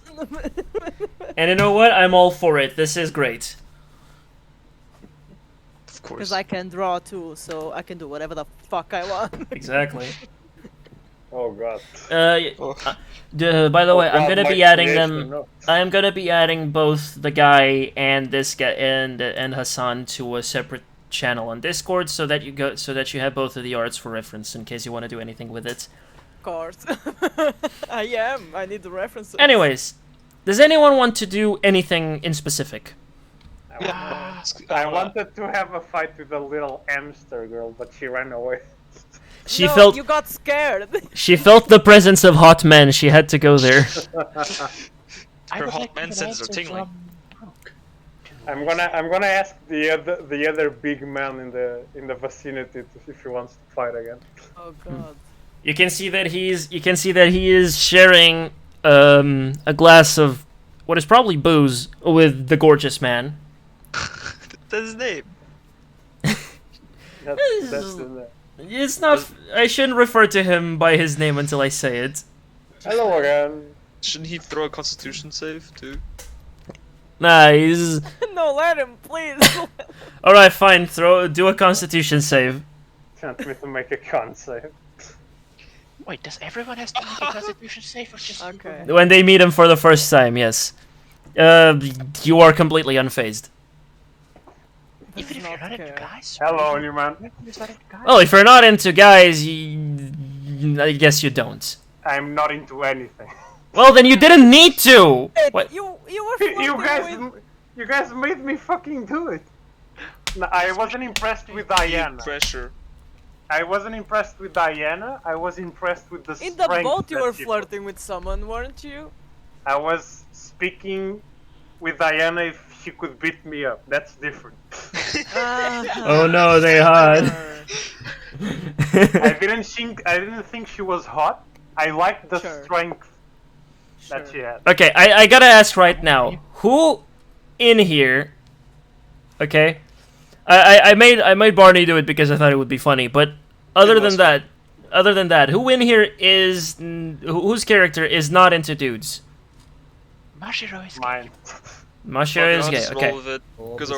A: And you know what? I'm all for it. This is great.
B: Of course.
C: Because I can draw too, so I can do whatever the fuck I want.
A: Exactly.
F: Oh god.
A: By the way, I'm
F: God,
A: gonna
F: my
A: be adding
F: creation,
A: them.
F: no.
A: I'm gonna be adding both the guy and this guy and Hassan to a separate channel on Discord, so that you have both of the arts for reference in case you want to do anything with it.
C: Of course. I am. I need the references.
A: Anyways, does anyone want to do anything in specific?
F: I wanted to have a fight with a little hamster girl, but she ran away.
A: She
C: No,
A: felt
C: you got scared.
A: she felt the presence of hot men. She had to go there.
E: I
B: Her
E: would
B: hot
E: like
B: man
E: an
B: senses are
E: answer
B: tingling.
E: from Brooke.
F: I'm gonna ask the other big man in the vicinity if he wants to fight again.
C: Oh god.
A: You can see that he is sharing a glass of what is probably booze with the gorgeous man.
B: That's his name.
F: That's in there.
A: It's not. I shouldn't refer to him by his name until I say it.
F: Hello again.
B: Shouldn't he throw a constitution save too?
A: Nah, he's
C: No, let him, please.
A: all right. Fine. Do a Constitution save.
F: Want me to make a con save?
E: Wait, does everyone have to make a constitution save or just you?
C: Okay.
A: When they meet him for the first time, yes. You are completely unfazed.
E: Even if you're not into
C: care.
E: guys?
F: Hello, new man.
E: You're not into guys?
A: Well, if you're not into guys, I guess you don't.
F: I'm not into anything.
A: Well, then you didn't need to. What?
C: You were flirting with...
F: You guys made me fucking do it. No, I wasn't impressed with Diana.
B: Pressure.
F: I wasn't impressed with Diana. I was impressed with the
C: In the
F: strength
C: boat you
F: that
C: were
F: she-
C: flirting with someone, weren't you?
F: I was speaking with Diana if she could beat me up. That's different.
A: Oh no, they hard.
F: I didn't think she was hot. I liked the
C: Sure.
F: strength that she had.
A: Okay, I gotta ask right now, who in here? Okay, I made Barney do it because I thought it would be funny, but other than that, who in here is whose character is not into dudes?
E: Mashiro is
F: Mine.
A: Mashiro is
B: I'll
A: gay.
B: just
A: Okay,
B: roll with it because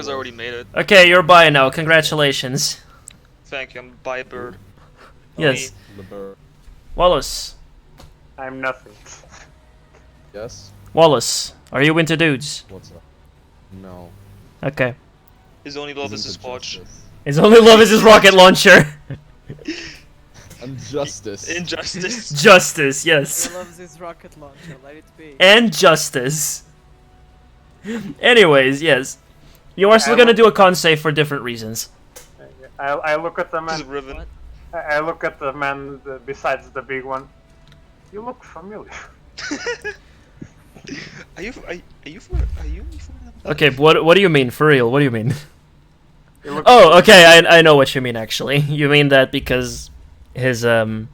B: I already made it.
A: okay, you're bi now. Congratulations.
B: Thank you. I'm bi bird.
A: Yes,
D: The bird.
A: Wallace.
F: I'm nothing.
D: Yes?
A: Wallace, are you into dudes?
D: What's up? No.
A: Okay.
B: His only love is
D: Isn't
B: his
D: it
B: watch.
D: justice?
A: His only love is his rocket launcher.
D: And justice.
B: Injustice.
A: Justice, yes.
C: He loves his rocket launcher, let it be.
A: And justice. Anyways, yes. You are still gonna do a con save for different reasons.
F: I look at the
B: His
F: man.
B: ribbon.
C: What?
F: I look at the man besides the big one. You look familiar.
B: Are you from?
A: Okay, what do you mean? For real, what do you mean?
F: You look
A: Oh, okay, I know what you mean actually. You mean that because his
F: yeah,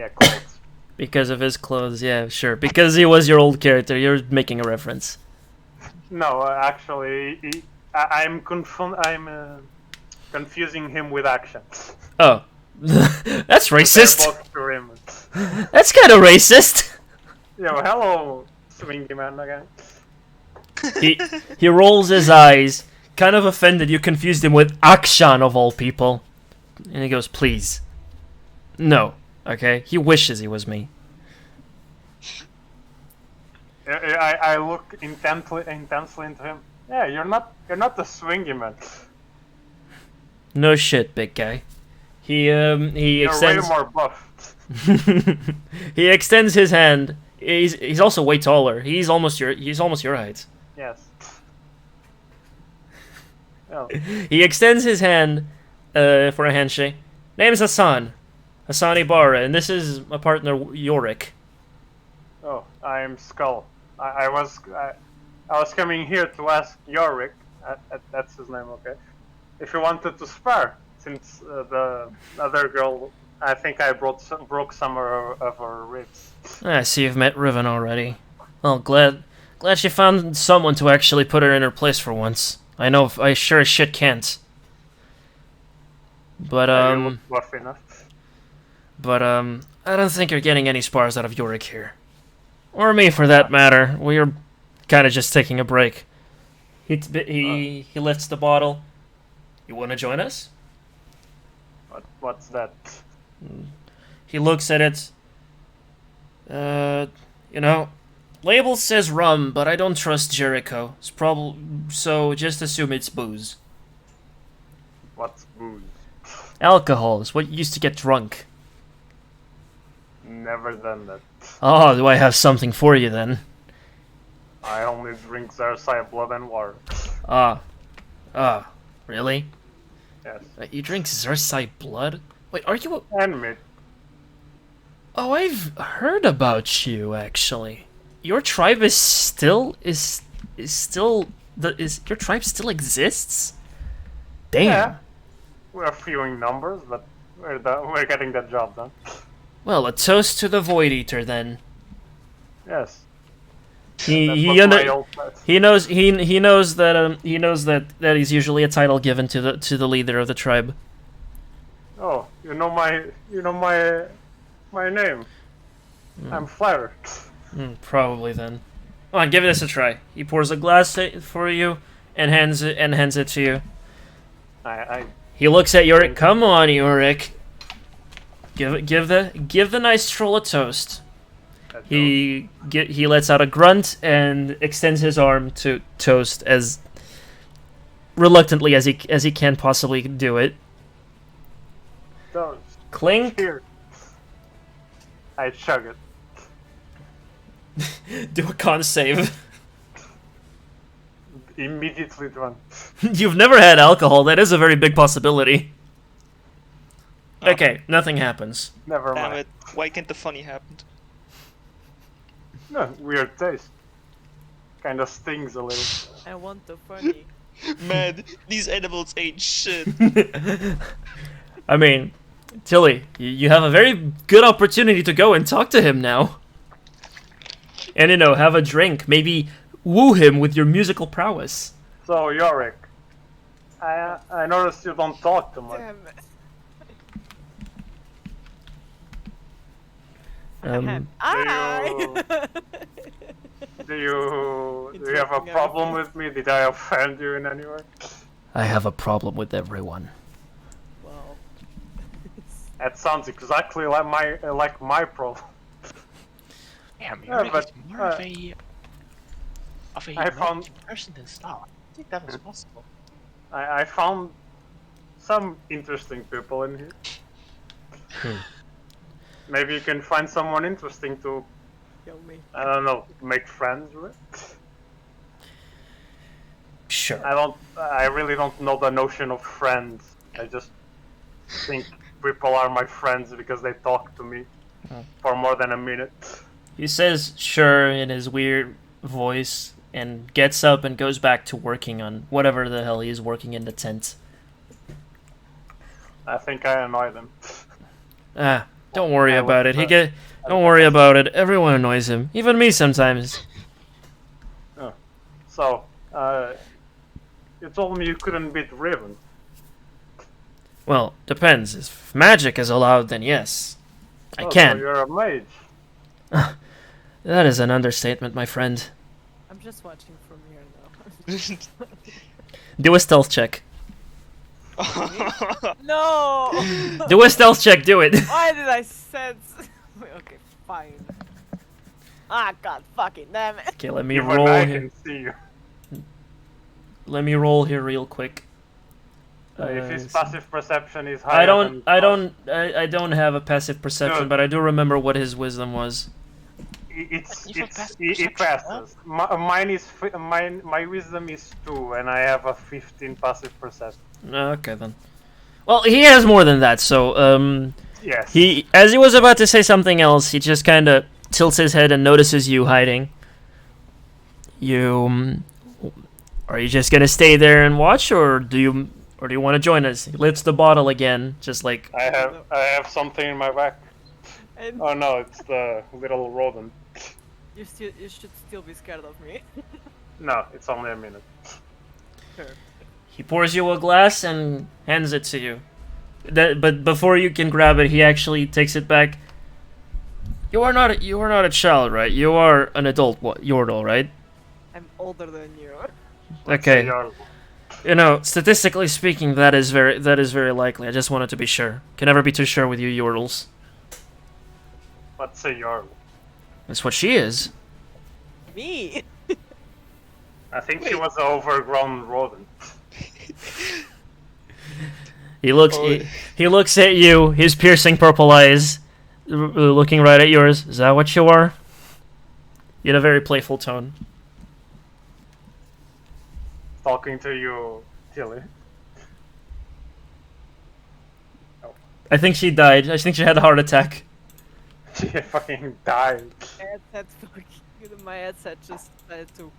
F: clothes.
A: because of his clothes, yeah, sure. Because he was your old character, you're making a reference.
F: No, actually, I'm confusing him with action.
A: Oh. That's
F: They're
A: racist.
F: both Korean.
A: That's kind of racist.
F: Yo, hello, swingy man again.
A: He rolls his eyes, kind of offended you confused him with Akshan of all people. And he goes, please. No. Okay? He wishes he was me.
F: I look intensely into him. Yeah, you're not the swingy man.
A: No shit, big guy. He
F: You're
A: extends
F: way more buff.
A: he extends his hand. He's also way taller. He's almost your height.
F: Yes. Oh.
A: He extends his hand for a handshake. Name's Hassan. Hassani Bara, and this is my partner Yorick.
F: Oh, I'm Skull. I was coming here to ask Yorick, that's his name, okay, if he wanted to spar, since the other girl, I think I broke some of her ribs.
A: I see you've met Riven already. Well, glad she found someone to actually put her in her place for once. I sure as shit can't. But
F: You look buff enough.
A: I don't think you're getting any spars out of Yorick here. Or me, for that matter. We're kind of just taking a break. He lifts the bottle. You want to join us?
F: What's that?
A: He looks at it. You know, label says rum, but I don't trust Jericho. So just assume it's booze.
F: What's booze?
A: Alcohol is what you used to get drunk.
F: Never done that.
A: Oh, do I have something for you then?
F: I only drink Zarsai blood and water.
A: Really?
F: Yes.
A: You drink Zersai blood? Wait, are you
F: And meat.
A: Oh, I've heard about you, actually. Your tribe your tribe still exists? Damn.
F: Yeah. We're few in numbers, but we're getting that job done.
A: Well, a toast to the Void Eater then.
F: Yes.
A: He knows that is usually a title given to the leader of the tribe.
F: Oh, you know my name. I'm flattered.
A: Probably then. Come on, give this a try. He pours a glass for you and hands it to you. He looks at Yorick. Come on, Yorick. Give the nice troll a toast. He lets out a grunt and extends his arm to toast as reluctantly as he can possibly do it.
F: Toast.
A: Clink.
F: Here. I chug it.
A: Do a con save.
F: Immediately drunk.
A: You've never had alcohol. That is a very big possibility. Okay, nothing happens.
F: Never
B: Damn
F: mind.
B: it! Why can't the funny happen?
F: No, weird taste. Kinda stings a little.
C: I want the funny.
B: Man, these animals ain't shit.
A: I mean, Tilly, you have a very good opportunity to go and talk to him now. And, have a drink. Maybe woo him with your musical prowess.
F: So, Yorick, I noticed you don't talk too much.
C: Damn it.
F: Do you have a problem with me? Did I offend you in any way?
A: I have a problem with everyone.
C: Well,
F: That sounds exactly like my problem.
E: Damn,
F: Yeah,
E: you're
F: but,
E: more of a
F: I found-
E: person than Star. I think that was possible.
F: I found some interesting people in here. Maybe you can find someone interesting to,
C: kill me.
F: I don't know, make friends with.
A: Sure.
F: I really don't know the notion of friends. I just think people are my friends because they talk to me for more than a minute.
A: He says sure in his weird voice and gets up and goes back to working on whatever the hell he's working in the tent.
F: I think I annoy them.
A: Don't worry about it. Don't worry about it. Everyone annoys him. Even me sometimes.
F: So, you told me you couldn't beat Riven.
A: Well, depends. If magic is allowed, then yes. I
F: So
A: can.
F: you're a mage.
A: That is an understatement, my friend.
C: I'm just watching from here now.
A: Do a stealth check.
C: No!
A: Do a stealth check, do it.
C: Why did I sense? Okay, fine. Ah, god fucking damn it.
A: Okay, let me
F: Even
A: roll
F: I
A: here.
F: can see you.
A: Let me roll here real quick.
F: If his passive perception is higher
A: I don't have a passive perception,
F: No.
A: but I do remember what his wisdom was.
F: it
E: perception,
F: passes. My wisdom is 2 and I have a 15 passive perception.
A: Okay then. Well, he has more than that, so
F: Yes.
A: As he was about to say something else, he just kind of tilts his head and notices you hiding. Are you just gonna stay there and watch, or do you want to join us? He lifts the bottle again, just like.
F: I have something in my back.
C: And
F: Oh no, it's the little rodent.
C: you should still be scared of me.
F: No, it's only a minute.
C: Sure.
A: He pours you a glass and hands it to you. But before you can grab it, he actually takes it back. You are not a child, right? You are an adult, Yordle, right?
C: I'm older than you.
A: Okay.
F: Jarl.
A: You know, statistically speaking, that is very likely. I just wanted to be sure. Can never be too sure with you Yordles.
F: Let's say Jarl.
A: That's what she is.
C: Me?
F: I think she was an overgrown rodent.
A: He looks he looks at you, his piercing purple eyes, looking right at yours. Is that what you are? In a very playful tone.
F: Talking to you, Tilly.
A: I think she died. I think she had a heart attack.
F: She fucking died.
C: My headset just decided to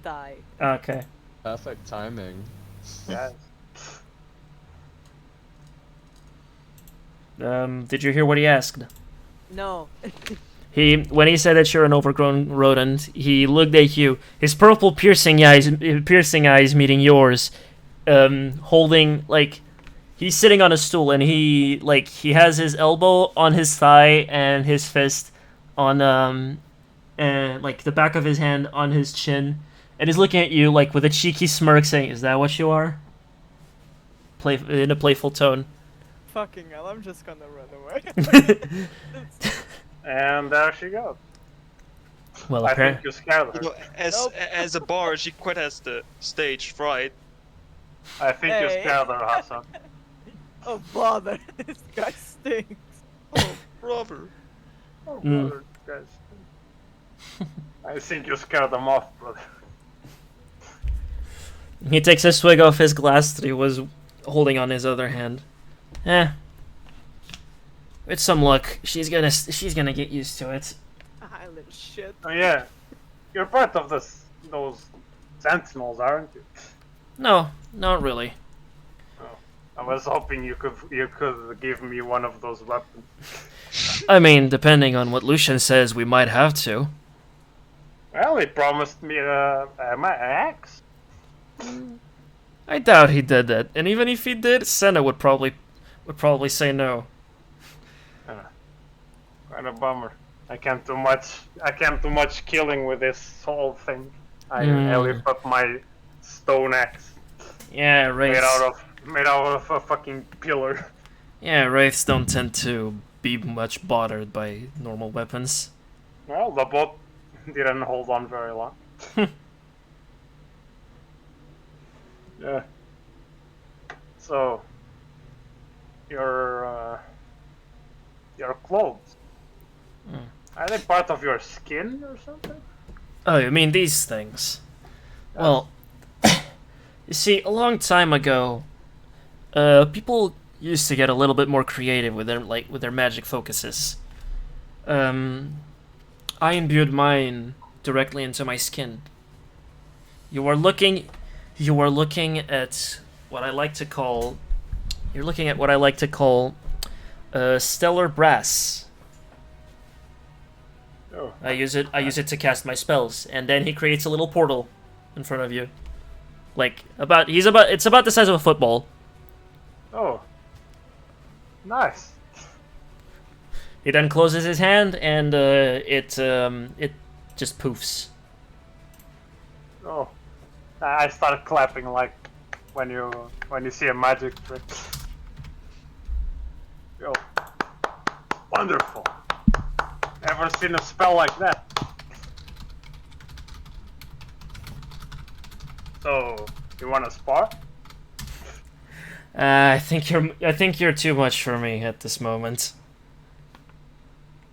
C: die.
A: Okay.
D: Perfect timing.
F: Yes.
A: Did you hear what he asked?
C: No.
A: When he said that you're an overgrown rodent, he looked at you. His purple piercing eyes meeting yours, holding like he's sitting on a stool and he has his elbow on his thigh and his fist on like the back of his hand on his chin, and he's looking at you like with a cheeky smirk, saying, "Is that what you are?" In a playful tone.
C: Fucking hell! I'm just gonna run away.
F: And there she goes.
A: Well,
F: I
A: apparently.
F: think you scared her.
B: You know, as a bar, she quite has the stage fright.
F: I think you
C: Hey.
F: scared her, Hassan.
C: Oh bother! This guy stinks.
B: Oh, brother.
F: Oh,
A: Mm.
F: brother, guys. I think you scared them off, brother.
A: He takes a swig off his glass that he was holding on his other hand. With some luck, she's gonna get used to it.
C: Ah, little shit.
F: Oh yeah, you're part of those Sentinels, aren't you?
A: No, not really.
F: I was hoping you could give me one of those weapons.
A: I mean, depending on what Lucian says, we might have to.
F: Well, he promised me my axe.
A: I doubt he did that, and even if he did, Senna would probably say no.
F: Kind of bummer. I can't do much killing with this whole thing. I lift up my stone axe
A: Yeah, wraiths.
F: made out of a fucking pillar.
A: Yeah, wraiths don't tend to be much bothered by normal weapons.
F: Well, the boat didn't hold on very long. Yeah. So, your clothes. Are they part of your skin or something?
A: Oh, you mean these things? Well, you see, a long time ago, people used to get a little bit more creative with their magic focuses. I imbued mine directly into my skin. You are looking at what I like to call. You're looking at what I like to call stellar brass.
F: Oh.
A: I use it to cast my spells, and then he creates a little portal in front of you. It's about the size of a football.
F: Oh. Nice.
A: He then closes his hand, and it just poofs.
F: Oh. I start clapping like when you see a magic trick. Yo. Wonderful. Ever seen a spell like that? So, you wanna spar?
A: I think you're too much for me at this moment.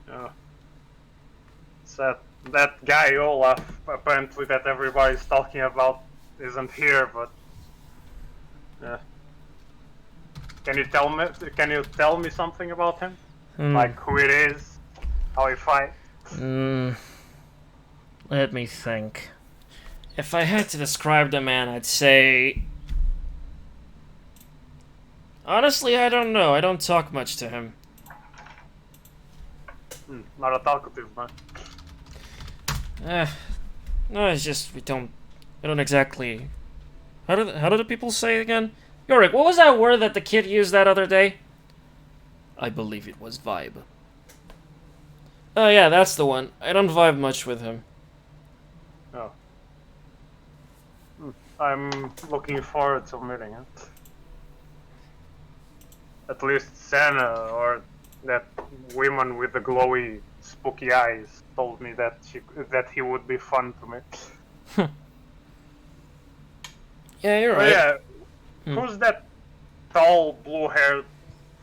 F: Yeah. It's that guy Olaf, apparently that everybody's talking about, isn't here, but yeah. Can you tell me something about him? Like who it is, how he fights.
A: Let me think. If I had to describe the man, I'd say... Honestly, I don't know. I don't talk much to him.
F: Not a talkative man.
A: No, it's just we don't exactly... How do the people say it again? Yorick, what was that word that the kid used that other day? I believe it was vibe. Oh yeah, that's the one. I don't vibe much with him.
F: Oh. I'm looking forward to meeting it. At least Senna or that woman with the glowy, spooky eyes told me that he would be fun to meet.
A: Yeah, you're
F: Oh
A: right.
F: yeah, who's that tall, blue-haired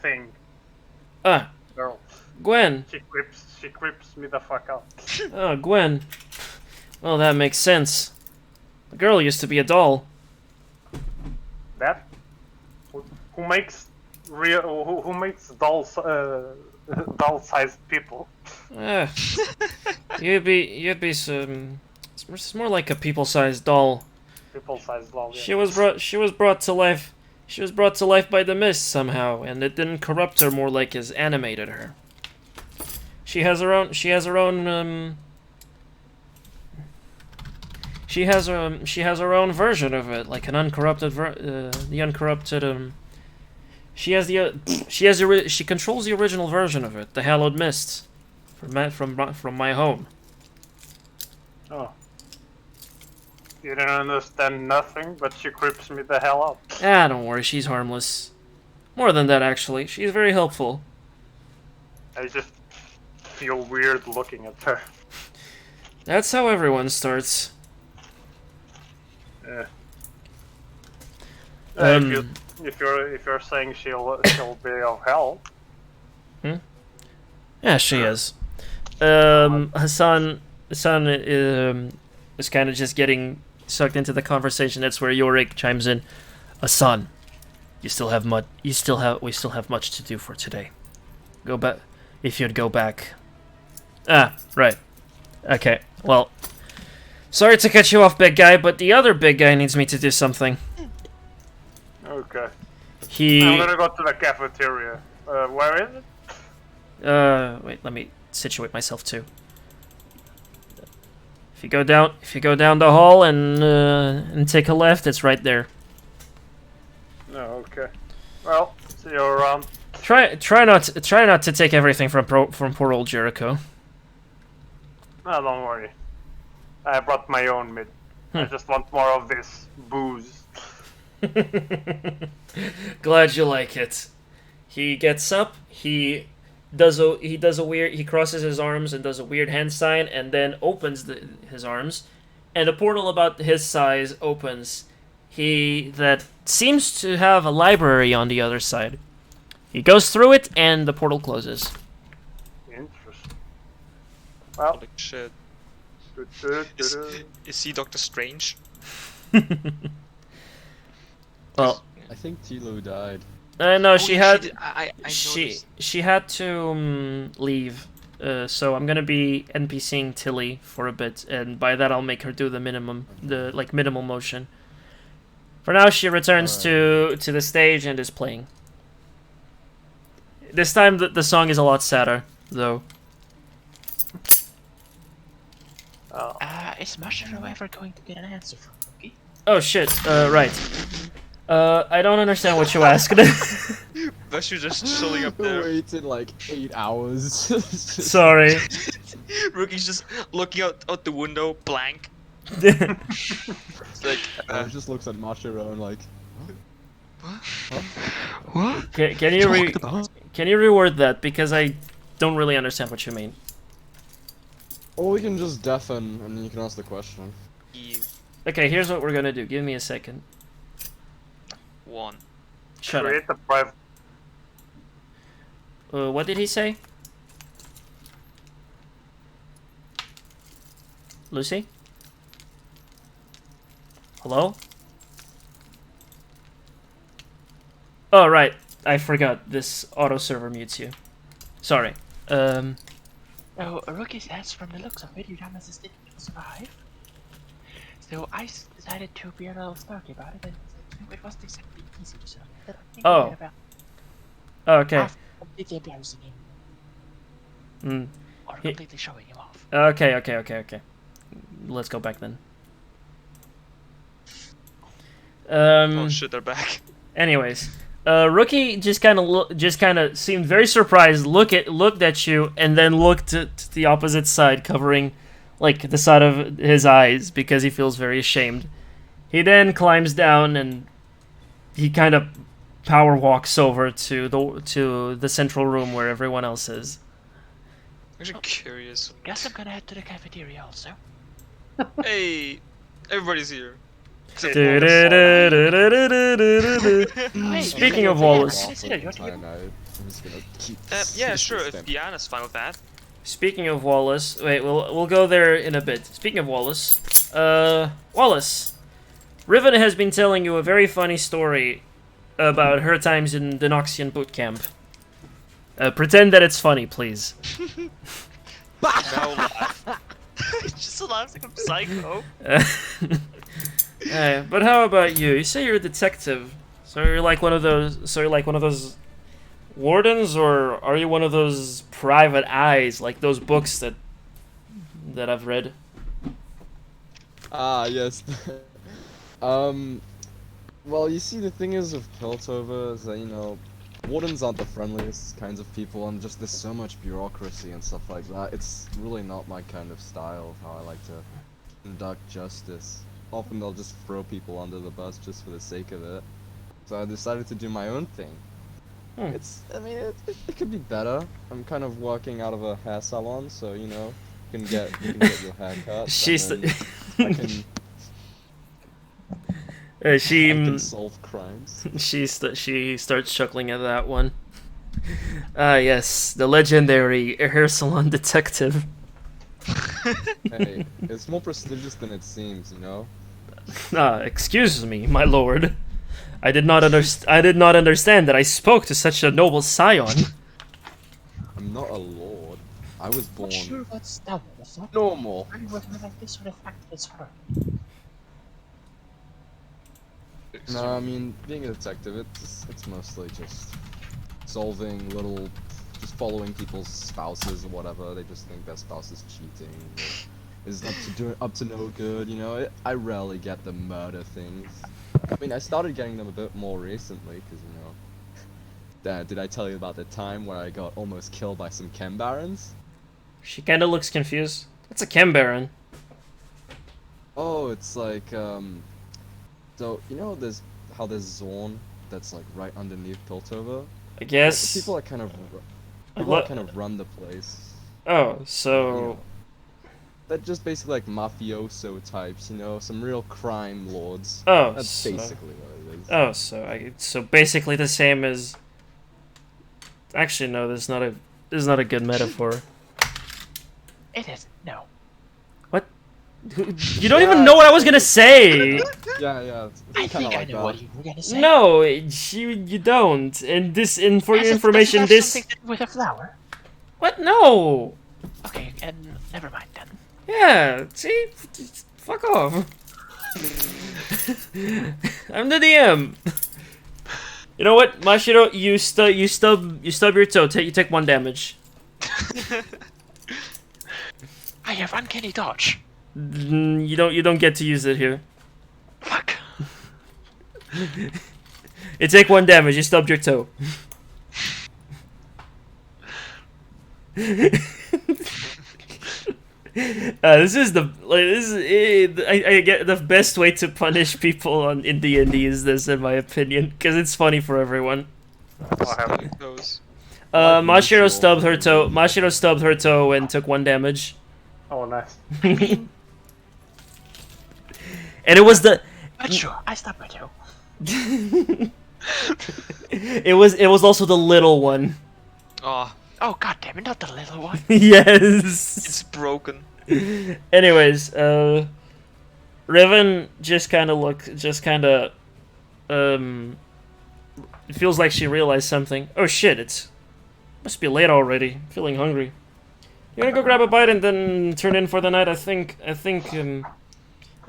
F: thing? Girl.
A: Gwen.
F: She creeps me the fuck out.
A: Oh, Gwen. Well, that makes sense. The girl used to be a doll.
F: That? Who makes who makes doll-sized people?
A: You'd be some. It's more like a people-sized doll.
F: People-sized doll. Yeah.
A: She was brought to life. She was brought to life by the mist somehow, and it didn't corrupt her more like as animated her. She has her own. She has her own. She has her own version of it, like an uncorrupted the uncorrupted. She controls the original version of it, the Hallowed Mist, from my home.
F: Oh. You didn't understand nothing, but she creeps me the hell out.
A: Ah, don't worry, she's harmless. More than that, actually, she's very helpful.
F: I just feel weird looking at her.
A: That's how everyone starts.
F: Yeah.
A: Um,
F: If you're saying she'll be of help.
A: Yeah, she is. Hassan is kind of just getting sucked into the conversation. That's where Yorick chimes in. Hassan, we still have much to do for today. Go back, if you'd go back. Ah, right. Okay. Well, sorry to cut you off, big guy, but the other big guy needs me to do something.
F: Okay.
A: I'm
F: I'm gonna go to the cafeteria. Where is it?
A: Wait, let me situate myself too. If you go down the hall and take a left, it's right there.
F: No, okay. Well, see you around.
A: Try not to take everything from poor old Jericho.
F: No, don't worry. I brought my own mid. I just want more of this booze.
A: Glad you like it. He gets up. He crosses his arms and does a weird hand sign, and then opens his arms, and a portal about his size opens. That seems to have a library on the other side. He goes through it, and the portal closes.
F: Interesting. Well,
B: Holy shit.
F: do, do, do, do.
B: Is he Doctor Strange?
A: Well,
D: I think Tilo died.
A: no, she had.
B: I noticed.
A: She had to leave. So I'm gonna be NPCing Tilly for a bit, and by that I'll make her do the minimal motion. For now, she returns to the stage and is playing. This time the song is a lot sadder, though.
E: Is Mashiro ever going to get an answer from Rookie?
A: Oh shit! Right. I don't understand what you asked.
B: That's you just chilling up there.
D: Waited like 8 hours.
A: Sorry.
B: Rookie's just looking out the window, blank. It's like,
D: He just looks at Mashiro and like,
B: what?
A: Can you reword that, because I don't really understand what you mean.
D: or we can just deafen and then you can ask the question.
A: Okay, here's what we're gonna do. Give me a second.
B: One.
A: Shut up.
F: Create a private.
A: What did he say? Lucy? Hello? Oh, right. I forgot. This auto server mutes you. Sorry.
E: So, Rookie says, from the looks of it, your Nemesis didn't survive. So I decided to be a little snarky about it, and it wasn't exactly easy, so I think
A: Oh.
E: we had about
A: Okay.
E: half completely embarrassing him,
A: Mm.
E: or completely showing him off.
A: Okay. Let's go back then.
B: Oh shit, they're back.
A: Anyways, Rookie just kind of seemed very surprised. Looked at you, and then looked to the opposite side, covering like the side of his eyes because he feels very ashamed. He then climbs down and he kind of power walks over to the central room where everyone else is.
B: I'm actually curious.
E: Guess I'm gonna head to the cafeteria also.
B: Hey, everybody's here.
A: Speaking of Wallace.
D: I'm just gonna keep.
B: Yeah, sure. If Diana's fine with that.
A: Speaking of Wallace, wait, we'll go there in a bit. Speaking of Wallace, Wallace, Riven has been telling you a very funny story about her times in the Noxian boot camp. Pretend that it's funny, please.
B: Now laugh. Just laughs like I'm psycho.
A: But how about you? You say you're a detective, so you're like one of those wardens, or are you one of those private eyes, like those books that I've read?
D: Ah, yes. Well, you see, the thing is with Piltover is that, you know, wardens aren't the friendliest kinds of people, and just there's so much bureaucracy and stuff like that. It's really not my kind of style of how I like to conduct justice. Often they'll just throw people under the bus just for the sake of it. So I decided to do my own thing. It could be better. I'm kind of working out of a hair salon, so, you know, you can get your hair cut. I can I can solve crimes.
A: She starts chuckling at that one. Ah, yes, the legendary hair salon detective.
D: Hey, it's more prestigious than it seems, you know?
A: Excuse me, my lord. I did not understand that I spoke to such a noble scion.
D: I'm not a lord. I was born
E: Not sure what's down there, sir.
D: normal.
E: I'm working like this sort of actress for.
D: No, I mean, being a detective, it's mostly just solving just following people's spouses or whatever. They just think their spouse is cheating, or is up to no good, you know? I rarely get the murder things. I mean, I started getting them a bit more recently, because, you know... Dad, did I tell you about the time where I got almost killed by some Chem Barons?
A: She kinda looks confused. What's a Chem Baron?
D: Oh, it's like, So, you know there's Zorn that's like right underneath Piltover?
A: I guess.
D: People that kind of run the place.
A: Oh,
D: You
A: so
D: know, they're just basically like mafioso types, you know, some real crime lords.
A: oh,
D: That's
A: so,
D: basically what it is.
A: oh, so basically the same as. Actually, no. This is not a good metaphor.
E: It is no.
A: You don't even know what I was gonna say.
D: Yeah, it's
E: I
D: kind
E: think
D: of
E: I
D: like
E: know
D: that.
E: what you were gonna say.
A: No, you don't. And for your
E: Does it
A: information,
E: have
A: this.
E: something to do with a flower.
A: What? No.
E: Okay, and never mind then.
A: Yeah. See, fuck off. I'm the DM. You know what, Mashiro? You stub your toe. You take 1 damage.
E: I have uncanny dodge.
A: You don't get to use it here.
E: Fuck.
A: You take 1 damage. You stubbed your toe. I get the best way to punish people in D&D is this, in my opinion, because it's funny for everyone.
F: What happened?
B: Those.
A: Mashiro stubbed her toe. Mashiro stubbed her toe and took 1 damage.
F: Oh, nice.
A: And it was the.
E: But sure, I stopped my toe.
A: It was also the little one.
B: Oh,
E: Oh god damn it, not the little one.
A: Yes.
B: it's broken.
A: Anyways, Riven just kind of it feels like she realized something. Oh shit, it's Must be late already. Feeling hungry. You gonna go grab a bite and then turn in for the night? I think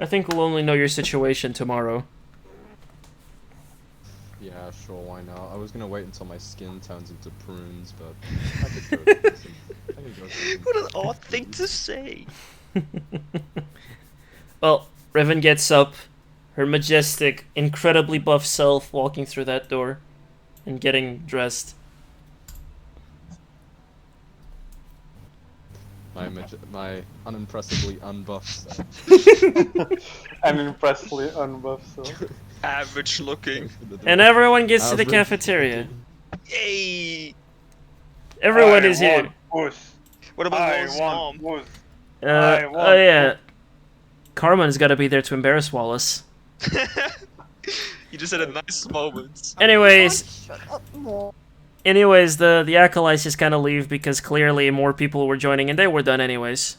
A: we'll only know your situation tomorrow.
D: Yeah, sure, why not? I was gonna wait until my skin turns into prunes, but I could go through some, I could go through some
B: What an odd thing to say.
A: Well, Riven gets up, her majestic, incredibly buff self walking through that door and getting dressed.
D: My unimpressively unbuffed self.
F: Unimpressively unbuffed, so.
B: Average looking.
A: And everyone gets to the
D: Average.
A: cafeteria.
B: Yay!
A: Everyone is here.
F: Puss.
B: What about
F: I
B: Wallace's
F: want
B: mom?
F: puss.
A: Oh yeah. Carmen's gotta be there to embarrass Wallace.
B: You just had a nice moment.
A: Anyways,
C: Shut up more.
A: the acolytes just kind of leave because clearly more people were joining and they were done anyways.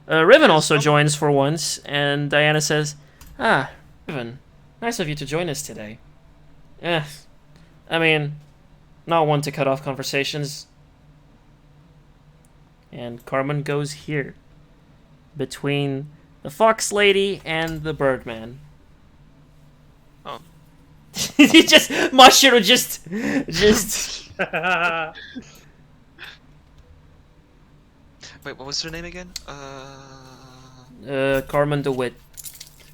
A: Riven also joins for once, and Diana says, "Ah, Riven, nice of you to join us today. I mean, not one to cut off conversations." And Carmen goes here, between the Fox Lady and the Birdman.
B: Oh.
A: Mashiro just.
B: Wait, what was her name again?
A: Carmen DeWitt.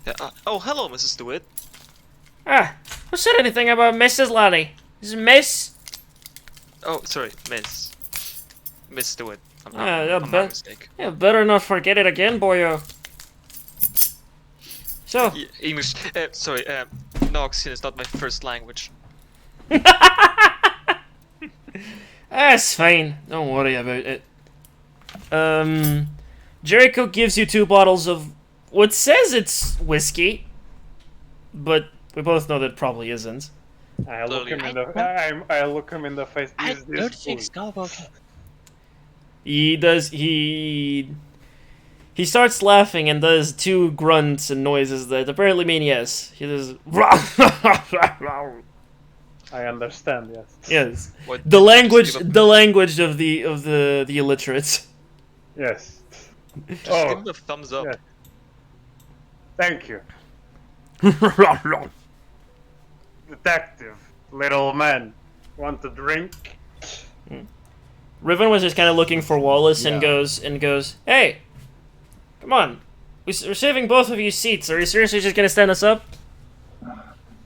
B: Yeah, oh, hello, Mrs. DeWitt.
A: Ah, who said anything about Mrs. Lottie? This is Miss?
B: Oh, sorry, Miss DeWitt.
A: Yeah,
B: I'm my mistake.
A: Yeah, better not forget it again, boyo. So,
B: English. Sorry, Noxian is not my first language.
A: that's fine. Don't worry about it. Jericho gives you 2 bottles of what says it's whiskey, but we both know that it probably isn't.
F: I look him in the. I look him in the face.
E: I
F: Is this
E: don't think
F: food?
E: Skullboat.
A: He does. He starts laughing and does 2 grunts and noises that apparently mean yes. He does.
F: I understand. Yes.
A: Yes.
B: What,
A: The language
B: Just
A: of the illiterates.
F: Yes.
B: give
F: Oh,
B: him a thumbs up.
F: yeah. Thank you, detective. Little man, want a drink?
A: Riven was just kind of looking for Wallace and
D: Yeah.
A: goes, "Hey, come on, we're saving both of you seats. Are you seriously just gonna stand us up?"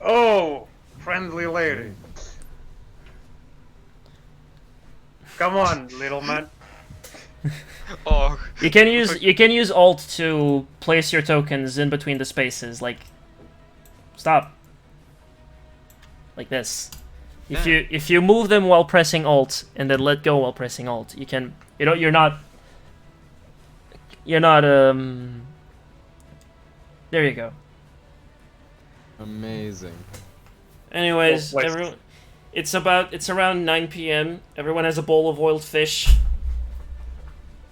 F: Oh, friendly lady. Come on, little man.
B: Oh,
A: You can use Alt to place your tokens in between the spaces. Like, stop. Like this. If you move them while pressing Alt and then let go while pressing Alt, you can. You're not. There you go.
D: Amazing.
A: Anyways,
F: Well,
A: everyone, it's around 9 p.m. Everyone has a bowl of oiled fish.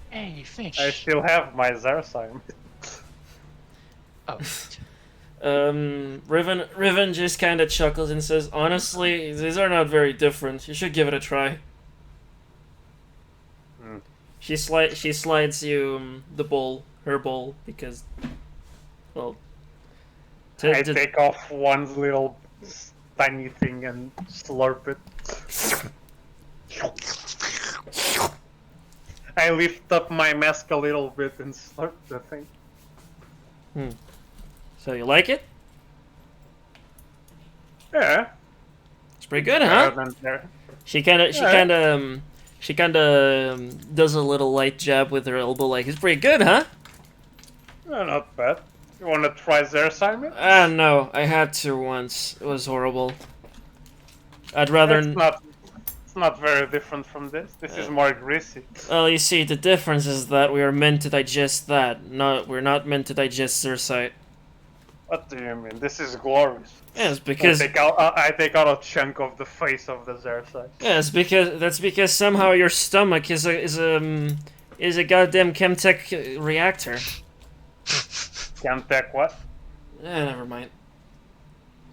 E: Hey, fish.
F: I still have my Zersign.
E: Oh,
A: Riven just kind of chuckles and says, "Honestly, these are not very different. You should give it a try."
F: Hmm.
A: She slides you her bowl, because, well,
F: I take off one little tiny thing and slurp it. I lift up my mask a little bit and slurp the thing.
A: So you like it?
F: Yeah.
A: It's pretty good, huh?
F: Better than there.
A: She kind of does a little light jab with her elbow, like, "It's pretty good, huh?"
F: Not bad. You wanna try Zersign?
A: Ah, no, I had to once. It was horrible. I'd rather.
F: It's not very different from this. This is more greasy.
A: Well, you see, the difference is that we are meant to digest that. We're not meant to digest Cersei.
F: What do you mean? This is glorious.
A: Yes, because
F: I take out a chunk of the face of the Zersign.
A: that's because somehow your stomach is a goddamn chemtech reactor.
F: Can't take what?
A: Never mind.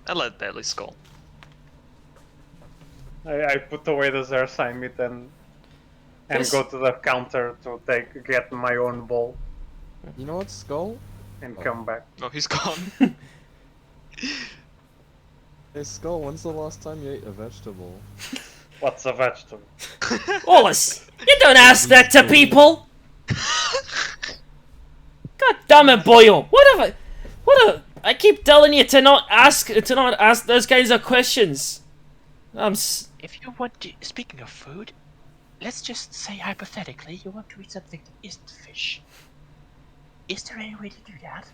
B: I let Deadly Skull.
F: I put away the Zersai meat and
A: Yes.
F: go to the counter to get my own bowl
D: You know what, Skull?
F: and come back.
B: Oh, he's gone.
D: Hey, Skull, when's the last time you ate a vegetable?
F: What's a vegetable?
A: Wallace, you don't ask that to people. God damn it, boyo! I keep telling you to not ask those kinds of questions.
E: If you want to, speaking of food, let's just say hypothetically you want to eat something that isn't fish. Is there any way to do that?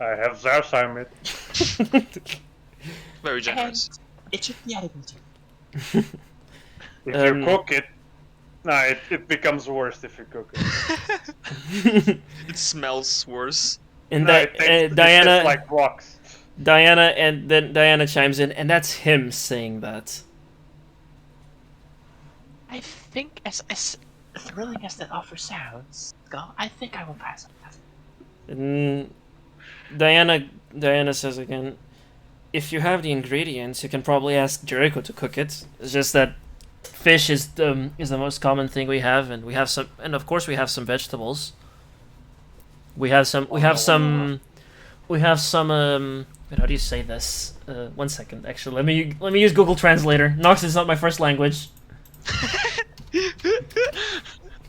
F: I have Zersai meat.
B: Very generous.
E: And it should be edible too.
F: If you cook it, it becomes worse if you cook it.
B: It smells worse.
A: And
F: No,
A: that
F: it tastes
A: Diana,
F: like rocks.
A: Diana chimes in, and that's him saying that.
E: I think as thrilling as that offer sounds, Skull, I think I will pass on that.
A: And Diana says again, if you have the ingredients, you can probably ask Jericho to cook it. It's just that fish is the most common thing we have, and of course we have some vegetables. We have some. How do you say this? 1 second. Actually, let me use Google Translator. Nox is not my first language.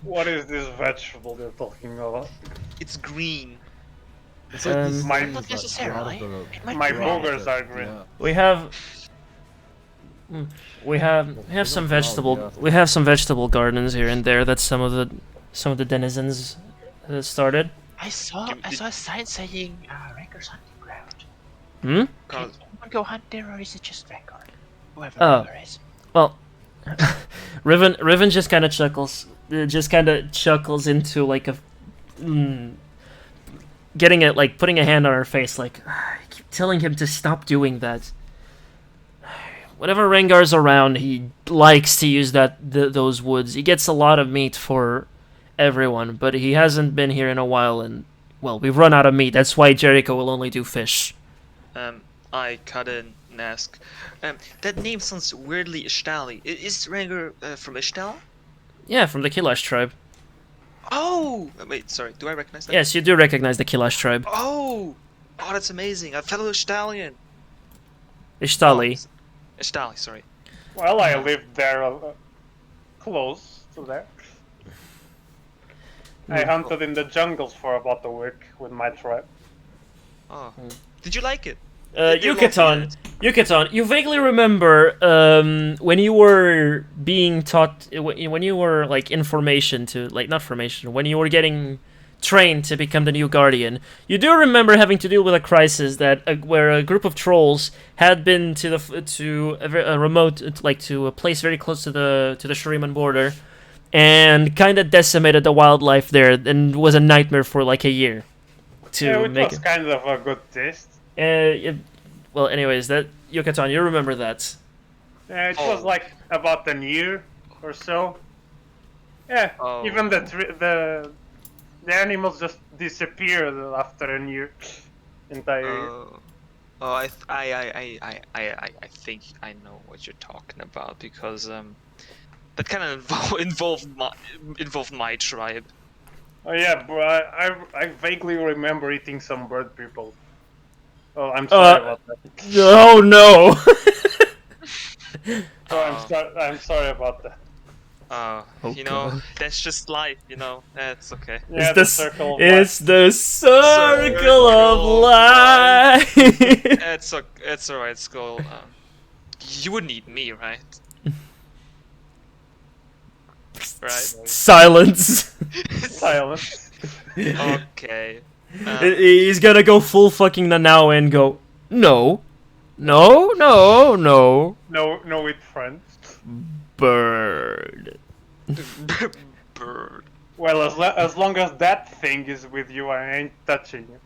F: What is this vegetable you're talking about?
B: It's green.
D: It's like these
F: My-
D: things
E: Not
D: that
E: necessarily.
D: grow out of
E: It might
F: My
E: be red.
F: boogers are green.
D: Yeah.
A: We have some vegetable gardens here and there that some of the denizens started.
E: I saw a sign saying Ranger's hunting ground.
A: Hmm.
E: Can anyone go hunt there, or is it just Vanguard? Whoever
A: Oh.
E: River is.
A: Well, Riven just kind of chuckles. Into like getting it, like putting a hand on her face, like I keep telling him to stop doing that. Whenever Rengar's around, he likes to use those woods. He gets a lot of meat for everyone, but he hasn't been here in a while, and well, we've run out of meat. That's why Jericho will only do fish.
B: I cut in and ask. That name sounds weirdly Ishtali. Is Ranger from Ishtal?
A: Yeah, from the Kilash tribe.
B: Oh! Wait, sorry. Do I recognize that?
A: Yes, you do recognize the Kilash tribe.
B: Oh! Oh, that's amazing. A fellow Ishtalian.
A: Ishtali.
B: Ishtali, sorry.
F: Well, I lived there close to there. I hunted in the jungles for about a week with my tribe.
B: Oh. Did you like it? They love
A: Yucaton, you vaguely remember when you were being taught, when you were like when you were getting trained to become the new Guardian. You do remember having to deal with a crisis where a group of trolls had been to a place very close to the Shuriman border, and kind of decimated the wildlife there, and was a nightmare for like a year.
F: It was kind of a good taste.
A: Well, anyways, that Yucatan, you remember that?
F: It was like about a year or so. Yeah,
B: Oh.
F: even the animals just disappeared after a year. Entire year.
B: I think I know what you're talking about, because that kind of involved my tribe.
F: Oh yeah, bro, I vaguely remember eating some bird people. Oh, I'm sorry about that.
A: Oh no!
F: I'm sorry about that.
B: Oh, you know, that's just life, you know. That's okay.
F: Yeah,
A: It's
F: circle of
A: it's the circle of
B: Circle of
A: life.
B: It's alright, Skull. You wouldn't eat me, right? Right?
A: Silence.
F: silence.
B: Okay.
A: He's gonna go full fucking Nanao and go, no, no, no, no,
F: No, with friends.
A: bird.
B: Bird.
F: Well, as long as that thing is with you, I ain't touching it.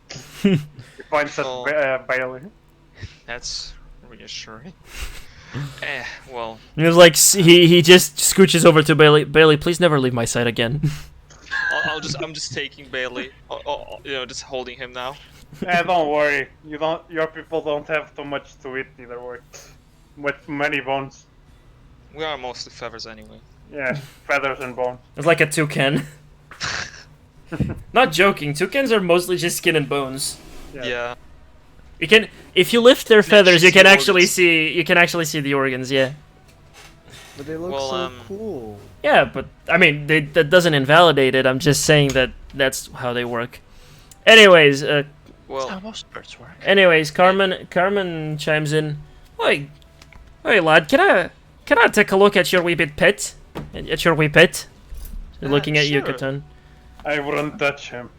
F: He points at
B: Oh.
F: Bailey.
B: That's reassuring. Well.
A: He was like, he just scooches over to Bailey. Bailey, please never leave my side again.
B: I'm just taking Bailey. You know, just holding him now.
F: Don't worry. Your people don't have too much to eat either way. With many bones.
B: We are mostly feathers anyway.
F: Yeah, feathers and bone.
A: It's like a toucan. Not joking. Toucans are mostly just skin and bones.
B: Yeah.
A: You can, if you lift their feathers, you
B: just
A: can
B: the
A: actually
B: organs.
A: see. You can actually see the organs. Yeah.
D: But they look
B: Well,
D: so cool.
A: Yeah, but I mean, that doesn't invalidate it. I'm just saying that that's how they work. Anyways,
E: That's
B: Well,
E: how most birds work.
A: Carmen chimes in. Oi, lad, can I take a look at your wee bit pet? At your wee pet? Looking at
B: sure.
A: Yucaton.
F: I wouldn't touch him.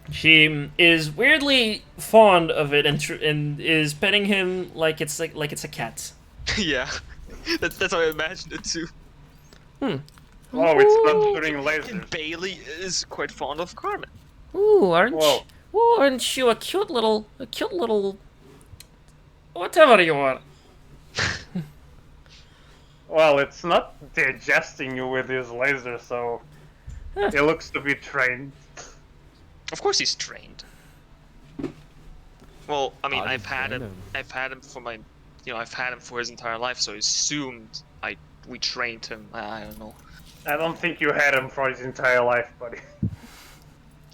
A: She is weirdly fond of it and is petting him like it's a cat.
B: yeah. That's how I imagined it too.
F: Oh, it's not shooting lasers.
B: And Bailey is quite fond of Carmen.
A: Ooh,
F: Whoa.
A: aren't you a cute little whatever you are?
F: Well, it's not digesting you with his laser, so he looks to be trained.
B: Of course he's trained. Well, I mean,
D: How do you
B: I've had
D: train
B: him.
D: him?
B: I've had him for my, I've had him for his entire life, so I assumed we trained him. I don't know.
F: I don't think you had him for his entire life, buddy.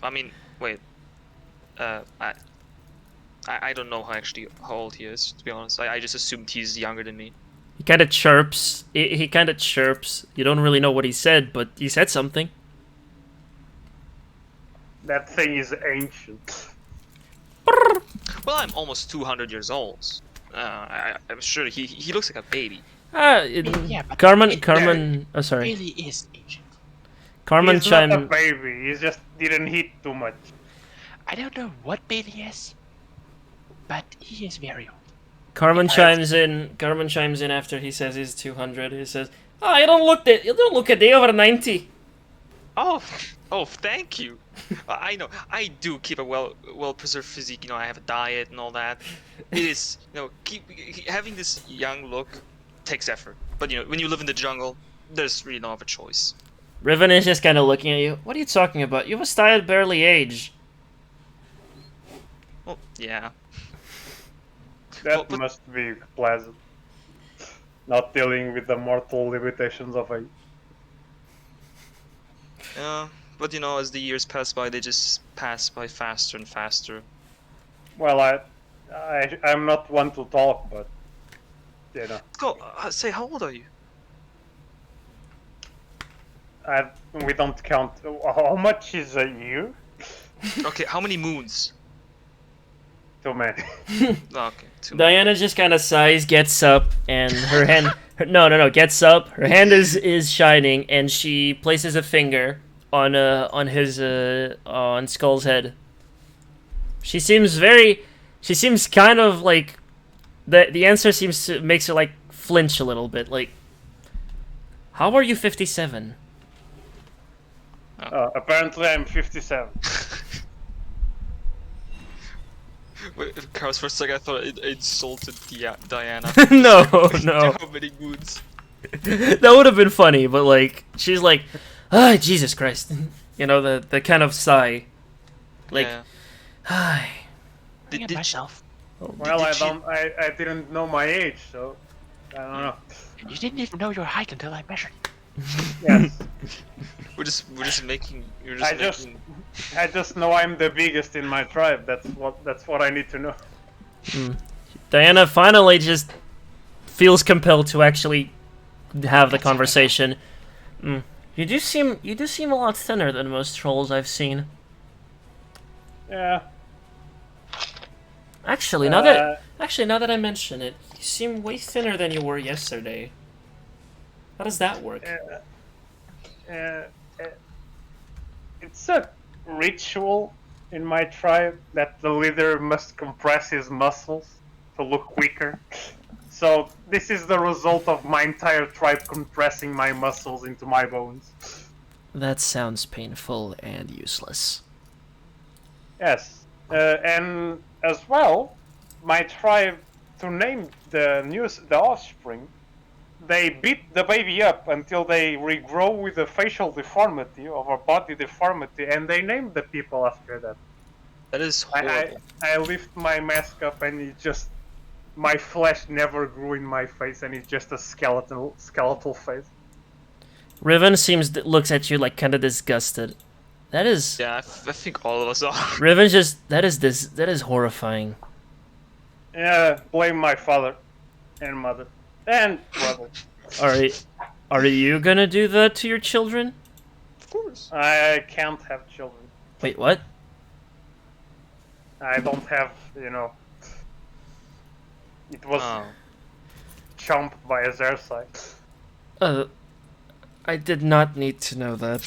B: I mean, wait. I don't know how old he is, to be honest. I just assumed he's younger than me.
A: He kind of chirps. He kind of chirps. You don't really know what he said, but he said something.
F: That thing is ancient.
B: Well, I'm almost 200 years old. I'm sure he looks like a baby.
E: Yeah, but
A: Carmen. Oh, sorry.
E: Really is ancient.
A: Carmen
F: He's not a
A: chimed.
F: baby, he just didn't hit too much.
E: I don't know what Bailey is, but he is very old.
A: Carmen chimes in after he says he's 200. He says, "Oh, you don't look a day over 90."
B: Oh, thank you. I know. I do keep a well preserved physique. I have a diet and all that. It is, having this young look takes effort. But when you live in the jungle, there's really no other choice.
A: Riven is just kind of looking at you. What are you talking about? You have a style barely age.
B: Well, yeah.
F: That
B: But-
F: must be pleasant. Not dealing with the mortal limitations of age.
B: But as the years pass by, they just pass by faster and faster.
F: Well, I'm not one to talk, but
B: Go, say, how old are you?
F: we don't count. How much is a year?
B: Okay, how many moons?
F: Too many.
B: Oh, okay, 2
A: Diana just kind of sighs, gets up, and her hand. Gets up. Her hand is shining, and she places a finger on Skull's head. She seems kind of like the answer makes her like flinch a little bit. Like, how are you 57?
F: Apparently, I'm 57.
B: Wait, Carlos, for a second I thought it insulted Diana.
A: No.
B: How many moons?
A: That would have been funny, but like she's like, ah, Jesus Christ, the kind of sigh, like,
B: Yeah.
A: hi.
E: Looking at myself.
F: Well, I didn't know my age, so I don't know.
E: You didn't even know your height until I measured.
F: Yes,
B: We're just making.
F: I just know I'm the biggest in my tribe. That's what I need to know.
A: Diana finally just feels compelled to actually have the conversation. You do seem a lot thinner than most trolls I've seen.
F: Yeah.
A: Actually, now that I mention it, you seem way thinner than you were yesterday. How does that work?
F: It's a ritual in my tribe that the leader must compress his muscles to look weaker. So this is the result of my entire tribe compressing my muscles into my bones.
A: That sounds painful and useless.
F: Yes, and as well, my tribe, to name the offspring, they beat the baby up until they regrow with a facial deformity or a body deformity, and they name the people after that.
B: That is horrible.
F: I lift my mask up and it just my flesh never grew in my face, and it's just a skeletal face.
A: Riven looks at you like kind of disgusted. That is.
B: Yeah, I think all of us are.
A: Riven that is horrifying.
F: Yeah, blame my father and mother and brother.
A: Are you gonna do that to your children?
B: Of course.
F: I can't have children.
A: Wait, what?
F: I don't have, It was chomped by a Xerxes.
A: I did not need to know that.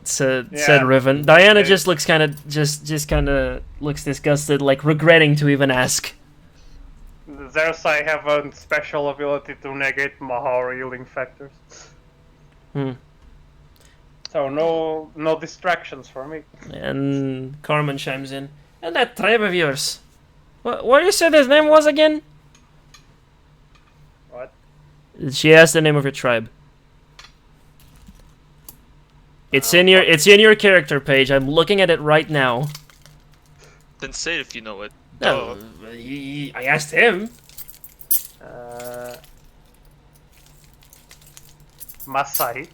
A: Said
F: Yeah.
A: Riven. Diana just looks kind of looks disgusted, like regretting to even ask.
F: The Xerxes have a special ability to negate Mahara healing factors. So no distractions for me.
A: And Carmen chimes in. And that tribe of yours. What you said his name was again?
F: What?
A: She asked the name of your tribe. It's in your character page. I'm looking at it right now.
B: Then say it if you know it.
A: No, I asked him.
F: Masai.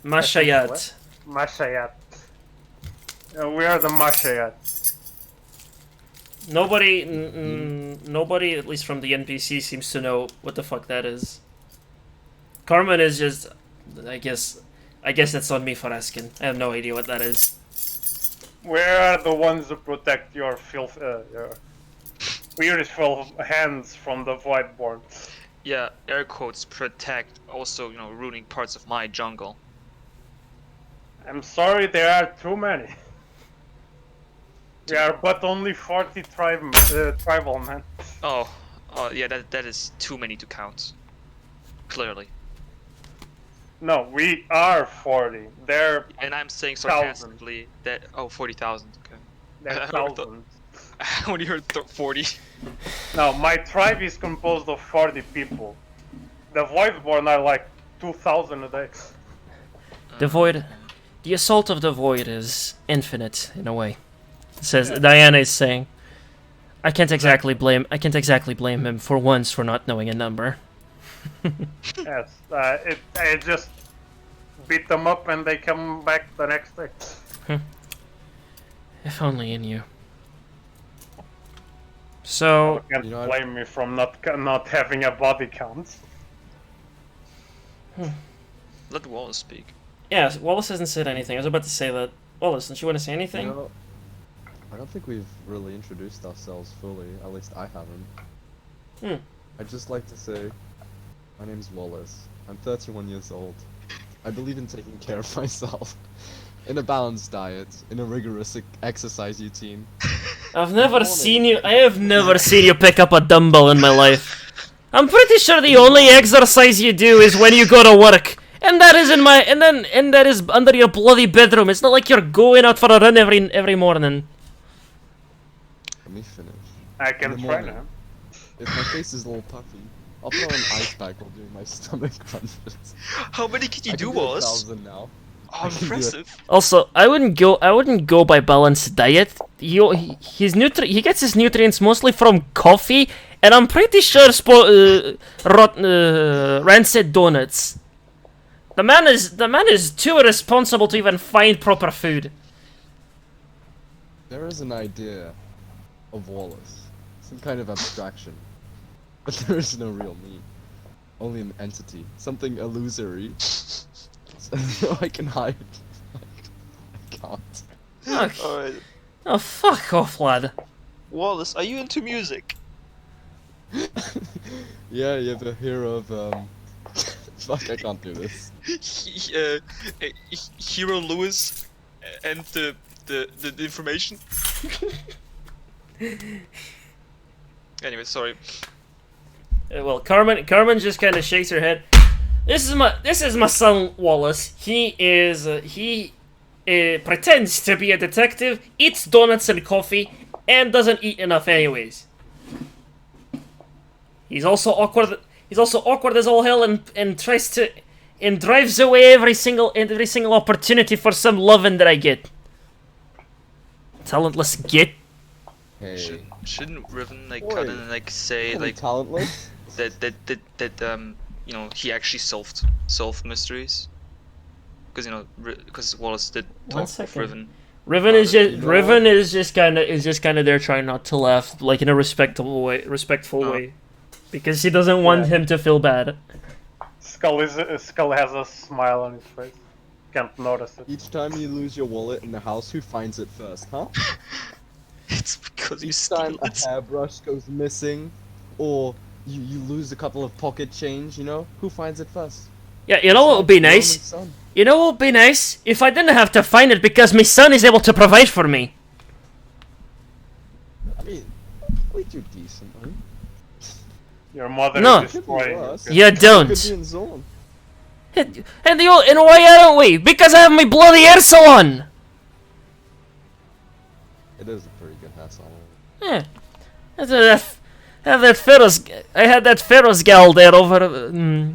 A: Mashayat.
F: Mashayat. We are the Mashayat.
A: Nobody, at least from the NPC, seems to know what the fuck that is. Carmen is just, I guess that's on me for asking. I have no idea what that is.
F: We are the ones who protect your your beautiful hands from the Voidborn.
B: Yeah, air quotes protect. Also, ruining parts of my jungle.
F: I'm sorry, there are too many. We are but only 40 tribal men.
B: Oh, yeah, that is too many to count. Clearly.
F: No, we are 40. They're
B: And I'm saying
F: thousands.
B: sarcastically that 40,000. Okay.
F: They're
B: I heard
F: thousands.
B: I only heard 40.
F: No, my tribe is composed of 40 people. The Voidborn are like 2,000 a day.
A: The assault of the void is infinite in a way. Says Diana is saying. I can't exactly blame him for once for not knowing a number.
F: Yes, I just beat them up and they come back the next day.
A: If only in you. So
F: You can't blame me from not having a body count.
B: Let Wallace speak.
A: yeah, Wallace hasn't said anything. I was about to say that. Wallace, don't you want to say anything?
D: I don't think we've really introduced ourselves fully. At least I haven't. I'd just like to say, my name's Wallace. I'm 31 years old. I believe in taking care of myself. In a balanced diet, in a rigorous exercise routine.
A: I have never seen you pick up a dumbbell in my life. I'm pretty sure the only exercise you do is when you go to work. And that is that is under your bloody bedroom. It's not like you're going out for a run every morning.
D: Let me finish.
F: I can
D: In the
F: try
D: morning,
F: now.
D: If my face is a little puffy, I'll throw an ice pack while doing my stomach crunches.
B: How many can you
D: I
B: do,
D: can do
B: Wallace?
D: 1,000 now.
B: Oh, impressive.
A: Also, I wouldn't go by balanced diet. He gets his nutrients mostly from coffee, and I'm pretty sure rancid donuts. The man is too irresponsible to even find proper food.
D: There is an idea of Wallace, some kind of abstraction, but there is no real me. Only an entity, something illusory. So I can hide. I can't.
A: Look.
B: Alright.
A: Oh, fuck off, lad.
B: Wallace, are you into music?
D: Yeah, you're the hero of Fuck, I can't do this.
B: Hero Lewis and the information. Anyway, sorry.
A: Well, Carmen just kind of shakes her head. This is my son Wallace. He pretends to be a detective, eats donuts and coffee, and doesn't eat enough anyways. He's also awkward as all hell and drives away every single opportunity for some loving that I get. Talentless git.
D: Hey.
B: Shouldn't Riven like
D: Oi.
B: cut in and like say
D: Really
B: like
D: talentless.
B: that you know, he actually solved mysteries? Because you know, because Wallace did
A: One
B: talk with
A: second.
B: Riven.
A: Riven
B: about
A: is
B: it.
A: just Riven is just kind of there trying not to laugh, like in a respectful
B: Oh.
A: way, because he doesn't want him to feel bad.
F: Skull has a smile on his face. Can't notice it.
D: Each time you lose your wallet in the house, who finds it first, huh?
B: It's because you
D: Each
B: steal
D: time a
B: it.
D: hairbrush goes missing, or you lose a couple of pocket change, you know, who finds it first?
A: Yeah, you know what would be
D: Your only
A: nice?
D: son.
A: You know what would be nice? If I didn't have to find it because my son is able to provide for me.
D: I mean, we do decently.
F: Your mother
A: No.
F: is destroying
D: worse.
F: you.
A: You
D: Could
A: don't.
D: be in zone.
A: And why aren't we? Because I have my bloody hair salon!
D: It is a pretty good hassle.
A: Yeah. I had that Pharaoh's gal there over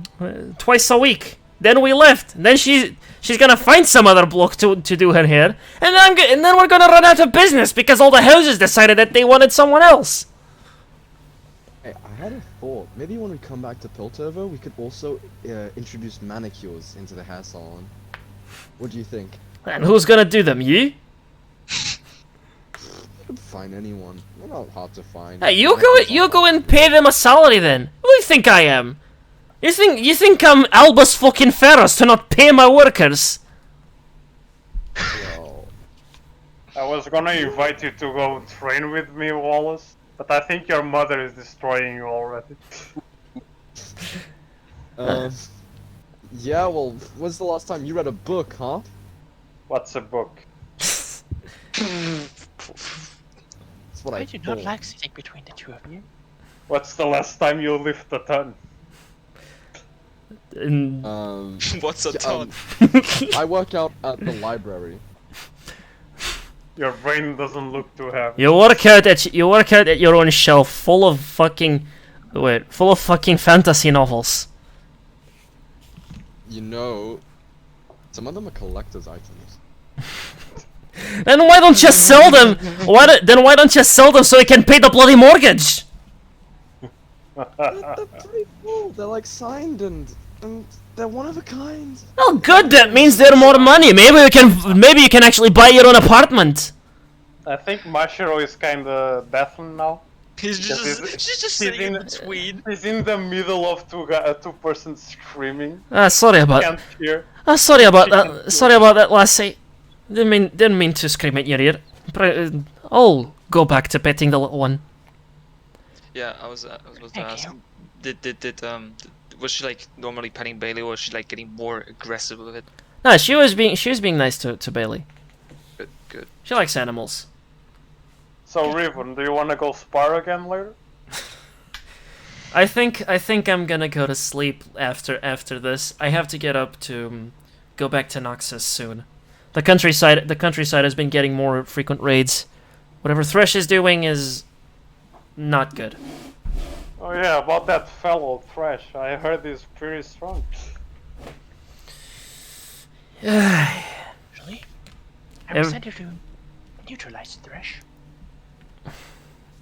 A: twice a week. Then we left. Then she's gonna find some other bloke to do her hair, and then we're gonna run out of business because all the houses decided that they wanted someone else.
D: Hey, I had a thought. Maybe when we come back to Piltover, we could also introduce manicures into the hair salon. What do you think?
A: And who's gonna do them? You?
D: You could find anyone. They're not hard to find.
A: Hey, you go and pay them a salary then. Who do you think I am? You think I'm Albus fucking Ferros to not pay my workers?
D: Well,
F: I was gonna invite you to go train with me, Wallace, but I think your mother is destroying you already.
D: yeah, well, when's the last time you read a book, huh?
F: What's a book?
D: That's what I
E: I do
D: thought.
E: not like sitting between the two of you.
F: What's the last time you lift a ton?
B: What's a
D: yeah,
B: ton?
D: I work out at the library.
F: Your brain doesn't look too heavy.
A: You work out at your own shelf full of fucking fantasy novels.
D: You know, some of them are collector's items.
A: Then why don't you sell them? Why don't you sell them so you can pay the bloody mortgage?
D: They're pretty cool. They're like signed and they're one of a kind.
A: Oh, good. That means they're more money. Maybe you can actually buy your own apartment.
F: I think Mashiro is kinda deafened now.
B: She's just sitting in between.
F: He's in the middle of two persons screaming.
A: Sorry about.
F: Can't hear.
A: Sorry about that. Sorry about that, lassie. Didn't mean to scream at your ear. I'll go back to petting the little one.
B: Yeah, I was supposed to
E: Thank
B: ask.
E: you.
B: Was she like normally petting Bailey, or was she like getting more aggressive with it?
A: No, she was being nice to Bailey.
B: Good.
A: She likes animals.
F: So Riven, do you wanna go spar again later?
A: I think I'm gonna go to sleep after this. I have to get up to go back to Noxus soon. The countryside has been getting more frequent raids. Whatever Thresh is doing is not good.
F: Oh yeah, about that fellow Thresh. I heard he's pretty strong.
E: Actually, I
A: Ev-
E: was sent here to neutralize the Thresh.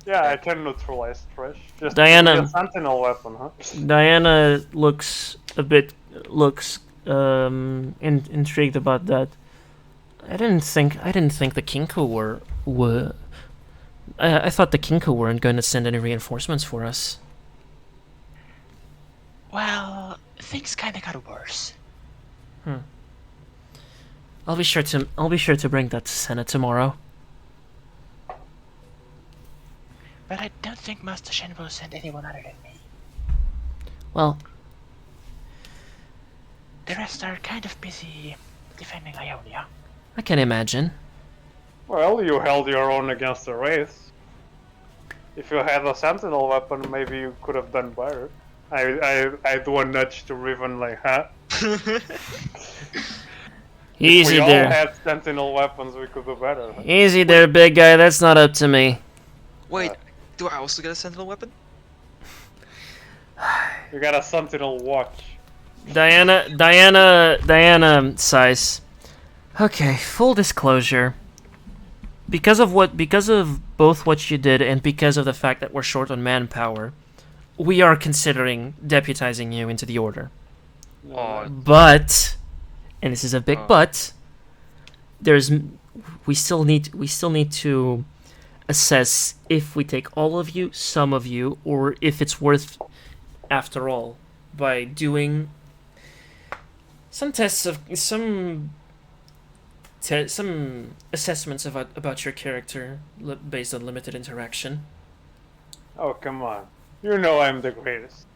F: Yeah, I can neutralize Thresh. Just
A: Diana-
F: a sentinel weapon, huh?
A: Diana looks intrigued about that. I didn't think the Kinko were. I thought the Kinko weren't going to send any reinforcements for us.
E: Well, things kinda got worse.
A: I'll be sure to bring that to Senate tomorrow.
E: But I don't think Master Shen will send anyone other than me.
A: Well,
E: The rest are kind of busy defending Ionia.
A: I can imagine.
F: Well, you held your own against the Wraith. If you had a sentinel weapon, maybe you could have done better. I do a nudge to Riven like, huh?
A: Easy
F: We all
A: there.
F: had sentinel weapons, we could do better. Huh?
A: Easy there, big guy. That's not up to me.
B: Wait, do I also get a sentinel weapon?
F: You got a sentinel watch.
A: Diana sighs. Okay, full disclosure. because of both what you did and because of the fact that we're short on manpower, we are considering deputizing you into the order.
B: Oh,
A: But, and this is a big but, we still need to assess if we take all of you, some of you, or if it's worth, after all, by doing some tests of some assessments about your character based on limited interaction.
F: Oh, come on. You know I'm the greatest.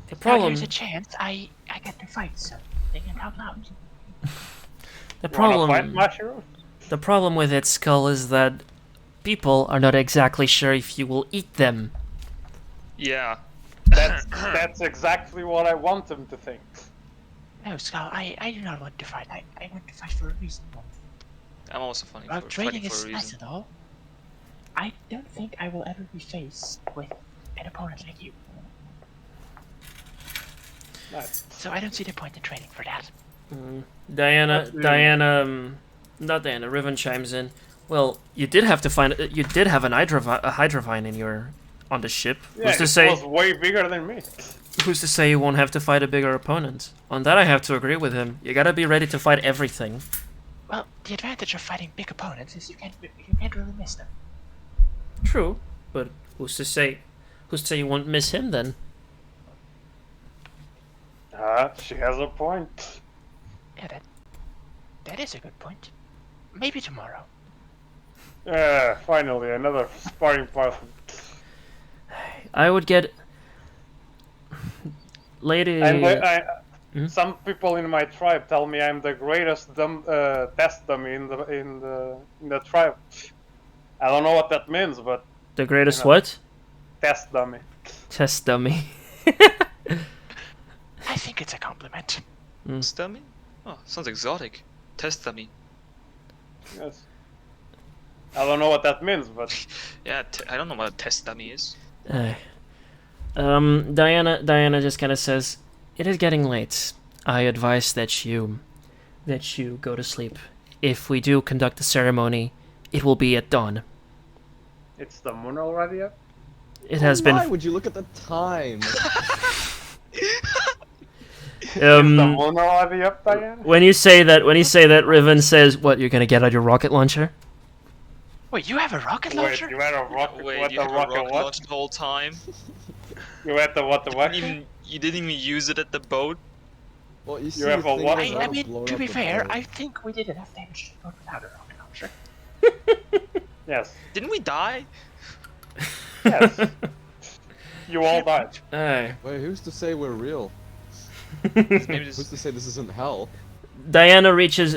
A: The
E: Now
A: problem,
E: there's a chance I get to fight something out loud.
A: the
F: You wanna
A: problem,
F: fight, Mashiro?
A: the problem with it, Skull, is that people are not exactly sure if you will eat them.
B: yeah.
F: That's exactly what I want them to think.
E: No, Skull, I do not want to fight. I want to fight for a reason.
B: I'm also funny
E: While
B: for
E: training
B: fighting
E: is
B: for a
E: nice
B: reason.
E: and all, I don't think I will ever be faced with an opponent like you.
F: Nice.
E: So I don't see the point in training for that.
A: Not Diana, Riven chimes in. Well, you did have to find, you did have a Hydrovine in your, on the ship.
F: Yeah, it was way bigger than me.
A: Who's to say you won't have to fight a bigger opponent? On that I have to agree with him. You gotta be ready to fight everything.
E: Well, the advantage of fighting big opponents is you can't really miss them.
A: True, but who's to say you won't miss him then?
F: She has a point.
E: Yeah, that is a good point. Maybe tomorrow.
F: Finally, another sparring partner.
A: I would get... Lady...
F: And some people in my tribe tell me I'm the greatest test dummy in the tribe. I don't know what that means, but
A: The greatest
F: you know.
A: what?
F: Test dummy.
A: Test dummy.
E: I think it's a compliment.
B: Test dummy? Oh, sounds exotic. Test dummy.
F: Yes. I don't know what that means, but
B: Yeah, I don't know what a test dummy is.
A: Diana just kind of says, "It is getting late. I advise that you go to sleep. If we do conduct the ceremony, it will be at dawn."
F: it's the moon already up.
A: It has
D: Why
A: been.
D: would you look at the time?
F: The moon already up, Diana?
A: When you say that, Riven says, "What, you're gonna get out your rocket launcher?"
E: Wait, you have a rocket
F: Wait,
E: launcher?
F: you had a rocket?
B: Wait,
F: what
B: you
F: the
B: had a
F: rocket?
B: rocket
F: What?
B: launch the whole time?
F: You had the what? The what?
B: You didn't even use it at the boat?
D: Well, you see,
F: have
D: the
F: a
D: thing
F: what?
D: is,
E: I
D: that'll
E: mean,
D: blow
E: to
D: up
E: be
D: the
E: fair,
D: boat.
E: I think we did enough damage to go without a rocket launcher.
F: Yes.
B: Didn't we die?
F: Yes. You all died.
A: Aye.
D: Wait, who's to say we're real?
B: Maybe
D: Who's
B: this...
D: to say this isn't hell?
A: Diana reaches,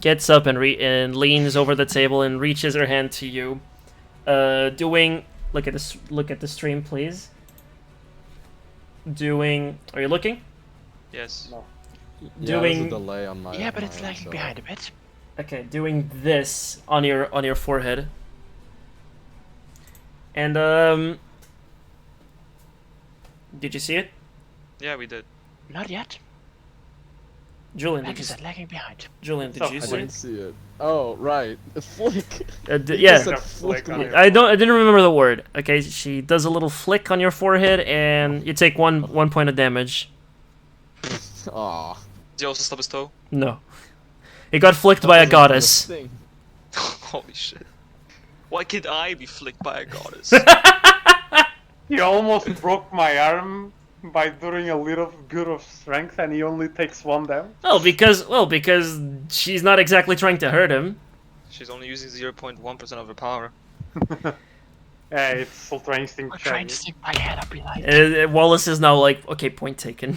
A: gets up and leans over the table and reaches her hand to you. Look at the stream, please. Are you looking?
B: Yes.
F: No.
D: Yeah, there's a
A: Doing,
D: delay on my.
E: Yeah, but
D: on
E: it's
D: my
E: lagging
D: end, so-
E: behind a bit.
A: okay, doing this on your forehead. And, did you see it?
B: Yeah, we did.
E: Not yet.
A: Julian,
E: Like
A: did
E: I
A: you
E: said, lagging behind.
A: Julian, did you
D: I
A: see
D: didn't
A: it?
D: see it. Oh, right. A flick.
A: Yeah.
D: Just said
F: Just
D: flick
F: flick on
D: me.
F: your-
A: I didn't remember the word. Okay, she does a little flick on your forehead, and you take one point of damage.
D: Aw.
B: Did you also stub his toe?
A: No, it got flicked by a goddess.
D: Thing.
B: Holy shit. Why can't I be flicked by a goddess?
F: He almost broke my arm by doing a little bit of strength, and he only takes one down.
A: Because she's not exactly trying to hurt him.
B: She's only using 0.1% of her power.
F: Yeah, it's Ultra Instinct
E: I'm trying to
F: Chinese.
E: stick my head up behind.
A: Wallace is now like, okay, point taken.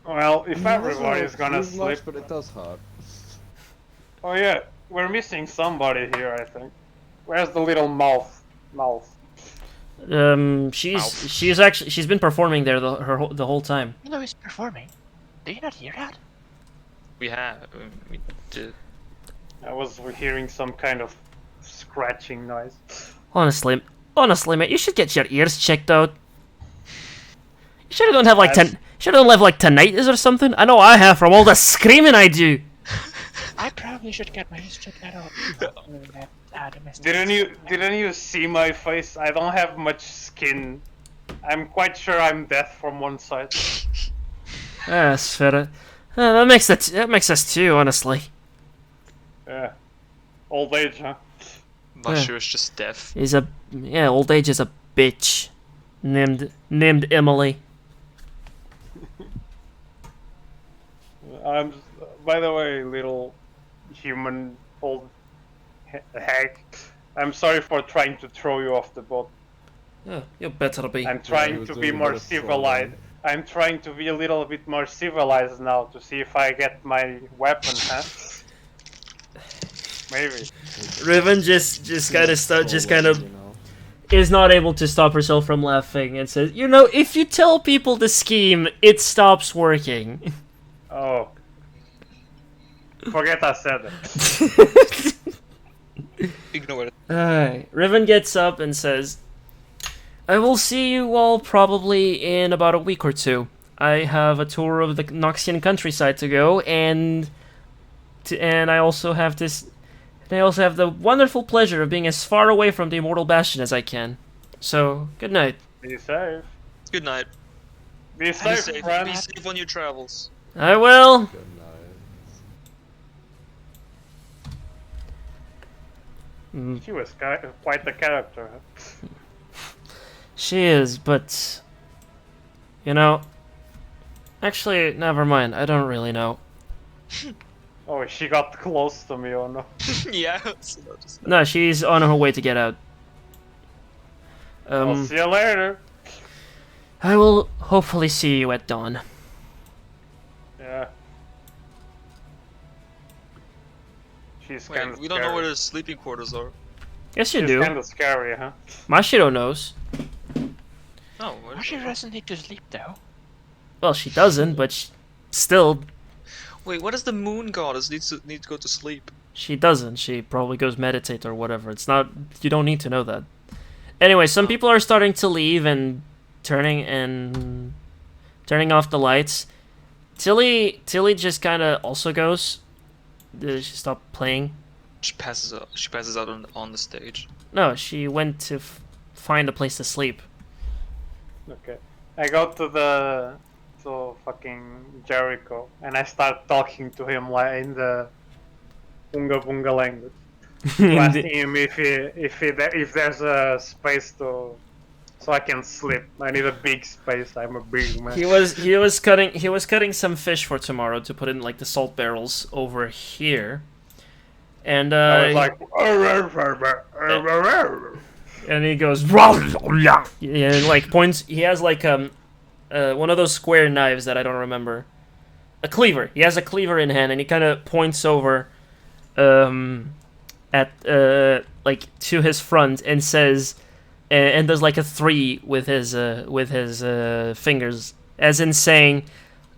F: Well, if
D: Yeah,
F: everybody's
D: doesn't
F: gonna
D: move
F: sleep.
D: much, but it does hurt.
F: Oh yeah, we're missing somebody here, I think. Where's the little mouth?
A: She's been performing there the whole time.
E: You know he's performing. Do you not hear that?
B: We have. We did.
F: I was hearing some kind of scratching noise.
A: Honestly, mate, you should get your ears checked out. You should don't have like tinnitus or something. I know I have from all the screaming I do.
E: I probably should get that out. That domestic.
F: Didn't you see my face? I don't have much skin. I'm quite sure I'm death from one side.
A: That's fair. That makes us two, honestly.
F: Yeah. Old age, huh?
B: Mashiro's just deaf.
A: Old age is a bitch. Named Emily.
F: By the way, little human old hag, I'm sorry for trying to throw you off the boat.
A: Oh, you better be.
F: I'm trying
D: was
F: to
D: doing
F: be
D: a
F: more
D: bit of
F: civilized. I'm trying to be a little bit more civilized now to see if I get my weapon, huh? Maybe.
A: Riven just kind of is not able to stop herself from laughing and says, "You know, if you tell people the scheme, it stops working."
F: Oh. Forget I said it.
B: Ignore it.
A: Alright, Riven gets up and says, "I will see you all probably in about a week or two. I have a tour of the Noxian countryside to go, and I also have the wonderful pleasure of being as far away from the Immortal Bastion as I can. So, good night."
F: Be safe.
B: Good night.
F: Be
B: Be
F: safe,
B: safe.
F: Fran.
B: Be safe on your travels.
A: I will.
D: Good night.
F: She was quite the character. Huh?
A: She is, but you know, actually, never mind. I don't really know.
F: Oh, she got close to me or no?
B: Yeah.
A: No, she's on her way to get out.
F: I'll see you later.
A: I will hopefully see you at dawn.
F: Yeah. She's
B: Wait,
F: kind of
B: we don't know where the sleeping quarters are.
A: Yes, you
F: She's
A: do.
F: kind of scary, huh?
A: Mashiro knows.
B: No, where
E: Why she doesn't need to sleep though?
A: Well, she doesn't, but still,
B: Wait, what does the moon goddess need to go to sleep?
A: she doesn't. She probably goes meditate or whatever. It's not. You don't need to know that. Anyway, some people are starting to leave and turning off the lights. Tilly just kind of also goes. Did she stop playing?
B: She passes out. She passes out on the stage.
A: No, she went to find a place to sleep.
F: Okay. I go to fucking Jericho and I start talking to him like in the Bunga Bunga language. Asking him if there's a space so I can sleep. I need a big space. I'm a big man.
A: He was cutting some fish for tomorrow to put in like the salt barrels over here, and
F: I was like,
A: and he goes and like points. He has like one of those square knives that I don't remember, a cleaver. He has a cleaver in hand, and he kind of points over at like to his front and says. And does like a 3 with his fingers, as in saying,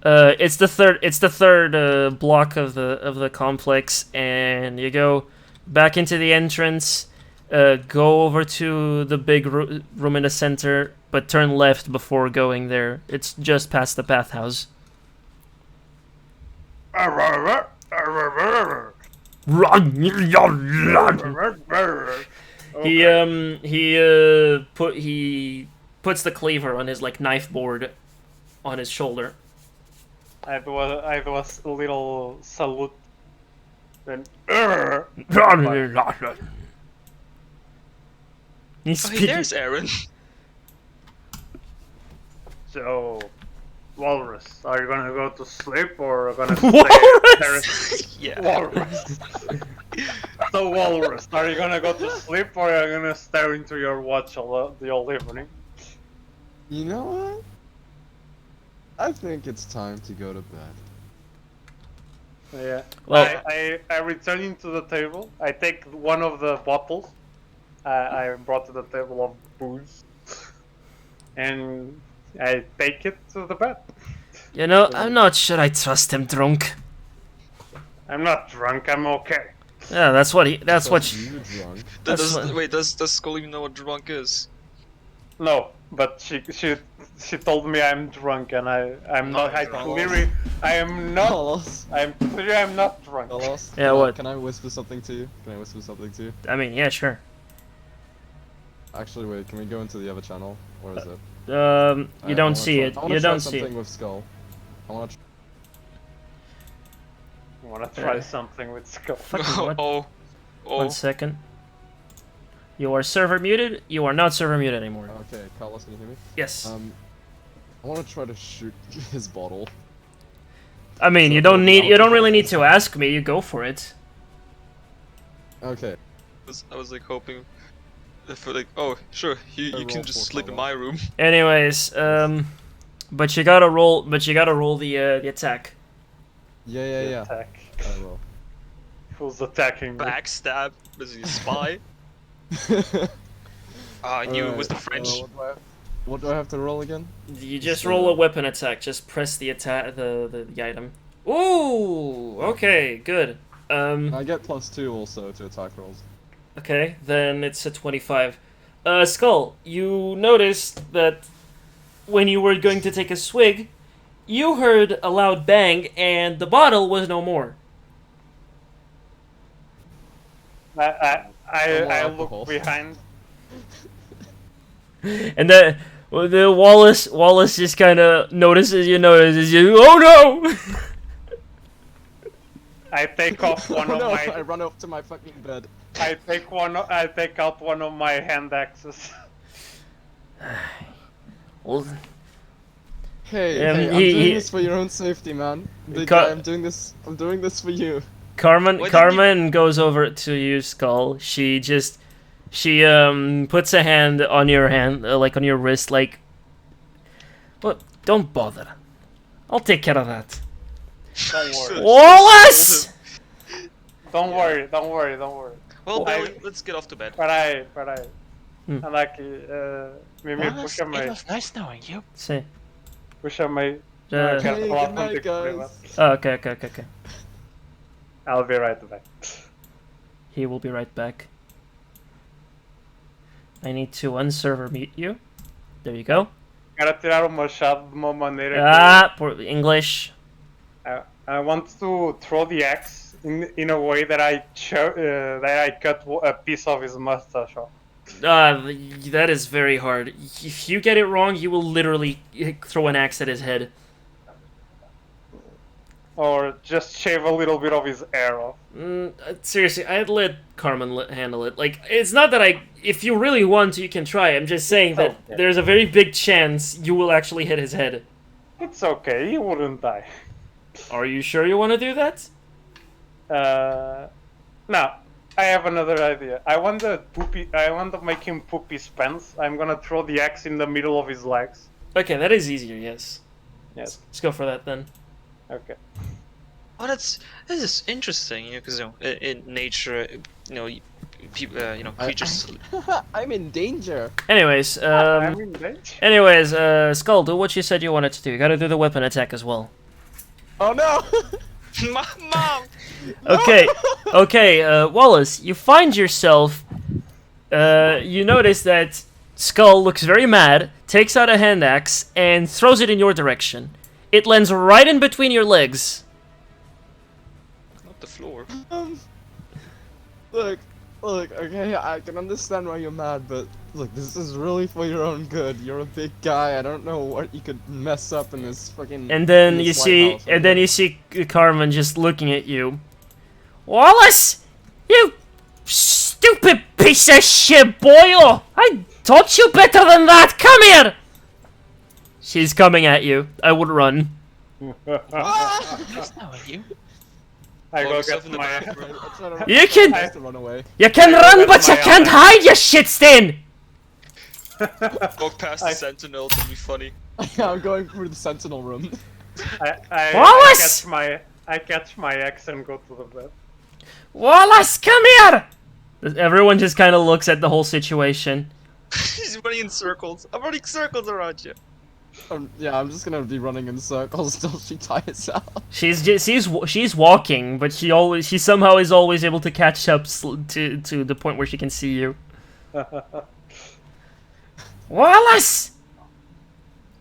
A: it's the third block of the complex, and you go back into the entrance, go over to the big room in the center, but turn left before going there. It's just past the bathhouse. He puts the cleaver on his like knife board on his shoulder.
F: I was a little salute. Then
A: He's
B: Oh, hey,
A: speaking.
B: there's Aeren.
F: so, Walrus, are you gonna go to sleep or are you gonna
A: Walrus?
F: stay?
B: Yeah.
F: Walrus. So Walrus, are you gonna go to sleep or are you gonna stare into your watch the whole evening?
D: You know what? I think it's time to go to bed.
F: Yeah.
A: Well-
F: I return into the table. I take one of the bottles. I brought to the table of booze, and I take it to the bed.
A: You know, I'm not sure I trust him drunk.
F: I'm not drunk. I'm okay.
A: Yeah, that's what
D: You drunk?
A: That's what-
B: Wait, does Skull even know what drunk is?
F: No, but She told me I'm drunk, and I'm not. I
B: drunk.
F: clearly, I am not.
D: Carlos.
F: I'm clearly I'm not drunk.
D: Carlos.
A: Yeah,
D: can
A: what?
D: Can I whisper something to you? Can I whisper something to you?
A: I mean, yeah, sure.
D: Actually, wait. Can we go into the other channel? Or is it?
A: You don't see it. You don't see
D: something
A: it.
D: with Skull. I wanna.
F: I wanna try something with Skull.
A: Fucking what?
B: Oh.
A: 1 second. You are server muted. You are not server muted anymore.
D: Okay, Carlos, can you hear me?
A: Yes.
D: I wanna try to shoot his bottle.
A: I mean, you don't need. You don't really need to ask me. You go for it.
D: Okay.
B: I was like hoping for like, oh sure, you
D: roll
B: can just
D: for
B: sleep in
D: cover.
B: my room.
A: Anyways, but you gotta roll. But you gotta roll the attack.
D: Yeah.
F: Attack.
D: I will.
F: Who's attacking me?
B: Backstab. Is he a spy? I knew it was the French.
D: What do I have to roll again?
A: You just roll a weapon attack. Just press the attack, the item. Ooh, okay, good.
D: I get +2 also to attack rolls.
A: Okay, then it's a 25. Skull, you noticed that when you were going to take a swig, you heard a loud bang and the bottle was no more.
F: I
D: alcohol.
F: look behind.
A: And the Wallace just kind of notices you. Oh no!
F: I take off one
D: Oh
F: of
D: no!
F: my.
D: I run up to my fucking bed.
F: I take out one of my hand axes.
A: Well,
D: Hey,
A: Yeah,
D: hey, I'm
A: he-
D: doing this for your own safety, man. Big
A: Ca-
D: guy, I'm doing this for you.
A: Carmen
B: Why didn't
A: Carmen goes over to you, Skull. She puts a hand on your hand, like on your wrist, like. Well, don't bother. I'll take care of that.
F: Don't worry.
A: Wallace!
F: Don't worry. Don't worry.
B: Well,
F: I-
B: Billy, let's get off to bed.
F: But I
A: Hmm.
F: like maybe
E: Wallace, it was nice knowing you.
A: See.
F: puxa my.
A: Uh,
F: Quero
D: Hey,
F: falar
D: good night,
F: contigo
D: guys.
F: primeiro.
A: Oh, okay.
F: I'll be right back.
A: He will be right back. I need to unserver mute you. There you go.
F: Quero tirar o machado de uma maneira
A: Ah, poor English.
F: que I want to throw the axe in a way that I cut a piece of his mustache off.
A: That is very hard. If you get it wrong, you will literally throw an axe at his head.
F: Or just shave a little bit of his hair off.
A: Seriously, I'd let Carmen handle it. Like, it's not that if you really want to, you can try. I'm just saying that
F: Okay.
A: there's a very big chance you will actually hit his head.
F: It's okay, he wouldn't die.
A: Are you sure you want to do that?
F: No, I have another idea. I want to make him poop his pants. I'm gonna throw the axe in the middle of his legs.
A: Okay, that is easier, yes.
F: Yes.
A: Let's go for that then.
F: Okay.
B: Oh, this is interesting, you know, because in nature, people, creatures.
D: I'm in danger.
A: Anyways,
F: I'm in danger.
A: Skull, do what you said you wanted to do. You gotta do the weapon attack as well.
D: Oh no!
B: Mom.
A: Okay, Wallace, you find yourself, you notice that Skull looks very mad, takes out a hand axe, and throws it in your direction. It lands right in between your legs.
B: Not the floor.
D: Look, okay, I can understand why you're mad, but look, this is really for your own good. You're a big guy. I don't know what you could mess up in this fucking.
A: And then
D: in
A: you
D: this White
A: see,
D: House,
A: and then you see Carmen just looking at you. Wallace, you stupid piece of shit, boy! Oh, I taught you better than that. Come here. She's coming at you. I would run.
E: Nice knowing you.
F: I
B: Lock
F: go
B: yourself
F: get
B: in the
F: my.
B: bathroom.
A: You can,
D: I have to run away.
A: you can run, but you can't hide, you shit stain.
B: Walk past the Sentinels and be funny.
D: I'm going through the Sentinel room.
A: Wallace!
F: I catch my axe and go to the bed.
A: Wallace, come here. Everyone just kind of looks at the whole situation.
B: He's running in circles. I'm running circles around you.
D: Yeah, I'm just gonna be running in circles till she tires out.
A: She's walking, but she somehow is always able to catch up to the point where she can see you. Wallace!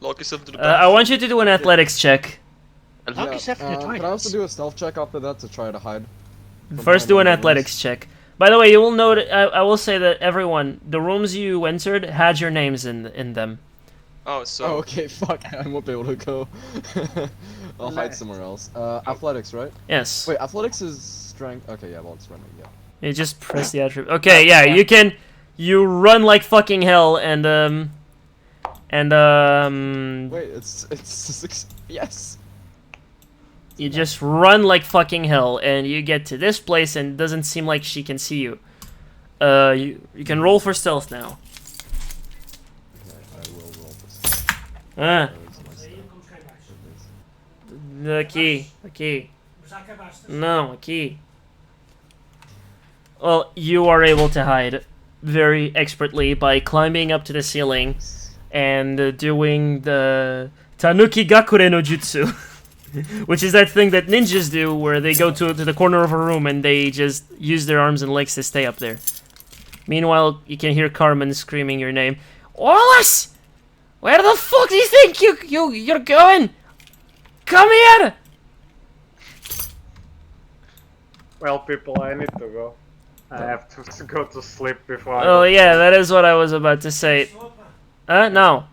B: Lock yourself to the
A: I want you to do an athletics check.
E: Lock yourself in the
D: Can I also
E: toilets.
D: do a stealth check after that to try to hide?
A: First, do an
D: behind one of the
A: athletics
D: rooms?
A: check. By the way, you will note. I will say that everyone, the rooms you entered had your names in them.
B: Oh, so
D: Oh, okay, fuck, I won't be able to go. I'll hide somewhere else. Athletics, right?
A: Yes.
D: Wait, athletics is strength. Okay, yeah, well, it's running, yeah.
A: You just press the attribute. Okay, yeah, you can. You run like fucking hell, and
D: Wait, it's 6. Yes!
A: you just run like fucking hell, and you get to this place, and it doesn't seem like she can see you. You can roll for stealth now.
D: Okay, I will roll this.
A: Ah,
D: Where is my stealth?
A: the key. No, a key. Well, you are able to hide very expertly by climbing up to the ceiling and doing the Tanuki Gakure no Jutsu, which is that thing that ninjas do where they go to the corner of a room and they just use their arms and legs to stay up there. Meanwhile, you can hear Carmen screaming your name. Wallace! Where the fuck do you think you're going? Come here!
F: Well, people, I need to go. I have to go to sleep before I
A: Oh
F: go.
A: yeah, that is what I was about to say. No.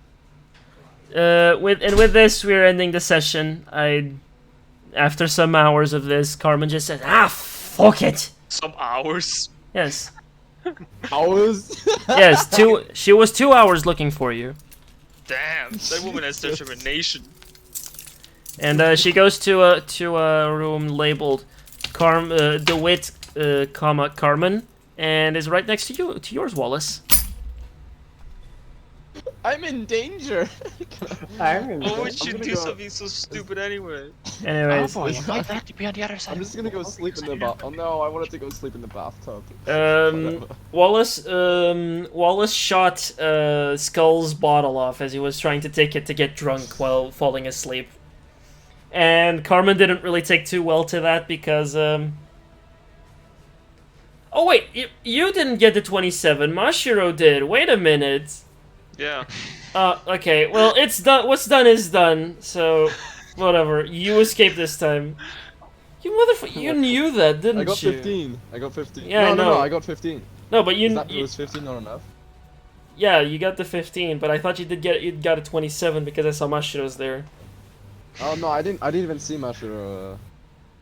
A: With this, we're ending the session. After some hours of this, Carmen just said, fuck it.
B: some hours.
A: Yes,
D: Hours?
A: yes. She was 2 hours looking for you,
B: Damn, that woman has determination.
A: and she goes to a room labeled DeWitt, Carmen, and is right next to you, to yours, Wallace.
D: I'm in danger!
F: I'm in
B: Why would
D: I'm
B: you
D: gonna
B: do
D: go-
B: something so stupid anyway?
A: Anyways,
E: Oh boy, I'm quite glad to be on the other side.
D: I'm just gonna go sleep in the bath. Oh no, I wanted to go sleep in the bathtub.
A: Wallace shot Skull's bottle off as he was trying to take it to get drunk while falling asleep. And Carmen didn't really take too well to that because, Oh wait, you didn't get the 27, Mashiro did. Wait a minute.
B: Yeah.
A: Okay, well, it's done. What's done is done, so whatever. You escaped this time. You motherfucker, you knew that, didn't
D: I got
A: you?
D: 15. I got 15.
A: Yeah, I
D: no,
A: know.
D: I got 15.
A: No, but you,
D: Was 15 not enough?
A: yeah, you got the 15, but I thought you got a 27 because I saw Mashiro's there.
D: Oh no, I didn't even see Mashiro.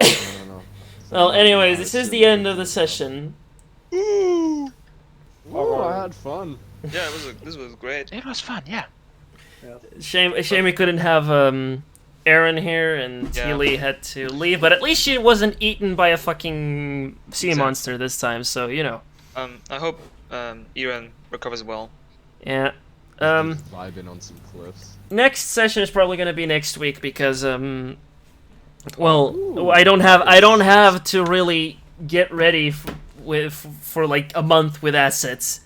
D: No.
A: Well, anyways, this is the end of the session.
D: Ooh, I had fun.
B: Yeah, this was great.
E: It was fun, yeah.
A: Shame we couldn't have Aeren here, and
B: Yeah.
A: Teely had to leave, but at least she wasn't eaten by a fucking sea
B: Exactly.
A: monster this time, so you know.
B: I hope Aeren recovers well.
A: Yeah.
D: Just vibing on some cliffs.
A: Next session is probably gonna be next week because well,
D: Ooh.
A: I don't have to really get ready for like a month with assets.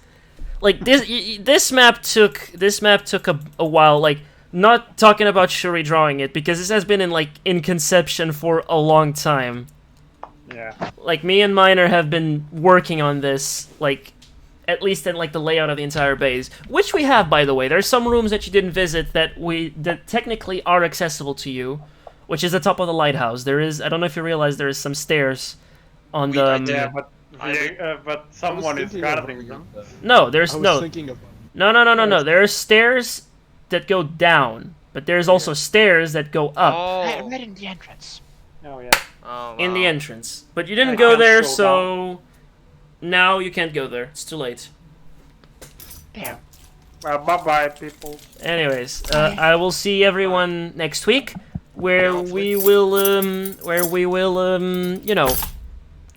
A: Like this map took a while. Like, not talking about Shuri drawing it because this has been in conception for a long time.
F: Yeah.
A: Like, me and Miner have been working on this, like, at least in like the layout of the entire base, which we have, by the way. There's some rooms that you didn't visit that technically are accessible to you, which is the top of the lighthouse. There is, I don't know if you realize, there is some stairs on the.
F: Yeah, but someone is guarding them.
A: No, there's
D: I was
A: no.
D: thinking of.
A: No. There are stairs that go down, but there's also stairs that go up
B: Oh.
E: Right in the entrance.
F: Oh yeah.
B: Oh,
A: in the
B: wow.
A: entrance. But you didn't
F: I
A: go
F: can't
A: there,
F: scroll
A: so now you can't go there. It's too late.
E: Damn.
F: Well, bye people.
A: Anyways, I will see everyone next week, where we will, you know,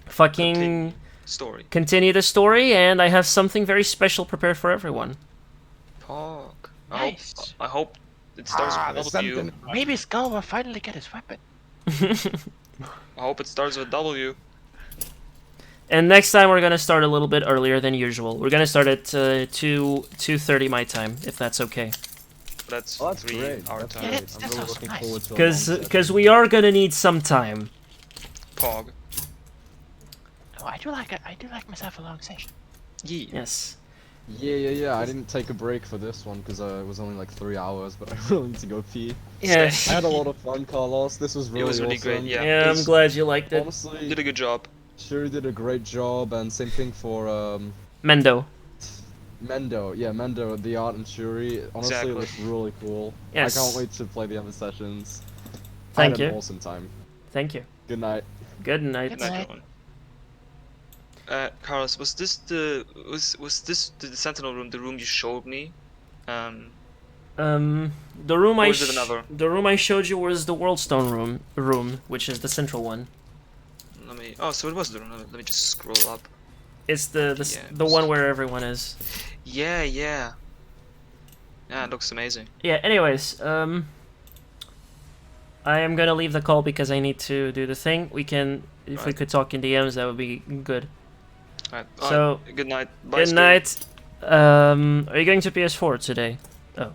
A: fucking
B: Story.
A: continue the story, and I have something very special prepared for everyone.
B: Talk.
E: Nice.
B: I hope it starts
D: the
B: with W.
D: Sentinel.
E: Maybe Skull will finally get his weapon.
B: I hope it starts with W.
A: And next time we're gonna start a little bit earlier than usual. We're gonna start at 2:30 my time, if that's okay.
B: That's
D: Oh, that's
B: 3
D: great.
B: our
D: That's
B: time.
E: Yeah,
D: great.
E: that's
D: I'm really
E: awesome.
D: looking
E: Nice.
D: forward to a long
A: Because
D: session.
A: we are gonna need some time.
B: Pog.
E: Oh, I do like myself a long session.
B: Yeah.
A: Yes.
D: Yeah. I didn't take a break for this one because it was only like 3 hours, but I really need to go pee.
A: Yeah.
D: I had a lot of fun, Carlos. This was really
B: It was really
D: awesome.
B: great. Yeah.
A: Yeah, I'm glad you liked it.
D: Honestly,
B: Did a good job.
D: Shuri did a great job, and same thing for
A: Mendo.
D: Mendo. Yeah, Mendo, the art and Shuri. Honestly,
B: Exactly.
D: it looks really cool.
A: Yes.
D: I can't wait to play the other sessions.
A: Thank
D: I had
A: you.
D: an awesome time.
A: Thank you.
D: Good night.
A: Good night.
B: Good night, everyone. Carlos, was this the Sentinel room, the room you showed me?
A: The room
B: Or was it another?
A: the room I showed you was the Worldstone room, which is the central one.
B: Let me. Oh, so it was the room. Let me just scroll up.
A: It's the
B: Yeah,
A: one where everyone is.
B: Yeah. Yeah, it looks amazing.
A: Yeah. Anyways, I am gonna leave the call because I need to do the thing. We can, if we
B: Right.
A: could talk in DMs, that would be good.
B: Alright.
A: So,
B: good night. Bye,
A: Good
B: Stu.
A: night. Are you going to PS4 today? Oh.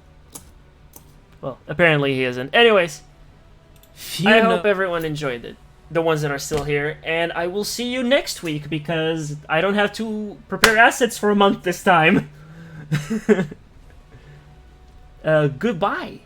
A: Well, apparently he isn't. Anyways, I hope everyone enjoyed it. The ones that are still here, and I will see you next week because I don't have to prepare assets for a month this time. Goodbye.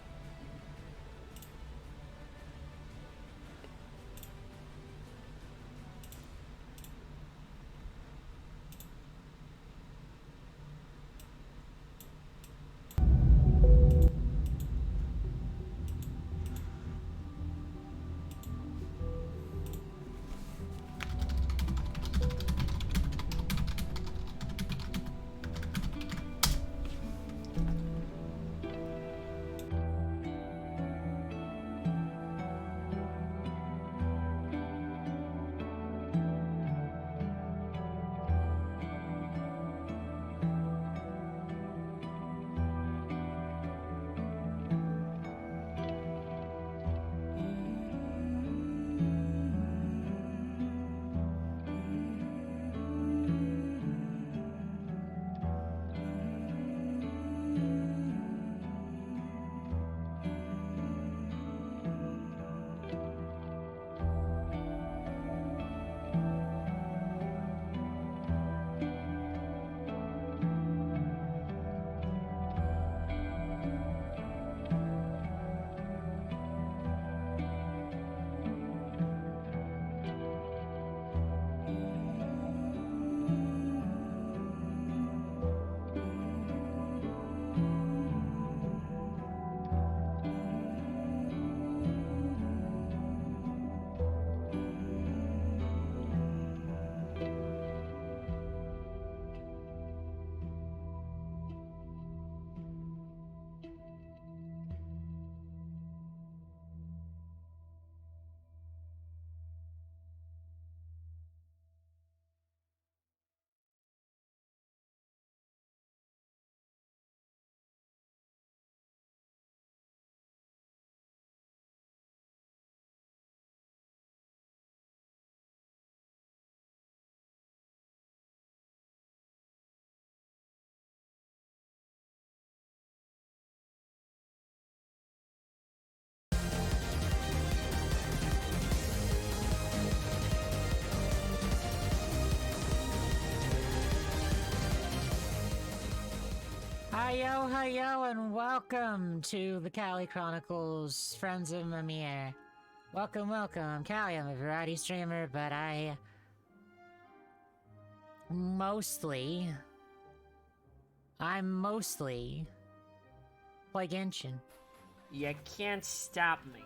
G: Hi-yo, and welcome to the Cali Chronicles Friends of Mimir. Welcome. I'm Callie. I'm a variety streamer, but I mostly play Genshin.
A: You can't stop me.